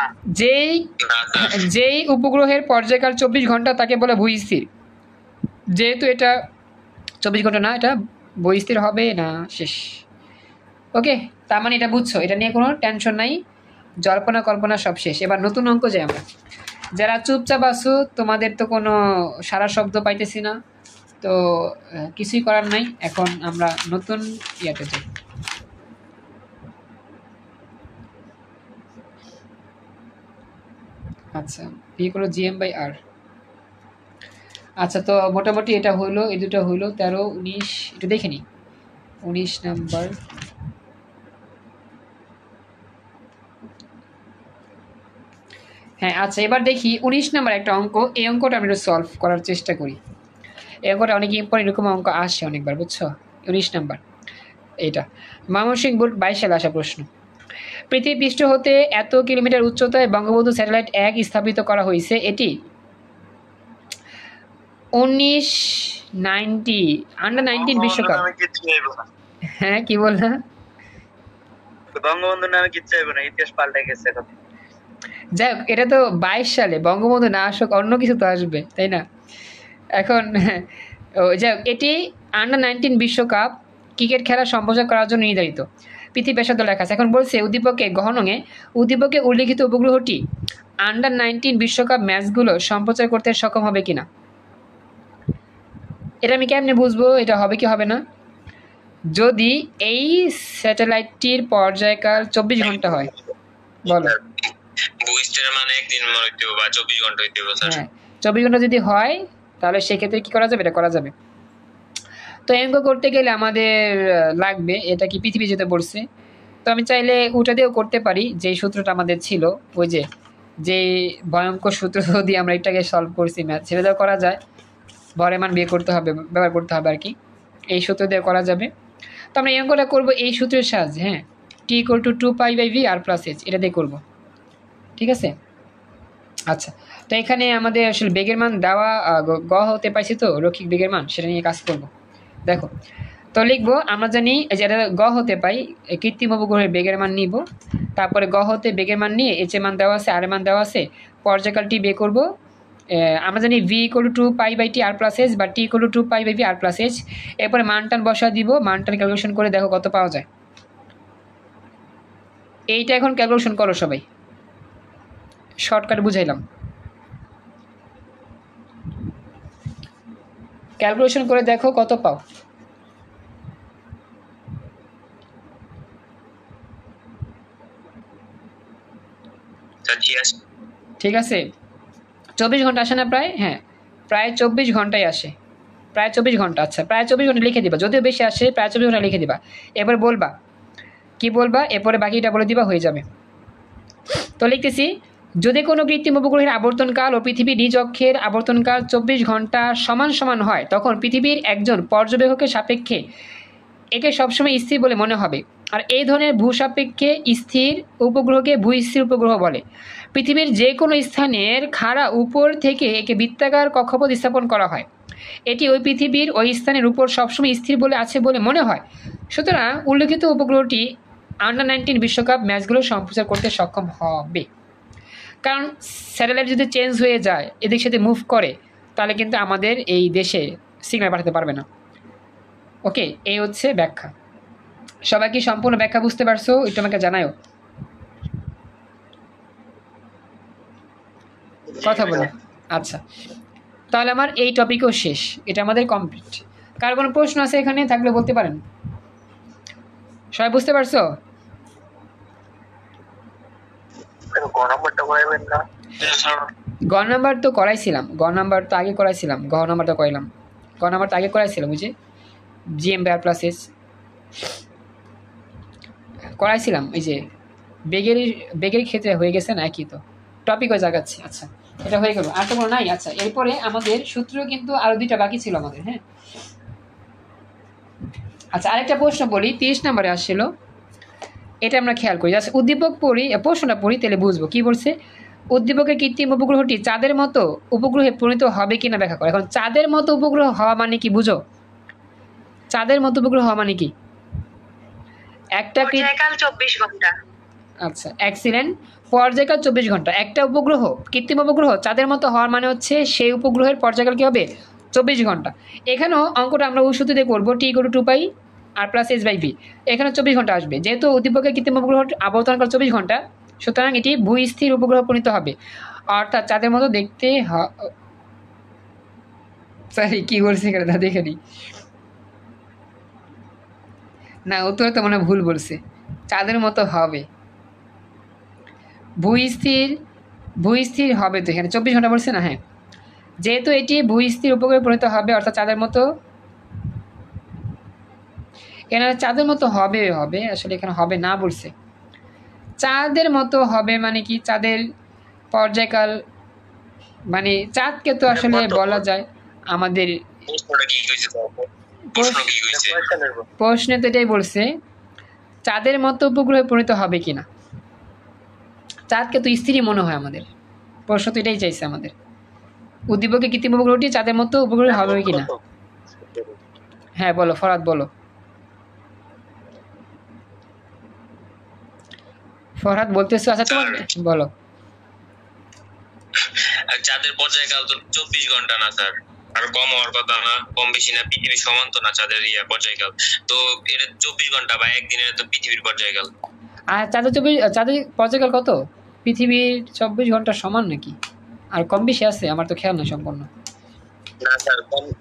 যেই উপগ্রহের পর্যায়কাল 24 ঘন্টা তাকে বলে ভূস্থির। যেহেতু এটা 24 ঘন্টা না, এটা ভূস্থির হবে না, শেষ। ওকে, তার মানে এটা বুঝছো, এটা নিয়ে কোনো টেনশন নাই, জল্পনা কল্পনা সব শেষ। এবার নতুন অঙ্ক যাই আমরা। যারা চুপচাপ আছো তোমাদের তো কোনো সারা শব্দ পাইতেছি না, তো কিছুই করার নাই। এখন আমরা নতুন ইয়াতে যাই। আচ্ছা, পি হলো জিএম বাই আর। আচ্ছা, তো মোটামুটি এটা হইলো, এই দুটো হইলো 13 19, একটু দেখে নিই 19 নাম্বার। হ্যাঁ আচ্ছা, এবার দেখি 19 নাম্বার একটা অঙ্ক। এই অঙ্কটা আমি একটু সলভ করার চেষ্টা করি। এই অঙ্কটা অনেক ইম্পর্টেন্ট, এরকম অঙ্ক আসে অনেকবার, বুঝছো? 19 নাম্বার এইটা ময়মনসিংহ বোর্ড 22 সালে আসা প্রশ্ন। পৃথিবী পৃষ্ঠ হতে এত কিলোমিটার উচ্চতায় বঙ্গবন্ধু স্যাটেলাইট 1 স্থাপিত করা হয়েছে। এটি 1990 আন্ডার 19 বিশ্বকাপ। হ্যাঁ কি বললাম? বঙ্গবন্ধু নামে কিচ্ছু হবে না, ইতিহাস পাল্টে গেছে এখন। যাই হোক, এটা তো 22 সালে, বঙ্গবন্ধু না আসুক অন্য কিছু তো আসবে, তাই না? এখন যাই হোক, এটি আন্ডার 19 বিশ্বকাপ ক্রিকেট খেলা সম্প্রচার করার জন্য নির্ধারিত। পৃথিবী ব্যাসার্ধ লেখা আছে। এখন বলছে উদ্দীপকে গহনঙে উদ্দীপকে উল্লিখিত উপগ্রহটি আন্ডার 19 বিশ্বকাপ ম্যাচগুলো সম্প্রচার করতে সক্ষম হবে কিনা। এটা আমি কেমনে বুঝবো এটা হবে কি হবে না? যদি এই স্যাটেলাইটটির পর্যায়কাল 24 ঘন্টা হয়। বলো, মানে একদিন হইতে বা 24 ঘন্টা হইতে হবে স্যার। হ্যাঁ 24 ঘন্টা যদি হয় তাহলে সেক্ষেত্রে কি করা যাবে? এটা করা যাবে। তো অঙ্ক করতে গেলে আমাদের লাগবে, এটা কি পৃথিবী যেতে বলছে, তো আমি চাইলে ওটা দিয়েও করতে পারি, যেই সূত্রটা আমাদের ছিল, ওই যে ভয়ঙ্কর সূত্র দিয়ে আমরা এটাকে সলভ করছি ম্যাথ, সেটা দিয়েও করা যায়। ভরের মান বিয়ে করতে হবে, ব্যবহার করতে হবে আর কি, এই সূত্র দিয়ে করা যাবে। তো আমরা এই অঙ্কটা করবো এই সূত্রের সাহায্যে। হ্যাঁ, t equal to 2 pi by v r plus h, এটা দিয়ে করবো, ঠিক আছে? আচ্ছা, তো এখানে আমাদের আসলে বেগের মান দেওয়া গ হতে পাইছি, তো রৈখিক বেগের মান, সেটা নিয়ে কাজ করব। দেখো, তো লিখবো, আমরা জানি যেটা গ হতে পাই কৃত্রিম উপগ্রহের বেগের মান নিব, তারপরে গ হতে বেগের মান নিয়ে এইচ এর মান দেওয়া আছে, আর এর মান দেওয়া আছে, পর্যায়কালটি বের করবো। আমরা জানি v equal to 2 pi by t r plus h, বা t equal to 2 pi by v r plus h. এরপরে মানটান বসা দিব, মানটান ক্যালকুলেশন করে দেখো কত পাওয়া যায়। এইটা এখন ক্যালকুলেশন করো সবাই, শর্টকাট বুঝাইলাম। ক্যালকুলেশন করে দেখো কত পাও। স্যার 86। ঠিক আছে, 24 ঘন্টা আসে না প্রায়? হ্যাঁ, প্রায় 24 ঘন্টায় আসে, প্রায় 24 ঘন্টা। আচ্ছা, প্রায় 24 ঘন্টা লিখে দিবা, যদিও বেশি আসে প্রায় 24 ঘন্টা লিখে দিবা। এবার বলবা কি বলবা, এরপরে বাকিটা বলে দিবা, হয়ে যাবে। তো লিখতেছি, যদি কোনো কৃত্রিম উপগ্রহের আবর্তনকাল ও পৃথিবীর নিজ অক্ষের আবর্তনকাল 24 ঘন্টা সমান সমান হয়, তখন পৃথিবীর একজন পর্যবেক্ষকের সাপেক্ষে একে সবসময় স্থির বলে মনে হবে। আর এই ধরনের ভূসাপেক্ষে স্থির উপগ্রহকে ভূস্থির উপগ্রহ বলে। পৃথিবীর যে কোনো স্থানের খাড়া উপর থেকে একে বৃত্তাকার কক্ষপথ স্থাপন করা হয়, এটি ওই পৃথিবীর ওই স্থানের উপর সবসময় স্থির বলে আছে বলে মনে হয়। সুতরাং উল্লেখিত উপগ্রহটি আন্ডার-19 বিশ্বকাপ ম্যাচগুলো সম্প্রচার করতে সক্ষম হবে। কারণ স্যাটেলাইট যদি চেঞ্জ হয়ে যায়, এদিক সাথে মুভ করে, তাহলে কিন্তু আমাদের এই দেশে সিগন্যাল পাঠাতে পারবে না। ওকে, এই হচ্ছে ব্যাখ্যা। সবাই কি সম্পূর্ণ ব্যাখ্যা বুঝতে পারছো? একটু আমাকে জানাও, কথা বলো। আচ্ছা, তাহলে আমার এই টপিকও শেষ, এটা আমাদের কমপ্লিট। কার কোনো প্রশ্ন আছে এখানে? থাকলে বলতে পারেন। সবাই বুঝতে পারছো? গ নাম্বার তো করাইছিলাম, গ নাম্বার তো আগে করাইছিলাম, গ নাম্বার তো করাইলাম, গ নাম্বার তো আগে করাইছিলাম, বুঝে জিএম বেয়ার প্লাস এস করাইছিলাম। এই যে বেগের ক্ষেত্রে হয়ে গেছে না, একই তো টপিকও জাগাচ্ছি। আচ্ছা, এটা হয়ে গেল, আর তো কোনো নাই। আচ্ছা, এরপরে আমাদের সূত্র কিন্তু আরো 2টা বাকি ছিল আমাদের। হ্যাঁ, আচ্ছা, আরেকটা প্রশ্ন বলি, 30 নম্বরে আসছিল, এটা আমরা খেয়াল করি। আচ্ছা, উদ্দীপক পড়ি, প্রশ্নটা পড়ি, তাহলে বুঝবো কি বলছে। উদ্দীপকের কৃত্রিম উপগ্রহটি চাঁদের মতো উপগ্রহে পরিণত হবে কিনা ব্যাখ্যা করে। এখন চাঁদের মতো উপগ্রহ হওয়া মানে কি বুঝো? চাঁদের মতো উপগ্রহ হওয়া মানে কি? একটা 24 ঘন্টা। আচ্ছা, এক্সিলেন্ট। পর্যায়কাল 24 ঘন্টা। একটা উপগ্রহ, কৃত্রিম উপগ্রহ চাঁদের মতো হওয়ার মানে হচ্ছে সেই উপগ্রহের পর্যায়কাল কি হবে? 24 ঘন্টা। এখানেও অঙ্কটা আমরা ওই সূত্র দিয়ে করবো, t equal to 2 pi r plus s by v. এখানে 24 ঘন্টা আসবে, যেহেতু উদ্দীপকের কৃত্রিম উপগ্রহ আবর্তনকাল 24 ঘন্টা, সুতরাং এটি ভূস্থির উপগ্রহ পরিণত হবে, অর্থাৎ চাঁদের মতো দেখতে। সরি, কি বলছি এখানে তা দেখে নিই। না, উত্তর তো মনে ভুল বলছে, চাঁদের মতো হবে, ভূস্থির হবে। তো এখানে 24 ঘন্টা বলছে না? হ্যাঁ, যেহেতু এটি ভূস্থির উপগ্রহে পরিণত হবে, অর্থাৎ চাঁদের মতো, এখানে চাঁদের মতো হবে, আসলে এখানে হবে না বলছে। চাঁদের মতো হবে মানে কি? চাঁদের পর্যায়কাল মানে চাঁদকে তো আসলে বলা যায় আমাদের প্রশ্নে তো এটাই বলছে, চাঁদের মতো উপগ্রহে পরিণত হবে কিনা। চাঁদকে তো স্থিরই মনে হয় আমাদের, প্রশ্ন তো এটাই চাইছে আমাদের, উদ্দীপকের কৃত্রিম উপগ্রহটি চাঁদের মতো উপগ্রহ হবে কিনা। হ্যাঁ বলো ফরহাদ, বলো ফরহাদ, বলতেছো? আচ্ছা, তোমার বলো। চাঁদের পর্যায়কাল তো 24 ঘন্টা না স্যার, আর কম হওয়ার কথা না, কম বেশি না, পৃথিবী সমান তো না চাঁদের পর্যায়কাল, তো এটা 24 ঘন্টা বা একদিনের তো পৃথিবীর পর্যায়কাল। আর চাঁদের পর্যায়কাল কত? পৃথিবীর 24 ঘন্টা সমান নাকি? আর কম বেশি আছে? আমার তো খেয়াল না সম্পূর্ণ। না স্যার,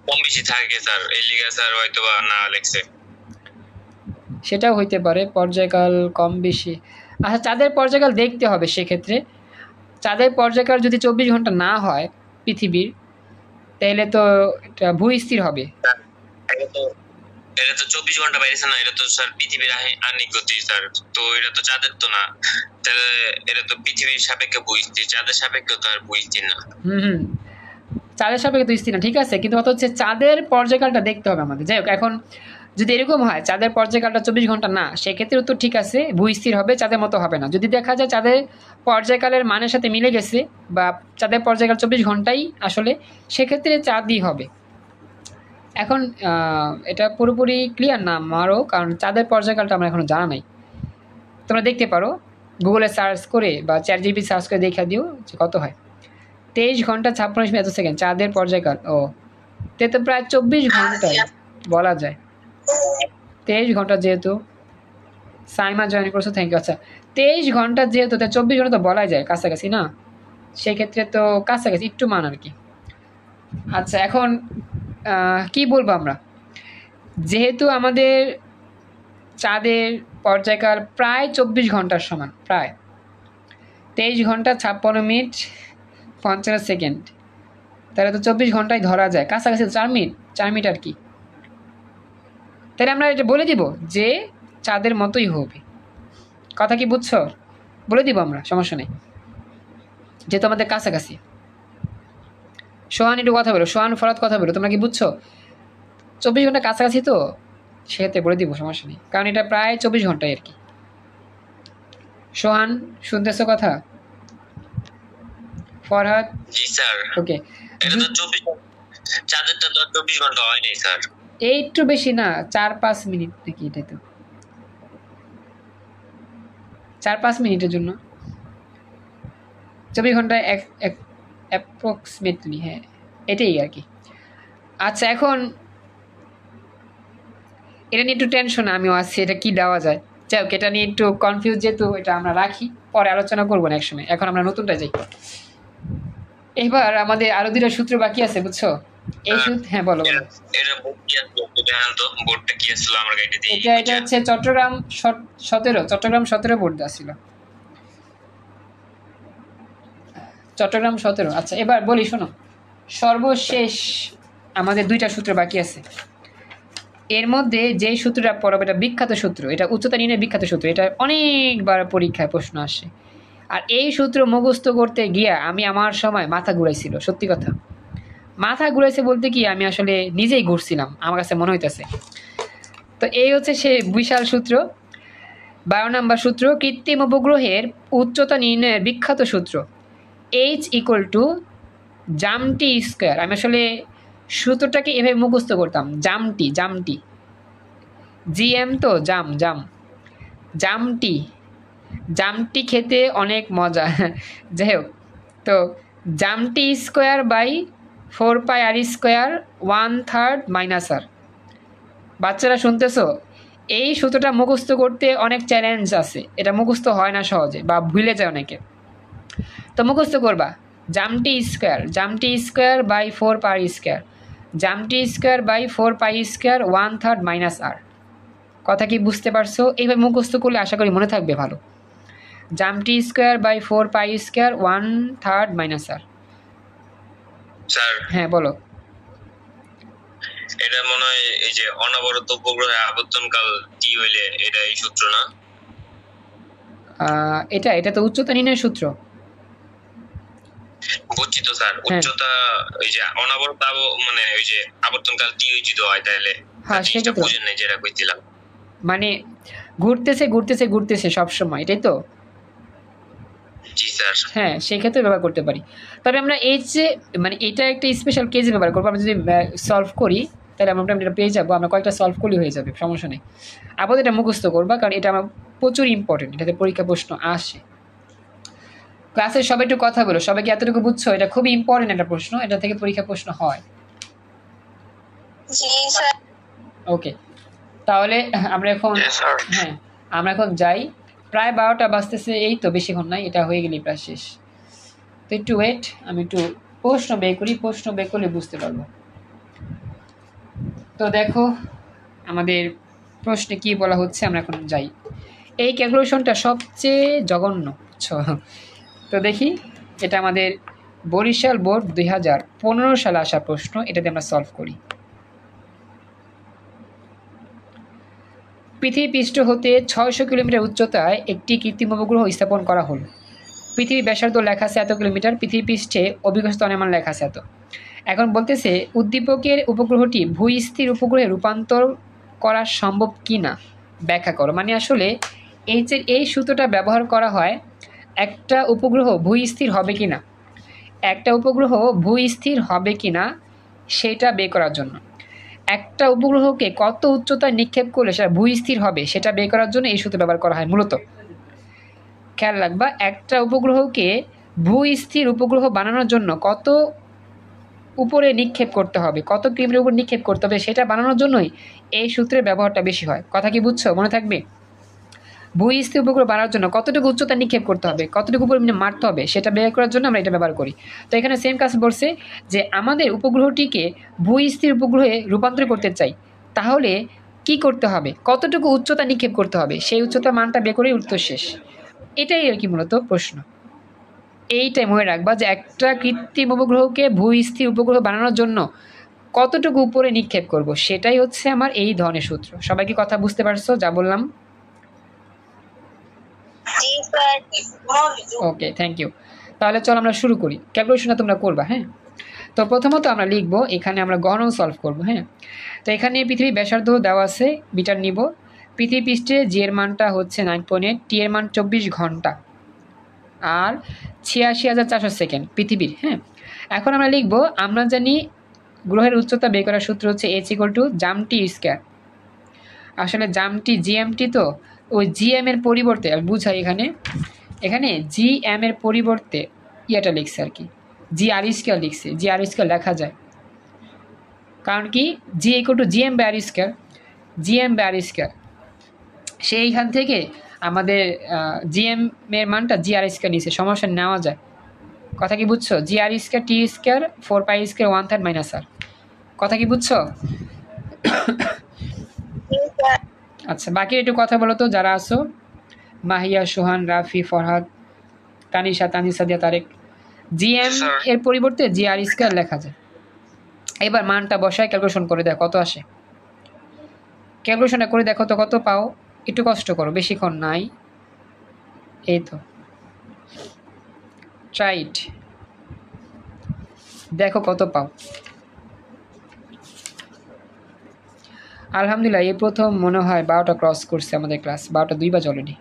কম বেশি থাকে স্যার, এই লিগে স্যার হয়তো বা না লেখছে। সেটাও হইতে পারে, পর্যায়কাল কম বেশি। আচ্ছা, চাঁদের পর্যায়কাল দেখতে হবে সেক্ষেত্রে। চাঁদের পর্যায়কাল যদি 24 ঘন্টা না হয় পৃথিবীর, তাহলে তো এটা ভূস্থির হবে। এটা তো 24 ঘন্টা বাইরেছে না, এটা তো স্যার পৃথিবীর আহ্নিক গতি স্যার, তো এটা তো চাঁদের তো না, তাহলে এটা তো পৃথিবীর সাপেক্ষে ভূস্থির, চাঁদের সাপেক্ষে তো আর ভূস্থির না। চাঁদের সাপেক্ষে তো স্থির না, ঠিক আছে, কিন্তু কথা হচ্ছে চাঁদের পর্যায়কালটা দেখতে হবে আমাদের। যাই হোক, এখন যদি এরকম হয় চাঁদের পর্যায়কালটা 24 ঘন্টা না, সেক্ষেত্রে উত্তর ঠিক আছে, ভূস্থির হবে, চাঁদের মতো হবে না। যদি দেখা যায় চাঁদের পর্যায়কালের মানের সাথে মিলে গেছে, বা চাঁদের পর্যায়কাল 24 ঘন্টাই আসলে, সেক্ষেত্রে চাঁদই হবে। এখন এটা পুরোপুরি ক্লিয়ার না আমারও, কারণ চাঁদের পর্যায়কালটা আমার এখনো জানা নাই। তোমরা দেখতে পারো গুগলে সার্চ করে বা ChatGPT সার্চ করে দেখা দিও যে কত হয়। 23 ঘন্টা 56 মিনিট এত সেকেন্ড চাঁদের পর্যায়কাল। ও, তো প্রায় 24 ঘন্টায় বলা যায়। 23 ঘন্টা যেহেতু, সাইমা জয়েন করছো, থ্যাংক ইউ। আচ্ছা, 23 ঘন্টা যেহেতু, তাই 24 ঘন্টা তো বলাই যায়, কাছাকাছি না? সেক্ষেত্রে তো কাছাকাছি একটু মান আর কি। আচ্ছা, এখন কি বলবো আমরা, যেহেতু আমাদের চাঁদের পর্যায়কাল প্রায় 24 ঘন্টার সমান, প্রায় 23 ঘন্টা 56 মিনিট 55 সেকেন্ড, তাহলে তো 24 ঘন্টায় ধরা যায়, কাছাকাছি 4 মিনিট আর কি। তাহলে আমরা এটা বলে দিব যে চাঁদের মতোই হবে। কথা কি বুঝছো? বলে দিব আমরা, সমস্যা নেই, যেহেতু আমাদের কাছাকাছি। সোহান একটু কথা বলো, সোহান ফরাদ কথা বলো, তোমরা কি বুঝছো? 24 ঘন্টা কাছাকাছি তো, সেক্ষেত্রে বলে দিব, সমস্যা নেই, কারণ এটা প্রায় 24 ঘন্টায় আর কি। সোহান শুনতেছো কথা? ফরহাদ? জি স্যার। ওকে, এটা তো 24, চাঁদেরটা তো 24 ঘন্টা হয় নাই স্যার। এই একটু বেশি না, 4-5 মিনিট নাকি, এটাই তো 4-5 মিনিটের জন্য 24 ঘন্টায় অ্যাপ্রক্সিমেটলি, হ্যাঁ এটাই আর কি। আচ্ছা, এখন এটা নিয়ে একটু টেনশন আমিও আছি, এটা কি দেওয়া যায়। যাই হোক, এটা নিয়ে একটু কনফিউজ, যেহেতু এটা আমরা রাখি, পরে আলোচনা করবো না একসময়, এখন আমরা নতুনটা যাই। এবার আমাদের আরো 2টা সূত্র বাকি আছে, বুঝছো? এই সূত্র, হ্যাঁ বলো বলো। এটা বোর্ড কি আসলো দেখেন তো, বোর্ডটা কি আসলো আমার গাইডে দিয়ে। এটা হচ্ছে চট্টগ্রাম 17 বোর্ড দেওয়া ছিল, চট্টগ্রাম 17। আচ্ছা, এবার বলি শোনো, সর্বশেষ আমাদের 2টা সূত্র বাকি আছে। এর মধ্যে যে সূত্রটা পড়াবে, এটা বিখ্যাত সূত্র, এটা উচ্চতা নির্ণয়ের বিখ্যাত সূত্র, এটা অনেকবার পরীক্ষায় প্রশ্ন আসে। আর এই সূত্র মুখস্থ করতে গিয়া আমি আমার সময় মাথা ঘুরাইছিল, সত্যি কথা মাথা ঘুরাইছে বলতে কি, আমি আসলে নিজেই ঘুরছিলাম, আমার কাছে মনে হইতেছে। তো এই হচ্ছে সেই বিশাল সূত্র, 12 নম্বর সূত্র, কৃত্রিম উপগ্রহের উচ্চতা নির্ণয়ের বিখ্যাত সূত্র H = জামটি স্কোয়ার। আমি আসলে সূত্রটাকে এভাবে মুখস্থ করতাম, জামটি জিএম, তো জামটি খেতে অনেক মজা। যাই হোক, তো জামটি স্কোয়ার বাই 4πr² 1/3 - r। বাচ্চারা শুনতেছো? এই সূত্রটা মুখস্থ করতে অনেক চ্যালেঞ্জ আছে, এটা মুখস্থ হয় না সহজে, বা ভুলে যায় অনেকে। তো মুখস্থ করবা, জামটি স্কোয়ার বাই 4πr², জামটি স্কোয়ার বাই 4πr² 1/3 - r। কথা কি বুঝতে পারছো? এইভাবে মুখস্থ করলে আশা করি মনে থাকবে ভালো। জামটি square by 4πr² 1/3 - r। Sir হ্যাঁ বলো। এটা মনে হয় এই যে অনবরত উপগ্রহে আবর্তনকাল টি হইলে এটা এই সূত্র না? এটা তো উচ্চতা নির্ণয়ের সূত্র। বুঝছি তো স্যার, উচ্চতা ওই যে অনবরত মানে ওই যে আবর্তনকাল টি যদি হয় তাহলে, হ্যাঁ সেটা তো, বুঝেন না যেটা কইছিলাম, মানে ঘুরতেছে সব সময়, এটাই তো। জি স্যার। হ্যাঁ, সেই ক্ষেত্রে ব্যবহার করতে পারি। তবে আমরা এই যে মানে এটা একটা স্পেশাল কেসে ব্যবহার করবো, আমরা যদি সলভ করি তাহলে আমরা এটা পেয়ে যাবো, আমরা কয়েকটা সলভ করলে হয়ে যাবে, সমস্যা নেই। আপাতত এটা মুখস্থ করবা, কারণ এটা আমার প্রচুর ইম্পর্টেন্ট, এটাতে পরীক্ষা প্রশ্ন আসে। ক্লাসের সবাই একটু কথা বলো, সবাই কি এতটুকু বুঝছো? এটা খুবই ইম্পর্টেন্ট একটা প্রশ্ন, এটা থেকে পরীক্ষা প্রশ্ন হয়। জি স্যার। ওকে, তাহলে আমরা এখন, হ্যাঁ আমরা এখন যাই, প্রায় 12টা বাজতেছে, এই তো বেশিক্ষণ নাই, এটা হয়ে গেলেই প্রায় শেষ। তো একটু ওয়েট, আমি একটু প্রশ্ন বের করি, প্রশ্ন বের করলে বুঝতে পারবো। তো দেখো আমাদের প্রশ্নে কি বলা হচ্ছে, আমরা এখন যাই। এই ক্যালকুলেশনটা সবচেয়ে জঘন্য, বুঝছো? তো দেখি, এটা আমাদের বরিশাল বোর্ড 2015 সালে আসা প্রশ্ন, এটাতে আমরা সলভ করি। পৃথিবী পৃষ্ঠ হতে 600 কিলোমিটার উচ্চতায় একটি কৃত্রিম উপগ্রহ স্থাপন করা হলো। পৃথিবী ব্যাসার্ধ লেখা আছে এত কিলোমিটার, পৃথিবী পৃষ্ঠে অভিজ্ঞ স্তরমান লেখা আছে এত। এখন বলতেছে উদ্দীপকের উপগ্রহটি ভূস্থির উপগ্রহে রূপান্তর করা সম্ভব কি না ব্যাখ্যা করো। মানে আসলে এই সূত্রটা ব্যবহার করা হয় একটা উপগ্রহ ভূস্থির হবে কি না, সেটা বের করার জন্য। একটা উপগ্রহকে কত উচ্চতায় নিক্ষেপ করলে সেটা ভূস্থির হবে সেটা বের করার জন্য এই সূত্র ব্যবহার করা হয় মূলত। খেয়াল রাখবা, একটা উপগ্রহকে ভূস্থির উপগ্রহ বানানোর জন্য কত উপরে নিক্ষেপ করতে হবে, কত কিলোমিটার উপর নিক্ষেপ করতে হবে, সেটা বানানোর জন্যই এই সূত্রের ব্যবহারটা বেশি হয়। কথা কি বুঝছো? মনে থাকবে। ভূস্থির উপগ্রহ বানানোর জন্য কতটুকু উচ্চতা নিক্ষেপ করতে হবে, কতটুকু পরিমাণে মারতে হবে, সেটা বের করার জন্য আমরা এটা ব্যবহার করি। তো এখানে সেম কাজ বলছে যে আমাদের উপগ্রহটিকে ভূস্থির উপগ্রহে রূপান্তর করতে চাই, তাহলে কি করতে হবে, কতটুকু উচ্চতা নিক্ষেপ করতে হবে, সেই উচ্চতার মানটা বের করে উত্তর শেষ। এটাই আর কি মূলত প্রশ্ন। এইটাই মনে রাখবা যে একটা কৃত্রিম উপগ্রহকে ভূস্থির উপগ্রহ বানানোর জন্য কতটুকু উপরে নিক্ষেপ করব, সেটাই হচ্ছে আমার এই ধরনের সূত্র। সবাই কি কথা বুঝতে পারছো যা বললাম? জি স্যার। Okay, thank you. তাহলে চল আমরা শুরু করি, ক্যালকুলেশনটা তোমরা করবা। হ্যাঁ, তো প্রথমত আমরা লিখব, এখানে আমরা গহন সলভ করব। হ্যাঁ, তো এখানে পৃথিবী ব্যাসার্ধ দেওয়া আছে, মিটার নিব। পৃথিবী পৃষ্ঠে জি এর মানটা হচ্ছে 9.8, টি এর মান 24 ঘন্টা, আর 86,400 সেকেন্ড পৃথিবীর। হ্যাঁ, এখন আমরা লিখব, আমরা জানি গ্রহের উচ্চতা বের করার সূত্র হচ্ছে h = জামটি স্কয়ার। আসলে জামটি জিএমটি, তো ওই জিএম এর পরিবর্তে আমি বুঝাই, এখানে জিএম এর পরিবর্তে ইয়েটা লিখছে আর কি, জি আর স্কয়ার লিখছে। জি আর স্কয়ার লেখা যায়, কারণ কি G = GM by R square, GM by R square. সেইখান থেকে আমাদের জিএম এর মানটা জি আর স্কয়ার নিচ্ছে, সমস্যা নেওয়া যায়। কথা কি বুঝছো? জি আর স্কয়ার টি স্কয়ার 4π² 1/3 - r। কথা কি বুঝছো? আচ্ছা, বাকি একটু কথা বলো তো যারা আছো, মাহিয়া, সোহান, রাফি, ফরহাদ, তানিশা, তানিসা দিয়া, তারেক। জিএম এর পরিবর্তে জি আর স্কয়ার লেখা যায়। এবার মানটা বসায় ক্যালকুলেশন করে দেখো কত আসে। ক্যালকুলেশনটা করে দেখো তো কত পাও, একটু কষ্ট করো, বেশিক্ষণ নাই। এই তো, ট্রাইট, দেখো কত পাও। আলহামদুলিল্লাহ, এই প্রথম মনে হয় 12টা ক্রস করছে আমাদের ক্লাস, 12টা 2 বাজে অলরেডি।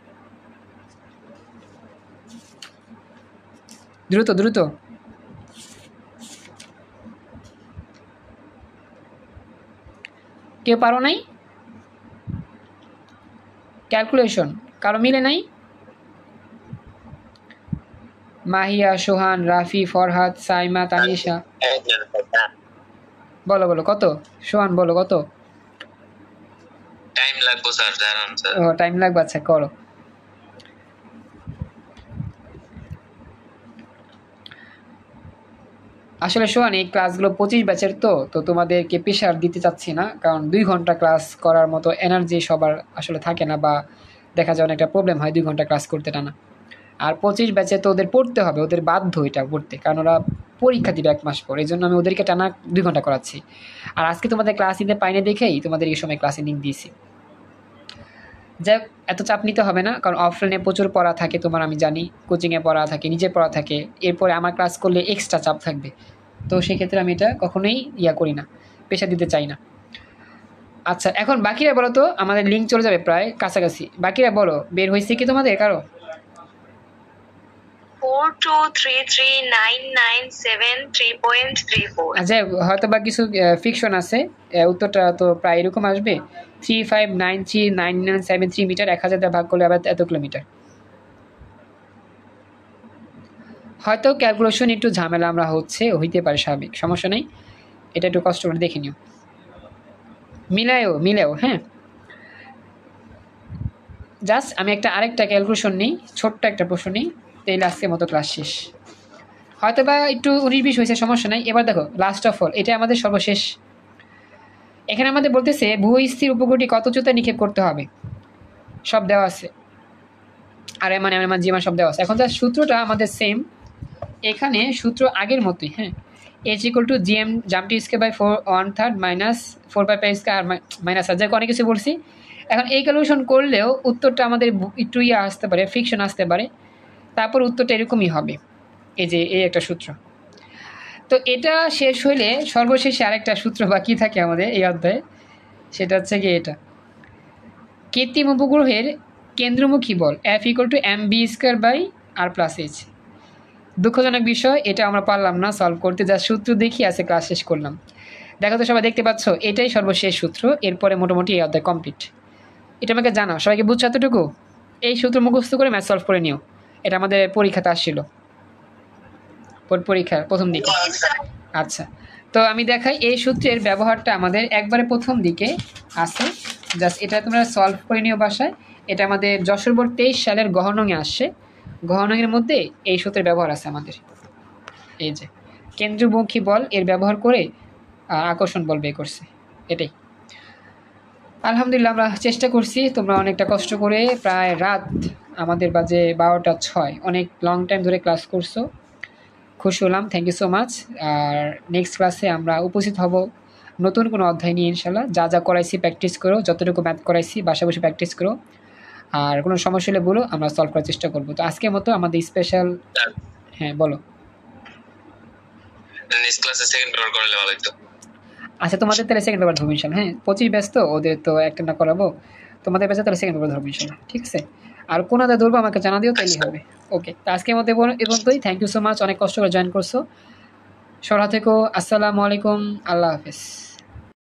দ্রুত দ্রুত। কেউ পারো নাই ক্যালকুলেশন? কারো মিলে নাই? মাহিয়া, সোহান, রাফি, ফরহাদ, সাইমা, তানিশা, বলো বলো কত? সোহান বলো কত? টাইম লাগবে স্যার, জানান স্যার। ও, টাইম লাগবে, আচ্ছা করো। আসলে সোহান, এই ক্লাসগুলো 25 ব্যাচের, তো তোমাদেরকে প্রেশার দিতে চাচ্ছি না, কারণ 2 ঘন্টা ক্লাস করার মতো এনার্জি সবার আসলে থাকে না, বা দেখা যায় অনেকটা প্রবলেম হয় 2 ঘন্টা ক্লাস করতে টানা। আর 25 ব্যাচে তো ওদের পড়তে হবে, ওদের বাধ্য এটা পড়তে, কারণ ওরা পরীক্ষা দিবে 1 মাস পর। এই জন্য আমি ওদেরকে টানা 2 ঘন্টা করাচ্ছি। আর আজকে তোমাদের ক্লাস নিতে পাইনি দেখেই তোমাদের এই সময় ক্লাসে লিঙ্ক দিয়েছি। যাই, এত চাপ নিতে হবে না, কারণ অফলাইনে প্রচুর পড়া থাকে তোমার, আমি জানি কোচিংয়ে পড়া থাকে, নিজে পড়া থাকে, এরপরে আমার ক্লাস করলে এক্সট্রা চাপ থাকবে। তো সেক্ষেত্রে আমি এটা কখনোই করি না, প্রেশার দিতে চাই না। আচ্ছা, এখন বাকিরা বলো তো, আমাদের লিঙ্ক চলে যাবে প্রায় কাছাকাছি। বাকিরা বলো, বের হয়েছে কি তোমাদের কারো? 42339973.34। আচ্ছা, হয়তো বা কিছু ফিকশন আছে, উত্তরটা তো প্রায় এরকম আসবে, 35939973 মিটার, 1000 দিয়ে ভাগ করলে আবার এত কিলোমিটার। হয়তো ক্যালকুলেশন একটু ঝামেলা আমরা হইতে পারে, স্বাভাবিক, সমস্যা নেই। এটা একটু কষ্ট করে দেখে নিও, মিলায়ও। হ্যাঁ, জাস্ট আমি আরেকটা ক্যালকুলেশন নিই, ছোট্ট একটা প্রশ্ন নিই, তাইলে আজকের মতো ক্লাস শেষ। হয়তো বা একটু 19-20 হয়েছে, সমস্যা নাই। এবার দেখো, লাস্ট অফ অল, এটা আমাদের সর্বশেষ। এখানে আমাদের বলতেছে ভূস্থির উপগ্রহটি কত উচ্চতায় নিক্ষেপ করতে হবে, সব দেওয়া আছে, আর এর মানে জিমান সব দেওয়া আছে। এখন তার সূত্রটা আমাদের সেম, এখানে সূত্র আগের মতোই। হ্যাঁ, h = gm জামটি square by 1/3 - 4π² - r, যাকে অনেক কিছু বলছি। এখন এই ক্যালকুলেশন করলেও উত্তরটা আমাদের একটু আসতে পারে, ফিকশন আসতে পারে, তারপর উত্তরটা এরকমই হবে। এই একটা সূত্র। তো এটা শেষ হইলে সর্বশেষে আরেকটা সূত্র বাকি থাকে আমাদের এই অধ্যায়ে, সেটা হচ্ছে কি, এটা কৃত্রিম উপগ্রহের কেন্দ্রমুখী বল F = mv²/r+h। দুঃখজনক বিষয়, এটা আমরা পারলাম না সলভ করতে, যা সূত্র দেখি আছে ক্লাস শেষ করলাম। দেখো তো সবাই, দেখতে পাচ্ছ, এটাই সর্বশেষ সূত্র, এরপরে মোটামুটি এই অধ্যায় কমপ্লিট। এটা আমাকে জানাও, সবাইকে বুঝছো এতটুকু? এই সূত্র মুখস্থ করে ম্যাথ সলভ করে নিও, এটা আমাদের পরীক্ষাতে আসছিল, পরীক্ষার প্রথম দিকে। আচ্ছা, তো আমি দেখাই, এই সূত্রের ব্যবহারটা আমাদের একবারে প্রথম দিকে আছে, জাস্ট এটা তোমরা সলভ করে নিও বাসায়, এটা আমাদের যশোর বোর্ড 23 সালের গহনঙে আসছে। গহনঙের মধ্যে এই সূত্রের ব্যবহার আছে আমাদের। এই যে কেন্দ্রমুখী বল এর ব্যবহার করে আকর্ষণ বল বের করছে। এটাই। আলহামদুলিল্লাহ আমরা চেষ্টা করছি, তোমরা অনেকটা কষ্ট করে প্রায় রাত আমাদের বাজে 12টা 6, অনেক লং টাইম ধরে ক্লাস করছো, খুশি হলাম, থ্যাংক ইউ সো মাচ। আর নেক্সট ক্লাসে আমরা উপস্থিত হব নতুন কোনো অধ্যায় নিয়ে ইনশাল্লাহ। যা যা করাইছি প্র্যাকটিস করো, যতটুকু ম্যাথ করাইছি বাসা বসে প্র্যাকটিস করো, আর কোনো সমস্যা হলে বলো, আমরা সলভ করার চেষ্টা করবো। তো আজকের মতো আমাদের স্পেশাল, হ্যাঁ বলো। নেক্সট ক্লাসে সেকেন্ড পেপার করলে ভালো হতো। আচ্ছা তোমাদের তাহলে সেকেন্ড পেপার ধরবো ইনশাল্লাহ। হ্যাঁ 25 ব্যস্ত, ওদের তো একটা না করাবো, তোমাদের ব্যাচে তাহলে সেকেন্ড পেপার ধরবো ইনশাল্লাহ, ঠিক আছে? আর কোন আদা ধরবো আমাকে জানা দিও, তাইলেই হবে। ওকে, তো আজকের মধ্যে এ পর্যন্তই। থ্যাংক ইউ সো মাচ, অনেক কষ্ট করে জয়েন করছো। সরা থেকো। আসসালামু আলাইকুম, আল্লাহ হাফেজ।